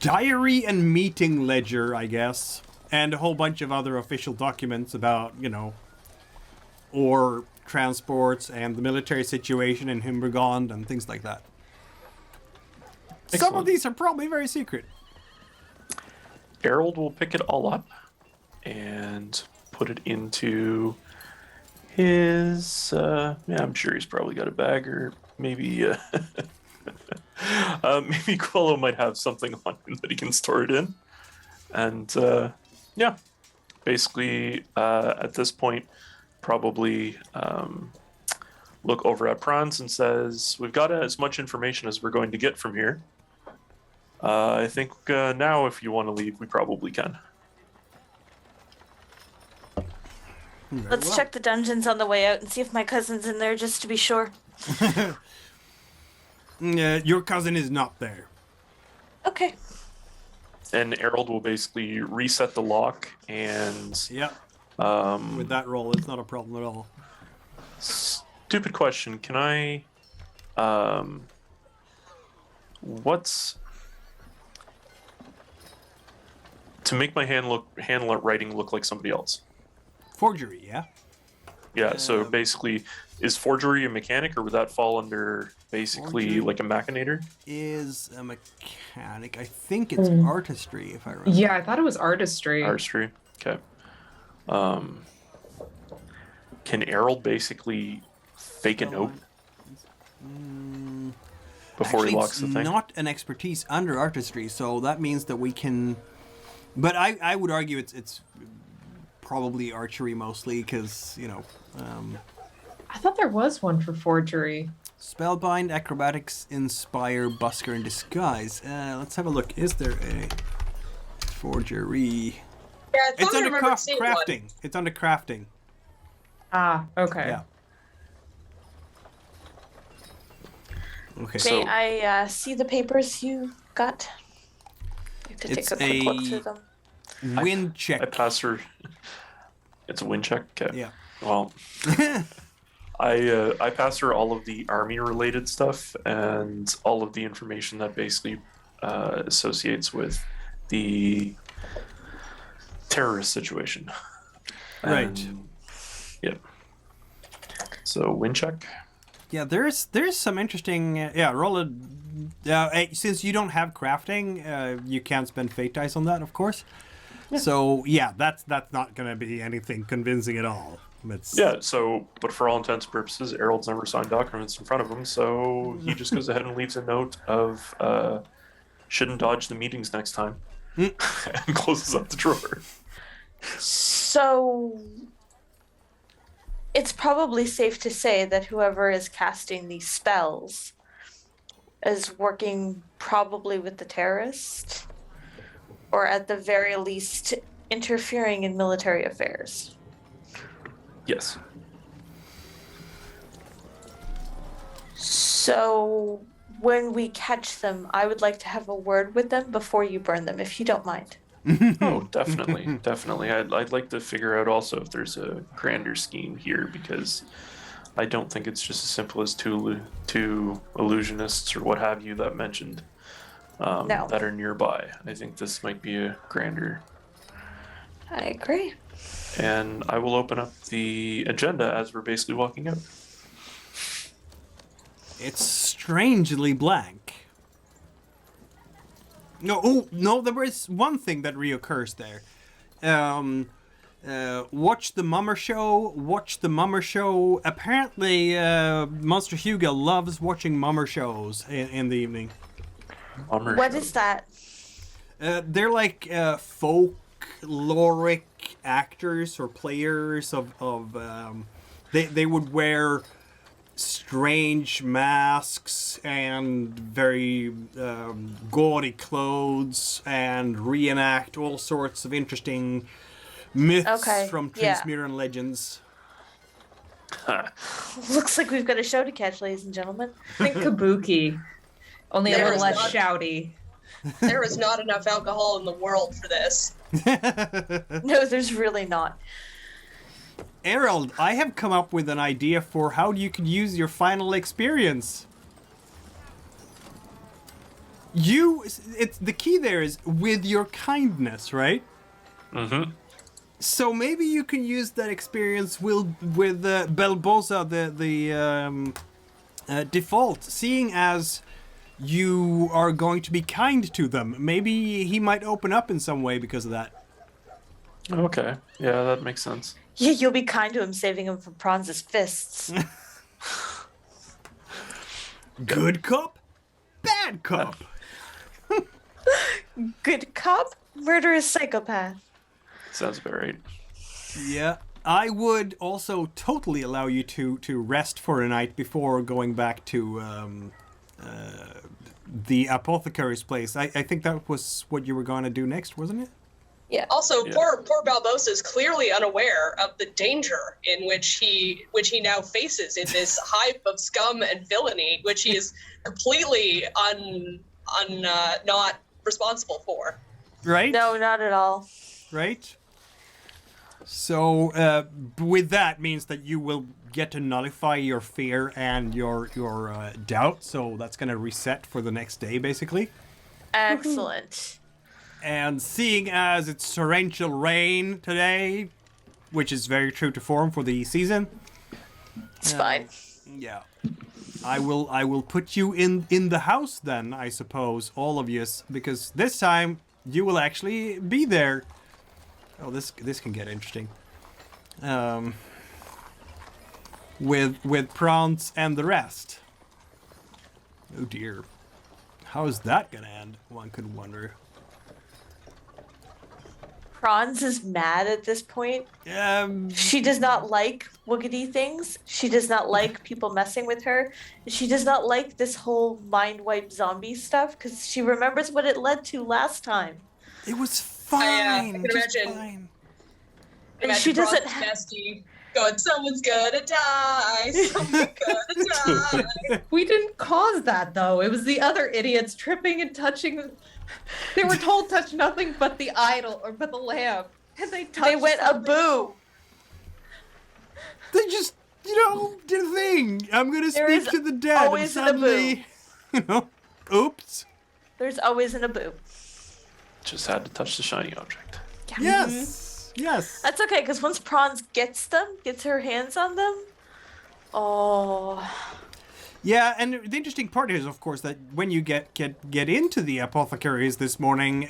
diary and meeting ledger, I guess, and a whole bunch of other official documents about, ore transports and the military situation in Himbergond and things like that. Some of Excellent. these are probably very secret. Erald will pick it all up and put it into his. I'm sure he's probably got a bag, or maybe maybe Quello might have something on him that he can store it in. And basically at this point, probably look over at Praanz and says, "We've got as much information as we're going to get from here. I think now, if you want to leave, we probably can." Very Let's well. check the dungeons on the way out and see if my cousin's in there just to be sure. Your cousin is not there. Okay. And Erald will basically reset the lock and Yeah. With that roll, it's not a problem at all. stupid question. Can I what's to make my hand writing look like somebody else? Forgery, yeah? Yeah, so basically, is forgery a mechanic, or would that fall under basically Forgery. like a machinator? Is a mechanic. I think it's artistry, if I remember. Yeah, I thought it was artistry. Artistry. Okay. Can Erald basically fake a note before Actually, he locks the it's thing? not an expertise under artistry, so that means that we can. But I would argue it's probably archery mostly, because I thought there was one for forgery. spellbind, acrobatics, inspire, busker, and disguise. Let's have a look. Is there a forgery? Yeah, I thought It's I under remembered seeing one. crafting. It's under crafting. Ah, okay. Yeah. Okay. May So- I see the papers you got? I have to It's take a quick look a- through them. Wind I check. pass her. It's a win check. Okay. Yeah. Well, I pass her all of the army-related stuff and all of the information that basically associates with the terrorist situation. Right. And, yep. So wind check. Yeah, there's some interesting. Roll a. Since you don't have crafting, you can't spend fate dice on that, of course. Yeah. So yeah, that's not gonna be anything convincing at all. Yeah. So, but for all intents and purposes, Erald's never signed documents in front of him, so he just goes ahead and leaves a note of shouldn't dodge the meetings next time, and closes up the drawer. So it's probably safe to say that whoever is casting these spells is working probably with the terrorist, or at the very least interfering in military affairs. Yes. So when we catch them, I would like to have a word with them before you burn them, if you don't mind. Oh, definitely, definitely. I'd like to figure out also if there's a grander scheme here, because I don't think it's just as simple as two illusionists or what have you that mentioned No. that are nearby. I think this might be a grander. I agree. And I will open up the agenda as we're basically walking out. It's strangely blank. No, there is one thing that reoccurs there. Watch the Mummer Show. Apparently, Monster Hugo loves watching Mummer shows in the evening. What is that? They're like folkloric actors or players of they would wear strange masks and very gaudy clothes and reenact all sorts of interesting myths from Transmuran legends. Looks like we've got a show to catch, ladies and gentlemen. Think Kabuki, only a There little is less not- shouty. There is not enough alcohol in the world for this. No, there's really not. Erald, I have come up with an idea for how you could use your final experience. It's the key there is with your kindness, right? Mm-hmm. So maybe you can use that experience with Belboza, the default, seeing as you are going to be kind to them. Maybe he might open up in some way because of that. Okay. Yeah, that makes sense. Yeah, you'll be kind to him, saving him from Praanz's fists. Good cop, bad cop. Good cop, murderous psychopath. Sounds about right. Yeah. I would also totally allow you to rest for a night before going back to the apothecary's place. I think that was what you were going to do next, wasn't it? Yeah. Also, Yeah. poor Balbosa is clearly unaware of the danger in which he now faces in this hive of scum and villainy, which he is completely not responsible for. Right? No, not at all. Right? So, with that means that you will get to nullify your fear and your doubt, so that's going to reset for the next day, basically. Excellent. And seeing as it's torrential rain today, which is very true to form for the season. It's fine. Yeah. I will put you in the house then, I suppose, all of you, because this time you will actually be there. Oh, this can get interesting. With Praanz and the rest. Oh dear. How is that gonna end? One could wonder. Praanz is mad at this point. She does not like woogity things. She does not like people messing with her. She does not like this whole mind wipe zombie stuff because she remembers what it led to last time. It was fine. I can just imagine. fine. And she doesn't Bron's bestie going, someone's gonna die, someone's gonna die. We didn't cause that though. It was the other idiots tripping and touching. They were told touch nothing but the idol or but the lamp, and they touched. They went a something. boo. They just the thing. I'm gonna There speak is to the dead. always and an suddenly, oops. There's always an Abu. Just had to touch the shiny object. Yeah. Yes. That's okay, because once Praanz gets her hands on them, oh. Yeah, and the interesting part is, of course, that when you get into the apothecaries this morning,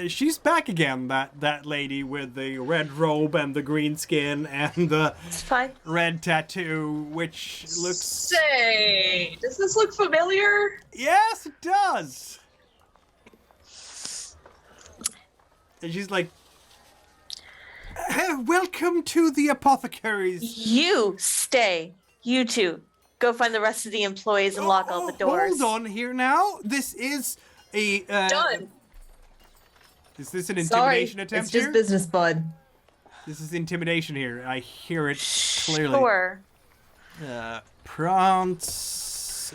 she's back again. That lady with the red robe and the green skin and the It's fine. red tattoo, which looks. Say, does this look familiar? Yes, it does. And she's like, "Welcome to the apothecaries." You stay. You two. Go find the rest of the employees and lock all the doors. Hold on here now. This is a Done. Is this an Sorry, intimidation attempt it's just here? business, bud. This is intimidation here. I hear it clearly. Sure. Praanz,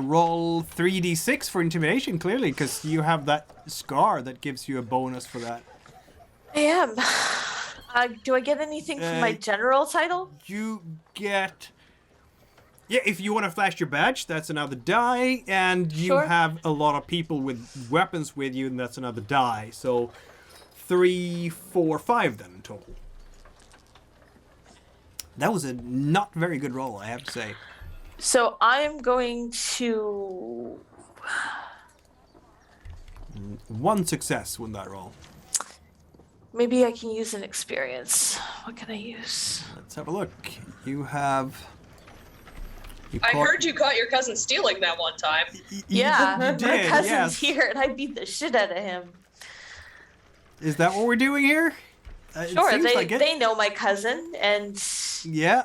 roll 3d6 for intimidation, clearly, because you have that scar that gives you a bonus for that. I am. Do I get anything from my general title? You get... Yeah, if you want to flash your badge, that's another die, and you Sure. have a lot of people with weapons with you, and that's another die. So 3, 4, 5 then in total. That was a not very good roll, I have to say. So I'm going to. One success with that roll. Maybe I can use an experience. What can I use? Let's have a look. You have... I heard you caught your cousin stealing that one time. Yeah, you my did, cousin's yes. here and I beat the shit out of him. Is that what we're doing here? It Sure, seems like it. they know my cousin, and Yeah.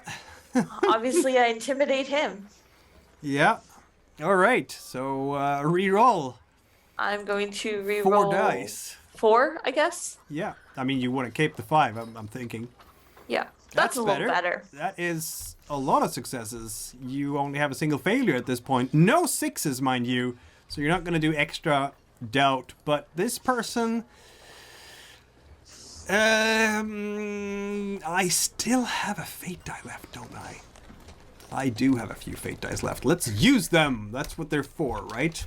obviously I intimidate him. Yeah. All right. So re-roll. I'm going to reroll 4 dice. 4, I guess. Yeah. I mean, you want to keep the 5, I'm thinking. Yeah, that's a little better. That is a lot of successes. You only have a single failure at this point. No 6s, mind you. So you're not going to do extra doubt. But this person... I still have a fate die left, don't I? I do have a few fate dice left. Let's use them. That's what they're for, right?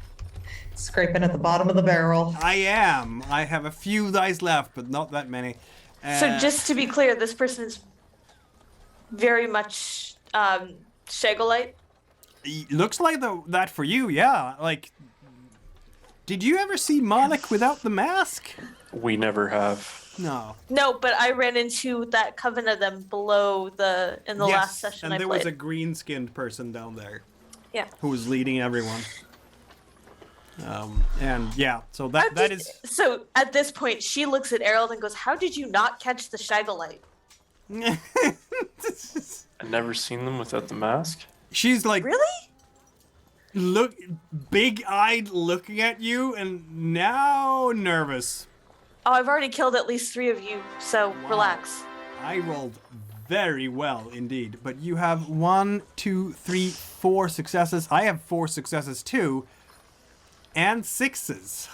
Scraping at the bottom of the barrel. I am. I have a few dice left, but not that many. So just to be clear, this person is very much Shagolite. Looks like that for you, yeah. Like, did you ever see Malik without the mask? We never have. No. No, but I ran into that coven of them below in the last session and I there played. was a green-skinned person down there. Yeah. Who was leading everyone. And yeah, so that is... So at this point, she looks at Erald and goes, "How did you not catch the Shagolite?" I've never seen them without the mask. She's like... Really? Look, big-eyed looking at you, and now nervous. Oh, I've already killed at least 3 of you, so relax. I rolled very well indeed, but you have 1, 2, 3, 4 successes. I have 4 successes too, and 6s.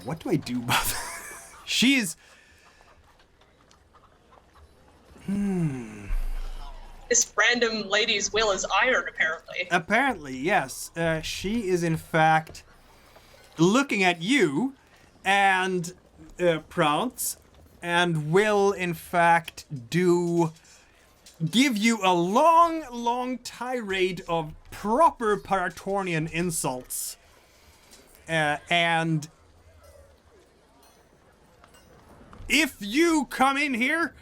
What do I do about that? She's... This random lady's will is iron, apparently. Apparently, yes. She is in fact looking at you and Praanz, and will in fact give you a long tirade of proper Paratornian insults. And if you come in here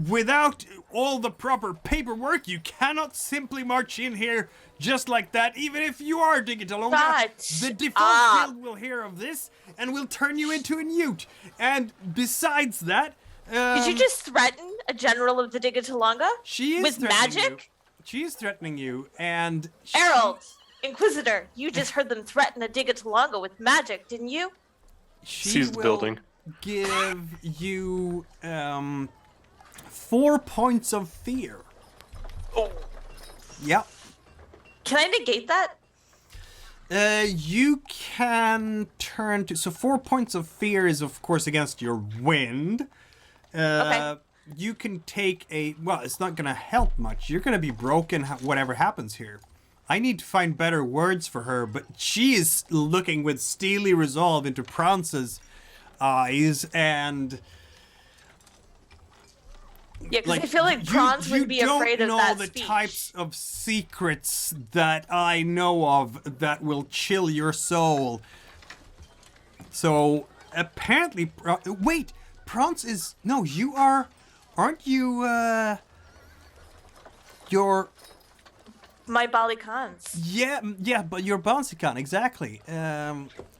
without all the proper paperwork, you cannot simply march in here just like that, even if you are Digitalonga. But, The default guild will hear of this and will turn you into a newt. And besides that... Did you just threaten a general of the Digitalonga? She is with threatening magic? You. She is threatening you, and... Erald, Inquisitor, you just heard them threaten a Digitalonga with magic, didn't you? She Seize the will building. give you 4 points of fear. Oh. Yep. Can I negate that? You can turn to... So 4 points of fear is, of course, against your wind. Okay. you can take a... Well, it's not going to help much. You're going to be broken whatever happens here. I need to find better words for her, but she is looking with steely resolve into Praanz's eyes, and... Yeah, because I feel like Praanz would be afraid of that You don't know the speech. types of secrets that I know of that will chill your soul. So, apparently... wait! Praanz is... No, you are... Aren't you, You're... My Balikans. Yeah, but you're Bonsican, exactly.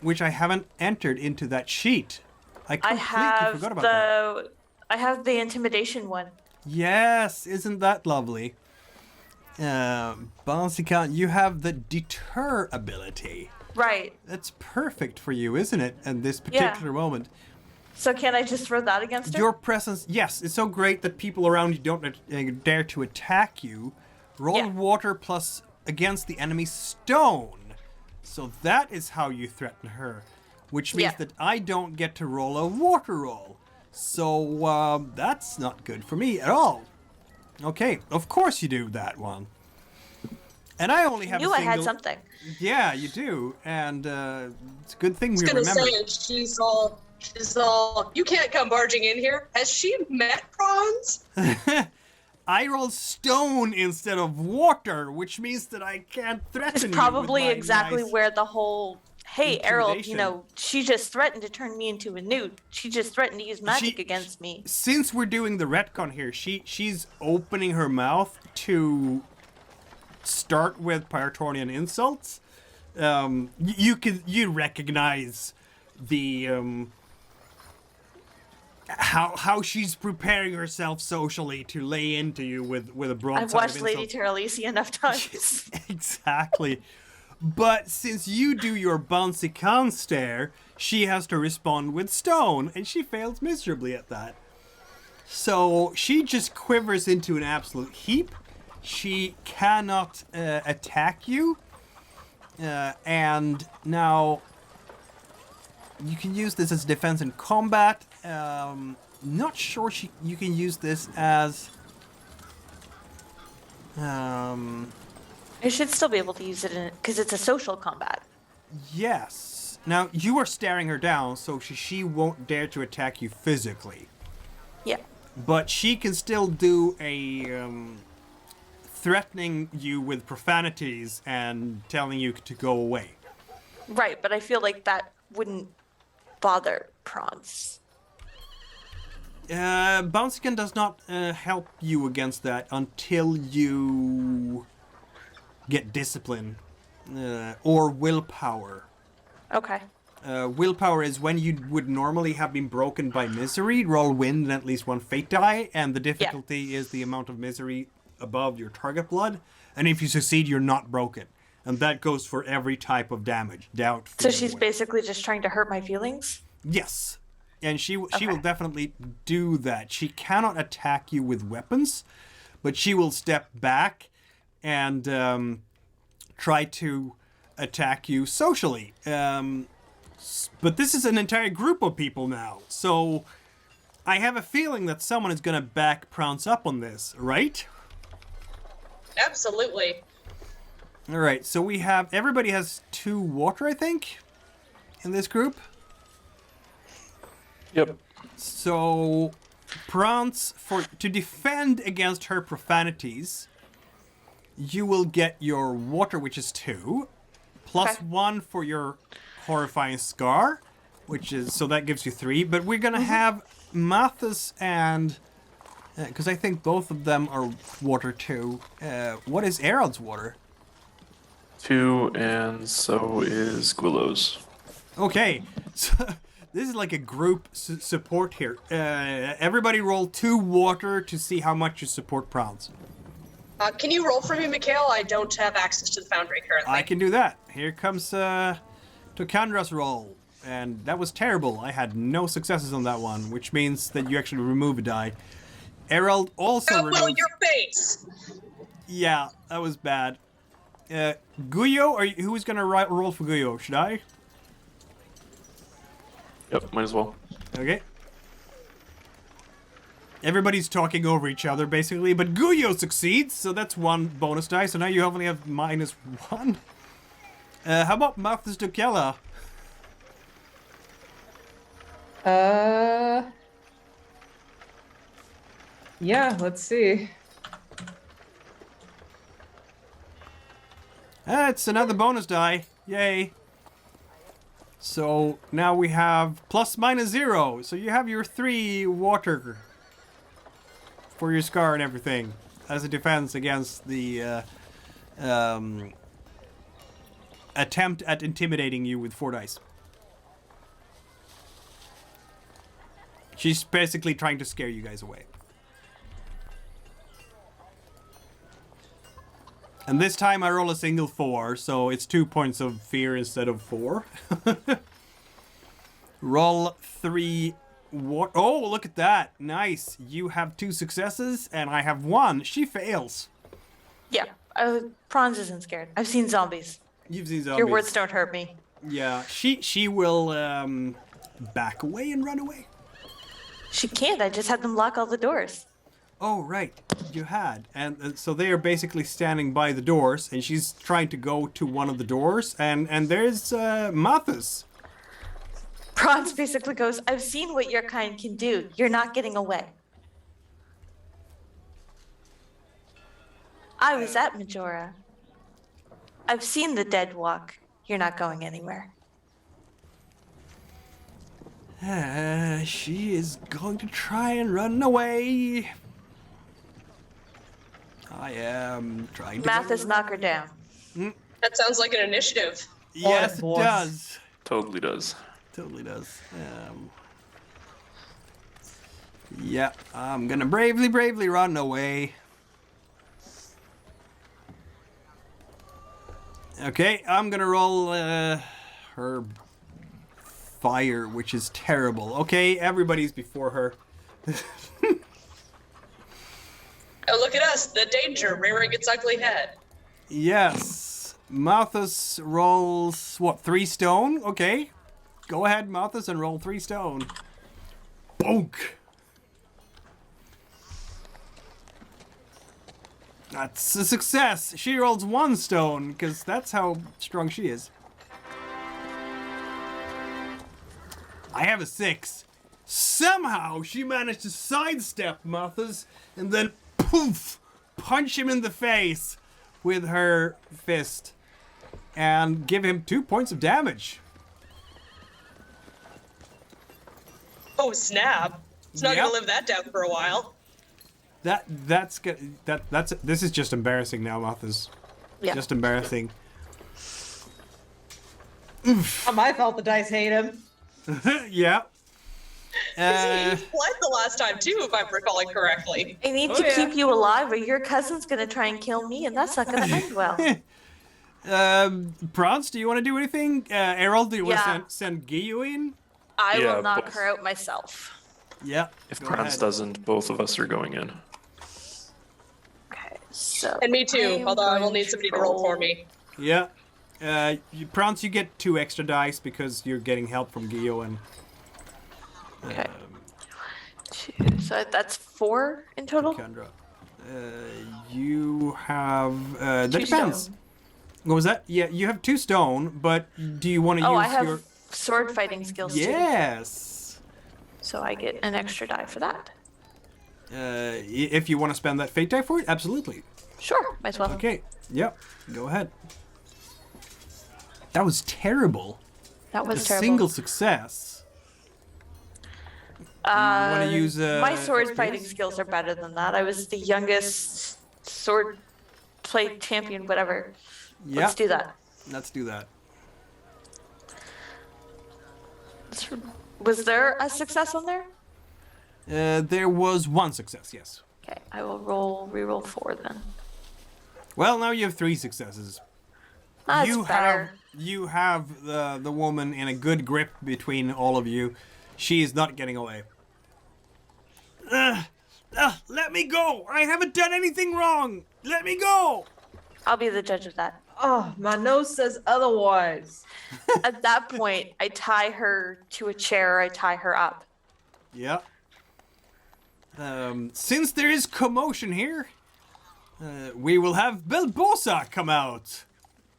Which I haven't entered into that sheet. I I completely have forgot about that. I have the intimidation one. Yes, isn't that lovely? Bonsican, you have the deter ability. Right. That's perfect for you, isn't it? At this particular moment. So can I just throw that against her? Your presence, yes, it's so great that people around you don't dare to attack you. Roll water plus against the enemy stone. So that is how you threaten her. Which means that I don't get to roll a water roll. So that's not good for me at all. Okay, of course you do that one. And I only have I knew I had something. Yeah, you do. And it's a good thing we remember. I was gonna say, she's all, you can't come barging in here. Has she met Praanz? I rolled stone instead of water, which means that I can't threaten It's you probably with my exactly nice where the whole, hey, Erald, intimidation. she just threatened to turn me into a newt. She just threatened to use magic against me. Since we're doing the retcon here, she's opening her mouth to start with Paratornian insults. You recognize the how she's preparing herself socially to lay into you with a broadside I've watched of Lady insults. Taralese enough times. Exactly. But since you do your bouncy con stare, she has to respond with stone, and she fails miserably at that. So she just quivers into an absolute heap. She cannot attack you. And now you can use this as defense in combat. Not sure you can use this as... I should still be able to use it because it's a social combat. Yes. Now, you are staring her down, so she won't dare to attack you physically. Yeah. But she can still do a... threatening you with profanities and telling you to go away. Right, but I feel like that wouldn't bother Praanz. Bouncekin does not help you against that until you get discipline or willpower. Okay. Willpower is when you would normally have been broken by misery, roll wind and at least one fate die, and the difficulty is the amount of misery above your target blood, and if you succeed, you're not broken. And that goes for every type of damage. Doubt. So she's basically just trying to hurt my feelings? Yes. And she will definitely do that. She cannot attack you with weapons, but she will step back and try to attack you socially. But this is an entire group of people now, so I have a feeling that someone is going to back Praanz up on this, right? Absolutely. All right, so we have... Everybody has 2 water, I think, in this group. Yep. So, Praanz, to defend against her profanities, you will get your water, which is 2, plus 1 for your horrifying scar, which is... So that gives you 3. But we're going to have Mathis and... Because I think both of them are water too. What is Erald's water? 2, and so is Gwillow's. Okay, so this is like a group support here. Everybody roll 2 water to see how much you support Praanz. Can you roll for me, Mikhail? I don't have access to the foundry currently. I can do that. Here comes Tokandra's roll. And that was terrible. I had no successes on that one, which means that you actually remove a die. Erald also removes... Well, your face! Yeah, that was bad. Guyo, who's gonna roll for Guyo? Should I? Yep, might as well. Okay. Everybody's talking over each other, basically, but Guyo succeeds, so that's 1 bonus die, so now you only have -1. How about Princess da Kaelve? Yeah, let's see. It's another bonus die. Yay. So now we have +/-0. So you have your 3 water for your scar and everything as a defense against the attempt at intimidating you with 4 dice. She's basically trying to scare you guys away. And this time I roll a single 4, so it's 2 points of fear instead of 4. Roll 3. Oh, look at that. Nice. You have 2 successes, and I have 1. She fails. Yeah, Praanz isn't scared. I've seen zombies. You've seen zombies. Your words don't hurt me. Yeah, she will back away and run away. She can't. I just had them lock all the doors. Oh, right. You had. And so they are basically standing by the doors, and she's trying to go to one of the doors, and there's Mathis. Praanz basically goes, I've seen what your kind can do. You're not getting away. I was at Majora. I've seen the dead walk. You're not going anywhere. She is going to try and run away. I am trying to... Mathis, knock her down. That sounds like an initiative. Yes, it boss. does. Totally does. Totally does. Yeah, I'm gonna bravely run away. Okay, I'm gonna roll her fire, which is terrible. Okay, everybody's before her. Oh, look at us, the danger rearing its ugly head. Yes. Malthus rolls, what, 3 stone? Okay. Go ahead, Malthus, and roll 3 stone. Bonk! That's a success. She rolls 1 stone, because that's how strong she is. I have a 6. Somehow, she managed to sidestep Malthus, and then poof! Punch him in the face with her fist. And give him 2 points of damage. Oh, snap. It's not Yep. gonna live that down for a while. This is just embarrassing now, Malthus. Yeah. Just embarrassing. Not my fault the dice hate him. Yeah. He fled the last time too, if I'm recalling correctly. I need to keep you alive, or your cousin's gonna try and kill me, and that's not gonna end well. Praanz, do you want to do anything? Erald, do you want Yeah. to send Giyu in? I Yeah, will knock but- her out myself. Yeah. If go Praanz ahead. doesn't, both of us are going in. Okay, so. And me too, I'm although I will going need somebody to roll for me. Yeah. Praanz, you get 2 extra dice because you're getting help from Giyu and... Okay. 2, so that's 4 in total? Kendra. You have... that 2 depends. stone. What was that? Yeah, you have 2 stone, but do you want to Oh, use I have your... sword fighting skills too. Yes! So I get an extra die for that. If you want to spend that fate die for it, absolutely. Sure, might as well. Okay, yep, go ahead. That was terrible. That A was terrible. single success. Want to use My sword experience? fighting skills are better than that. I was the youngest sword play champion, whatever. Yeah, Let's do that. let's do that. Was there a success on there? There was 1 success, yes. Okay, I will reroll 4 then. Well, now you have 3 successes. That's you better. have the woman in a good grip between all of you. She is not getting away. Let me go! I haven't done anything wrong! Let me go! I'll be the judge of that. Oh, my nose says otherwise. At that point, I tie her to a chair, I tie her up. Yeah. Since there is commotion here, we will have Belbosa come out.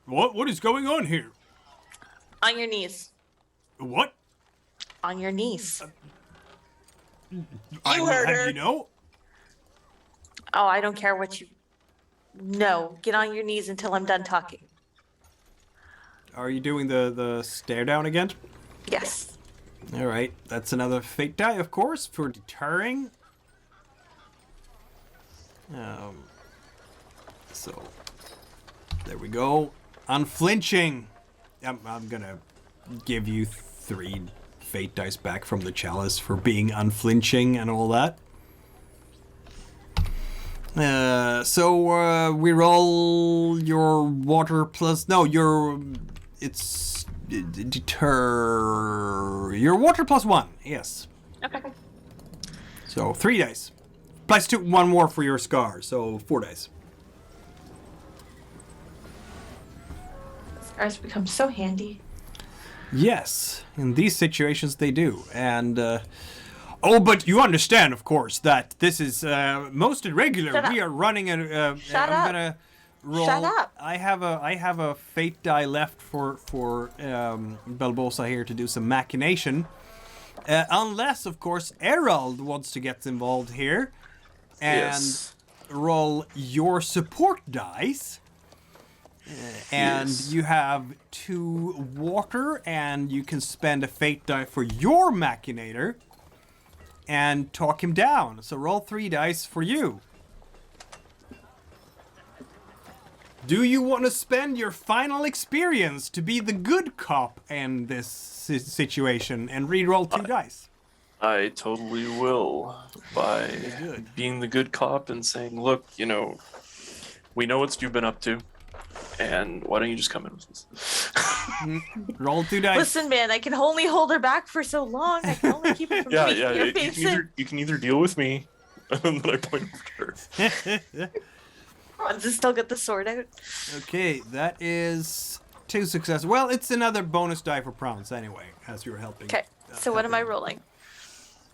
What is going on here? On your knees. What? On your knees. I will heard have her. you know. Oh, I don't care what you... No, get on your knees until I'm done talking. Are you doing the stare down again? Yes. All right, that's another fate die, of course, for deterring. So there we go. Unflinching. I'm gonna give you 3 fate dice back from the chalice for being unflinching and all that. So we roll your water plus it's deter your water plus 1. Yes. Okay. So 3 dice. Plus 2, 1 more for your scar, so 4 dice. Scars become so handy. Yes, in these situations they do. And, oh, but you understand, of course, that this is most irregular. Shut up. We are running a... Shut I'm up. gonna roll... Shut up. I have a fate die left for Belbosa here to do some machination. Unless, of course, Erald wants to get involved here. And Yes. roll your support dice. And Yes. you have 2 water, and you can spend a fate die for your machinator and talk him down. So roll 3 dice for you. Do you want to spend your final experience to be the good cop in this situation and re-roll 2 dice? I totally will, by good. being the good cop and saying, look, we know what you've been up to, and why don't you just come in with us? Roll 2 dice. Listen, man, I can only hold her back for so long. I can only keep her from Yeah, making yeah. your You face can, you can either deal with me, and then I point over to her. Just still get the sword out. Okay, that is 2 successes. Well, it's another bonus die for Praanz anyway, as you're helping. Okay, so what am I rolling?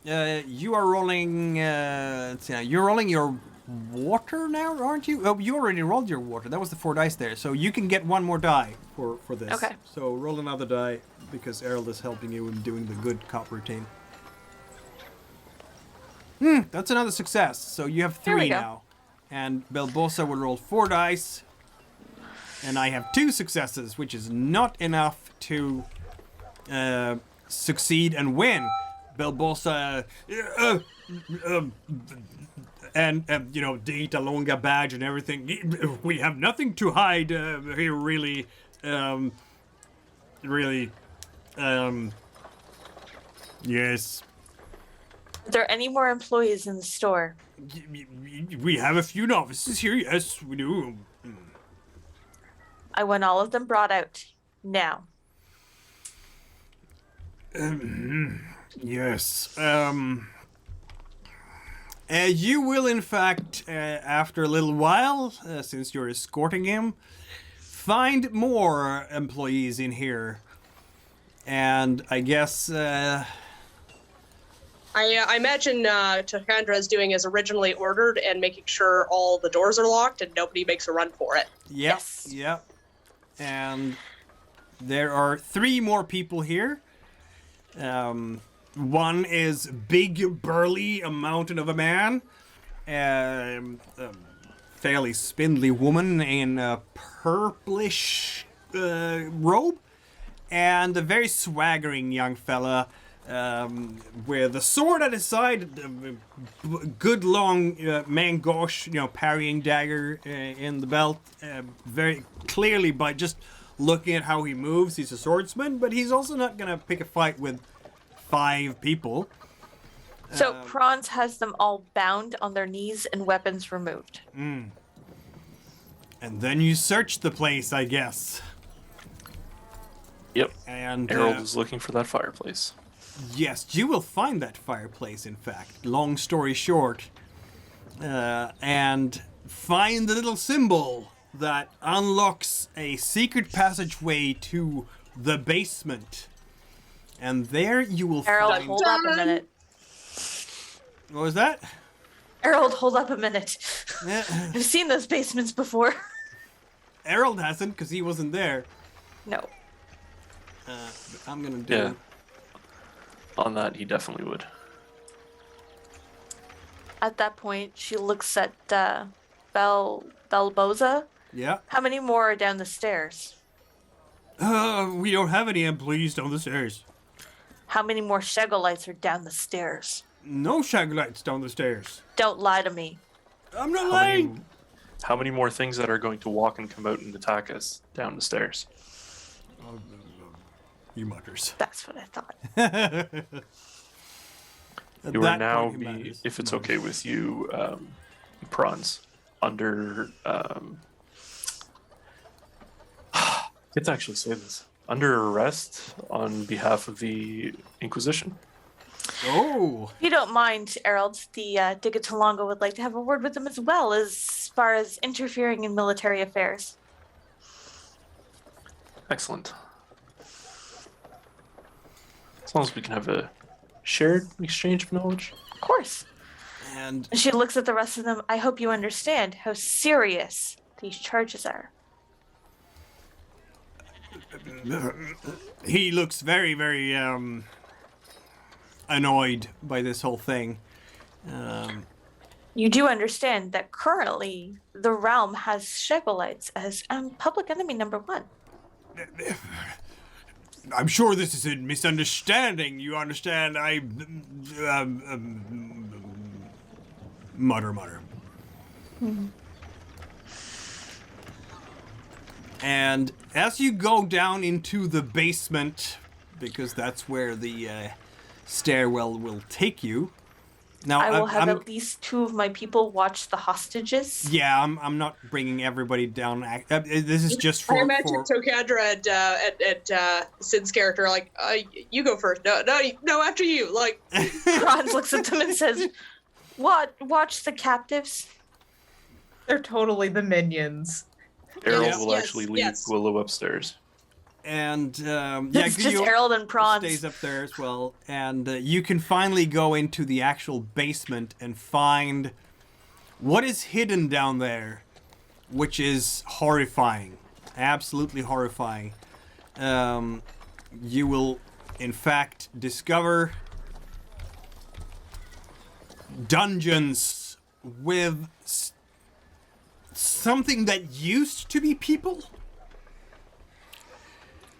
You are rolling. Let's see, you're rolling your water now, aren't you? Oh, you already rolled your water. That was the 4 dice there, so you can get 1 more die for this. Okay. So roll another die because Erald is helping you in doing the good cop routine. That's another success. So you have There we 3 go. now, and Belbosa will roll 4 dice, and I have 2 successes, which is not enough to succeed and win. Belbosa, and the Italonga badge and everything. We have nothing to hide here, really. Yes. Are there any more employees in the store? We have a few novices here. Yes, we do. I want all of them brought out now. Yes. You will, in fact, after a little while, since you're escorting him, find more employees in here. And I guess, I imagine Takandra is doing as originally ordered and making sure all the doors are locked and nobody makes a run for it. Yes. Yep. And there are 3 more people here. One is big, burly, a mountain of a man. A fairly spindly woman in a purplish robe. And a very swaggering young fella with a sword at his side, good long mangosh, parrying dagger in the belt. Very clearly, by just looking at how he moves, he's a swordsman, but he's also not going to pick a fight with 5 people. So Praanz has them all bound on their knees and weapons removed. And then you search the place, I guess. Yep. And Erald is looking for that fireplace. yes, you will find that fireplace, in fact. Long story short. And find the little symbol that unlocks a secret passageway to the basement. And there you will Erald, find... hold up a minute. What was that? Erald, hold up a minute. Eh, I've seen those basements before. Erald hasn't, because he wasn't there. No. But I'm gonna do... Yeah. On that, he definitely would. At that point, she looks at Balboza. Yeah. How many more are down the stairs? We don't have any employees down the stairs. How many more Shegolites are down the stairs? No Shagolites down the stairs. Don't lie to me. I'm not How lying. many, how many more things that are going to walk and come out and attack us down the stairs? He mutters. That's what I thought. You are now, if it's okay with you, Praanz, under... I get to actually say this. Under arrest on behalf of the Inquisition. Oh. If you don't mind, Erald, the Digitalonga would like to have a word with them as well as far as interfering in military affairs. Excellent. As long as we can have a shared exchange of knowledge. Of course. And She looks at the rest of them. I hope you understand how serious these charges are. he looks very, very annoyed by this whole thing. You do understand that currently the realm has Shegolites as public enemy number 1. I'm sure this is a misunderstanding. You understand? Mutter. And as you go down into the basement, because that's where the stairwell will take you. Now, I will have I'm- at least 2 of my people watch the hostages. Yeah, I'm not bringing everybody down. This is just for... I imagine Tokadra and Sid's character are like, you go first. No, after you. Like, Praanz looks at them and says, "What? Watch the captives?" They're totally the minions. Errol Yes, will actually lead yes. Willow upstairs. And, yeah, It's just Guillaume Erald and Praanz. stays up there as well. And you can finally go into the actual basement and find what is hidden down there, which is horrifying. Absolutely horrifying. You will, in fact, discover dungeons with something that used to be people.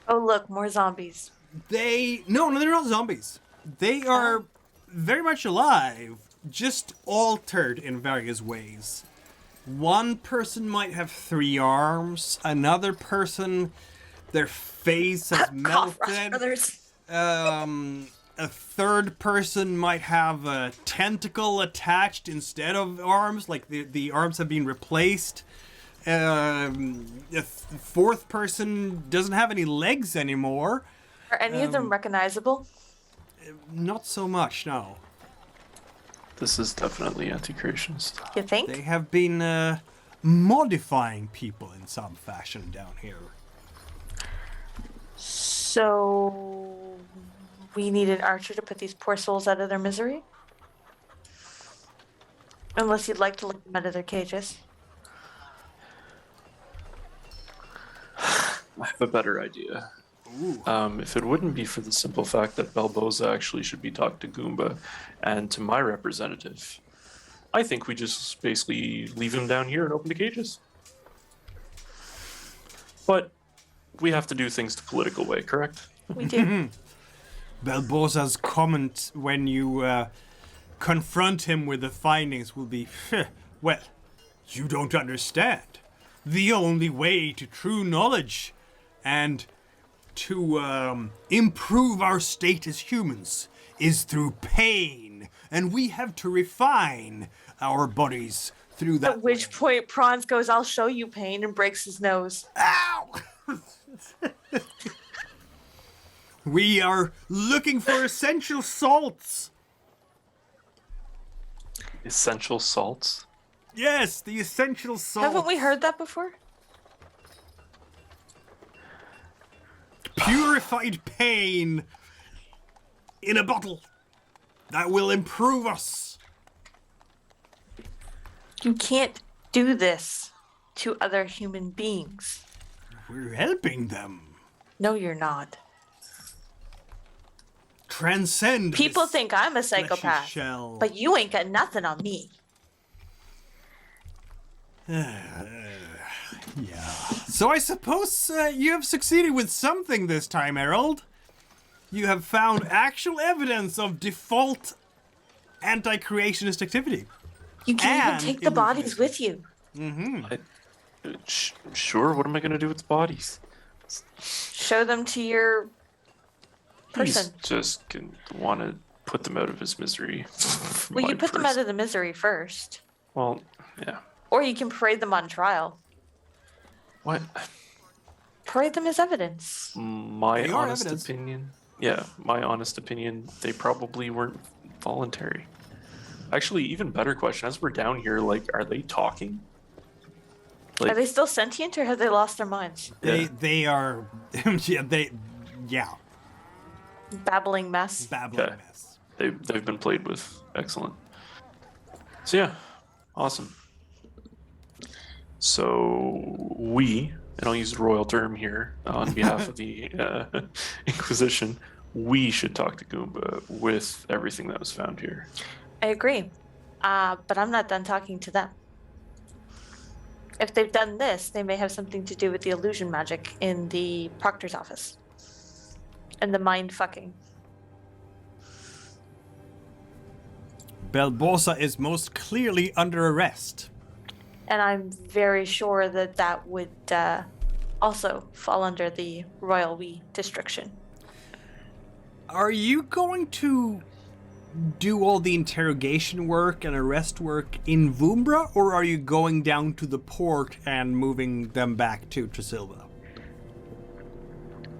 Oh, look, more zombies. No, they're not zombies. They are very much alive, just altered in various ways. One person might have 3 arms. Another person, their face has Cough, Rush melted. Brothers. A third person might have a tentacle attached instead of arms, like the arms have been replaced. A fourth person doesn't have any legs anymore. Are any of them recognizable? Not so much, no. This is definitely anti-creation stuff. You think? They have been modifying people in some fashion down here. So we need an archer to put these poor souls out of their misery? Unless you'd like to let them out of their cages. I have a better idea. If it wouldn't be for the simple fact that Balboza actually should be talked to Goomba and to my representative, I think we just basically leave him down here and open the cages. But we have to do things the political way, correct? We do. Balboza's comment when you confront him with the findings will be, well, you don't understand. The only way to true knowledge and to improve our state as humans is through pain, and we have to refine our bodies through that. At which point Praanz goes, "I'll show you pain," and breaks his nose. Ow! We are looking for essential salts. Essential salts. Yes, the essential salts. Haven't we heard that before? Purified pain in a bottle that will improve us. You can't do this to other human beings. We're helping them. No, you're not. Transcend. People this think I'm a fleshy psychopath, shell. but you ain't got nothing on me. Yeah. So I suppose you have succeeded with something this time, Erald. You have found actual evidence of default anti-creationist activity. You can't And even take the bodies illusionism. with you. Sure, what am I going to do with the bodies? Show them to your person. He's just want to put them out of his misery. Well, you put them out of the misery first. Well, yeah. Or you can parade them on trial. What? Parade them as evidence. My They are honest evidence. opinion. Yeah, my honest opinion, they probably weren't voluntary. Actually, even better question, as we're down here, like, are they talking? Like, Are they still sentient or have they lost their minds? They are yeah, Babbling mess. babbling Okay. mess. they've been played with. Excellent. So yeah, awesome. So we, and I'll use the royal term here on behalf of the Inquisition, we should talk to Goomba with everything that was found here. I agree. But I'm not done talking to them. If they've done this, they may have something to do with the illusion magic in the proctor's office. And the mind fucking. Belbosa is most clearly under arrest. And I'm very sure that that would also fall under the royal we distriction. Are you going to do all the interrogation work and arrest work in Vumbra, or are you going down to the port and moving them back to Tresilva?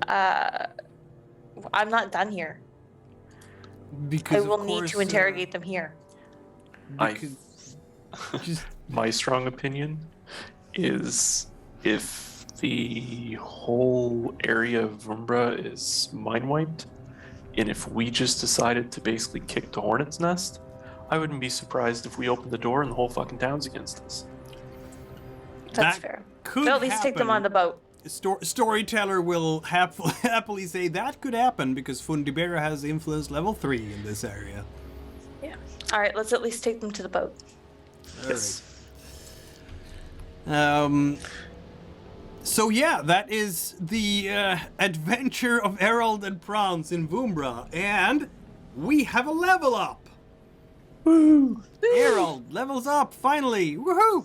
I'm not done here. Because I will need to interrogate them here. Just, My strong opinion is if the whole area of Vumbra is mind wiped, and if we just decided to basically kick the hornet's nest, I wouldn't be surprised if we opened the door and the whole fucking town's against us. That's that fair. could But at least take them on the boat. Storyteller will happily say that could happen because Fundibera has influence level 3 in this area. Yeah. All right, let's at least take them to the boat. Yes. So yeah, that is the adventure of Erald and Praanz in Vumbra, and we have a level up. Woo! Erald levels up finally. Woohoo!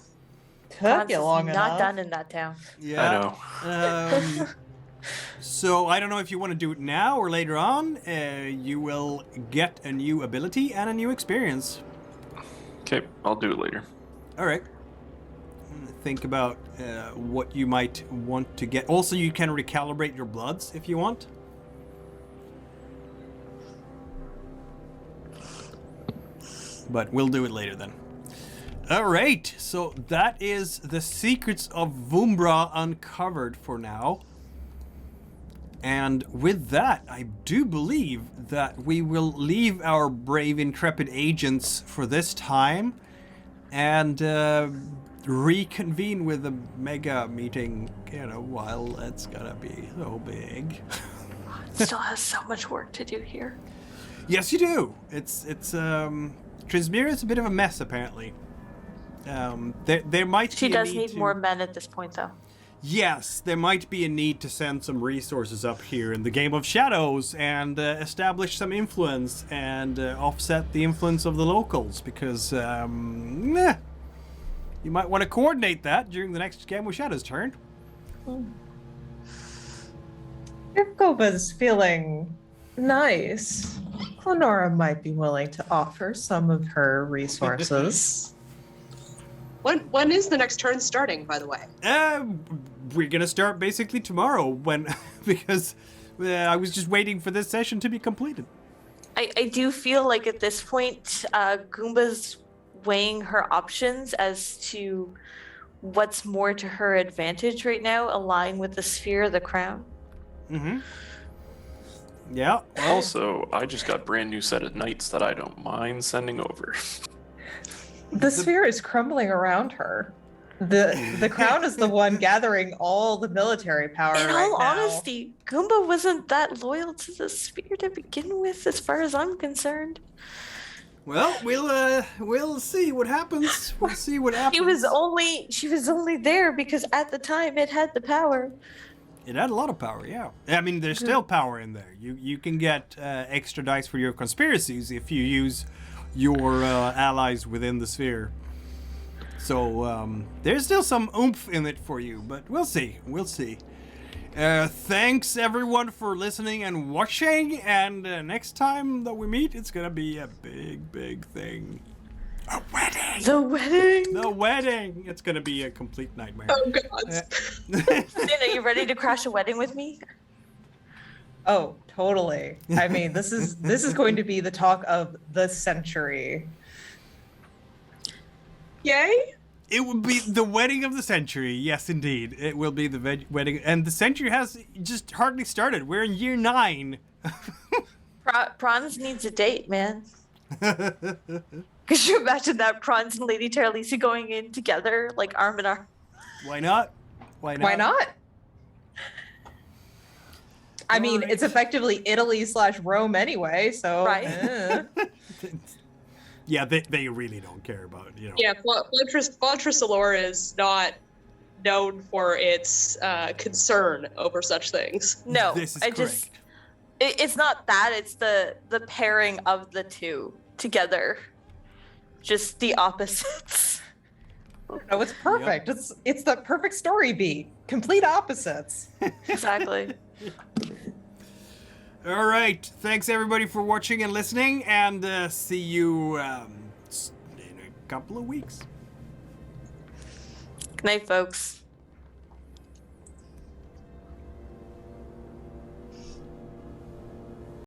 Took Praanz you is long not enough. done in that town. Yeah. I know. So I don't know if you want to do it now or later on. You will get a new ability and a new experience. Okay, I'll do it later. All right. Think about what you might want to get. Also, you can recalibrate your bloods if you want. But we'll do it later then. All right, so that is the secrets of Vumbra uncovered for now. And with that, I do believe that we will leave our brave, intrepid agents for this time and reconvene with a mega meeting in a while. It's gonna be so big. Still has so much work to do here. Yes, you do. It's Trismir is a bit of a mess apparently. There might She be a does need to- more men at this point, though. Yes, there might be a need to send some resources up here in the Game of Shadows and establish some influence and offset the influence of the locals because you might want to coordinate that during the next Game of Shadows turn. If Goba's feeling nice, Klenora might be willing to offer some of her resources. When is the next turn starting, by the way? We're gonna start basically tomorrow when because I was just waiting for this session to be completed. I do feel like at this point, Goomba's weighing her options as to what's more to her advantage right now, aligning with the sphere of the crown. Mm-hmm. Yeah. Also, I just got a brand new set of knights that I don't mind sending over. The sphere is crumbling around her. The crown is the one gathering all the military power In right all now. honesty, Goomba wasn't that loyal to the sphere to begin with, as far as I'm concerned. Well, we'll see what happens. We'll see what happens. She was only there because at the time it had the power. It had a lot of power, yeah. I mean, there's still power in there. You can get extra dice for your conspiracies if you use your allies within the sphere. So there's still some oomph in it for you, but we'll see. We'll see. Thanks everyone for listening and watching. And next time that we meet, it's gonna be a big thing. A wedding. The wedding. The wedding. It's gonna be a complete nightmare. Oh God. Finn, are you ready to crash a wedding with me? Oh, totally. I mean, this is going to be the talk of the century. Yay! It will be the wedding of the century. Yes, indeed. It will be the wedding. And the century has just hardly started. We're in year 9. Praanz needs a date, man. Could you imagine that? Praanz and Lady Taralese going in together, like arm in arm? Why not? Why not? Why not? I mean, Alright. it's effectively Italy/Rome anyway, so. Right. Yeah, they really don't care about, you know. Yeah, Fontra Cilor is not known for its concern over such things. No, This is I correct. just. It's not that. It's the pairing of the two together. Just the opposites. No, it's perfect. It's the perfect story beat. Complete opposites. Exactly. All right. Thanks everybody for watching and listening, and see you in a couple of weeks. Good night, folks.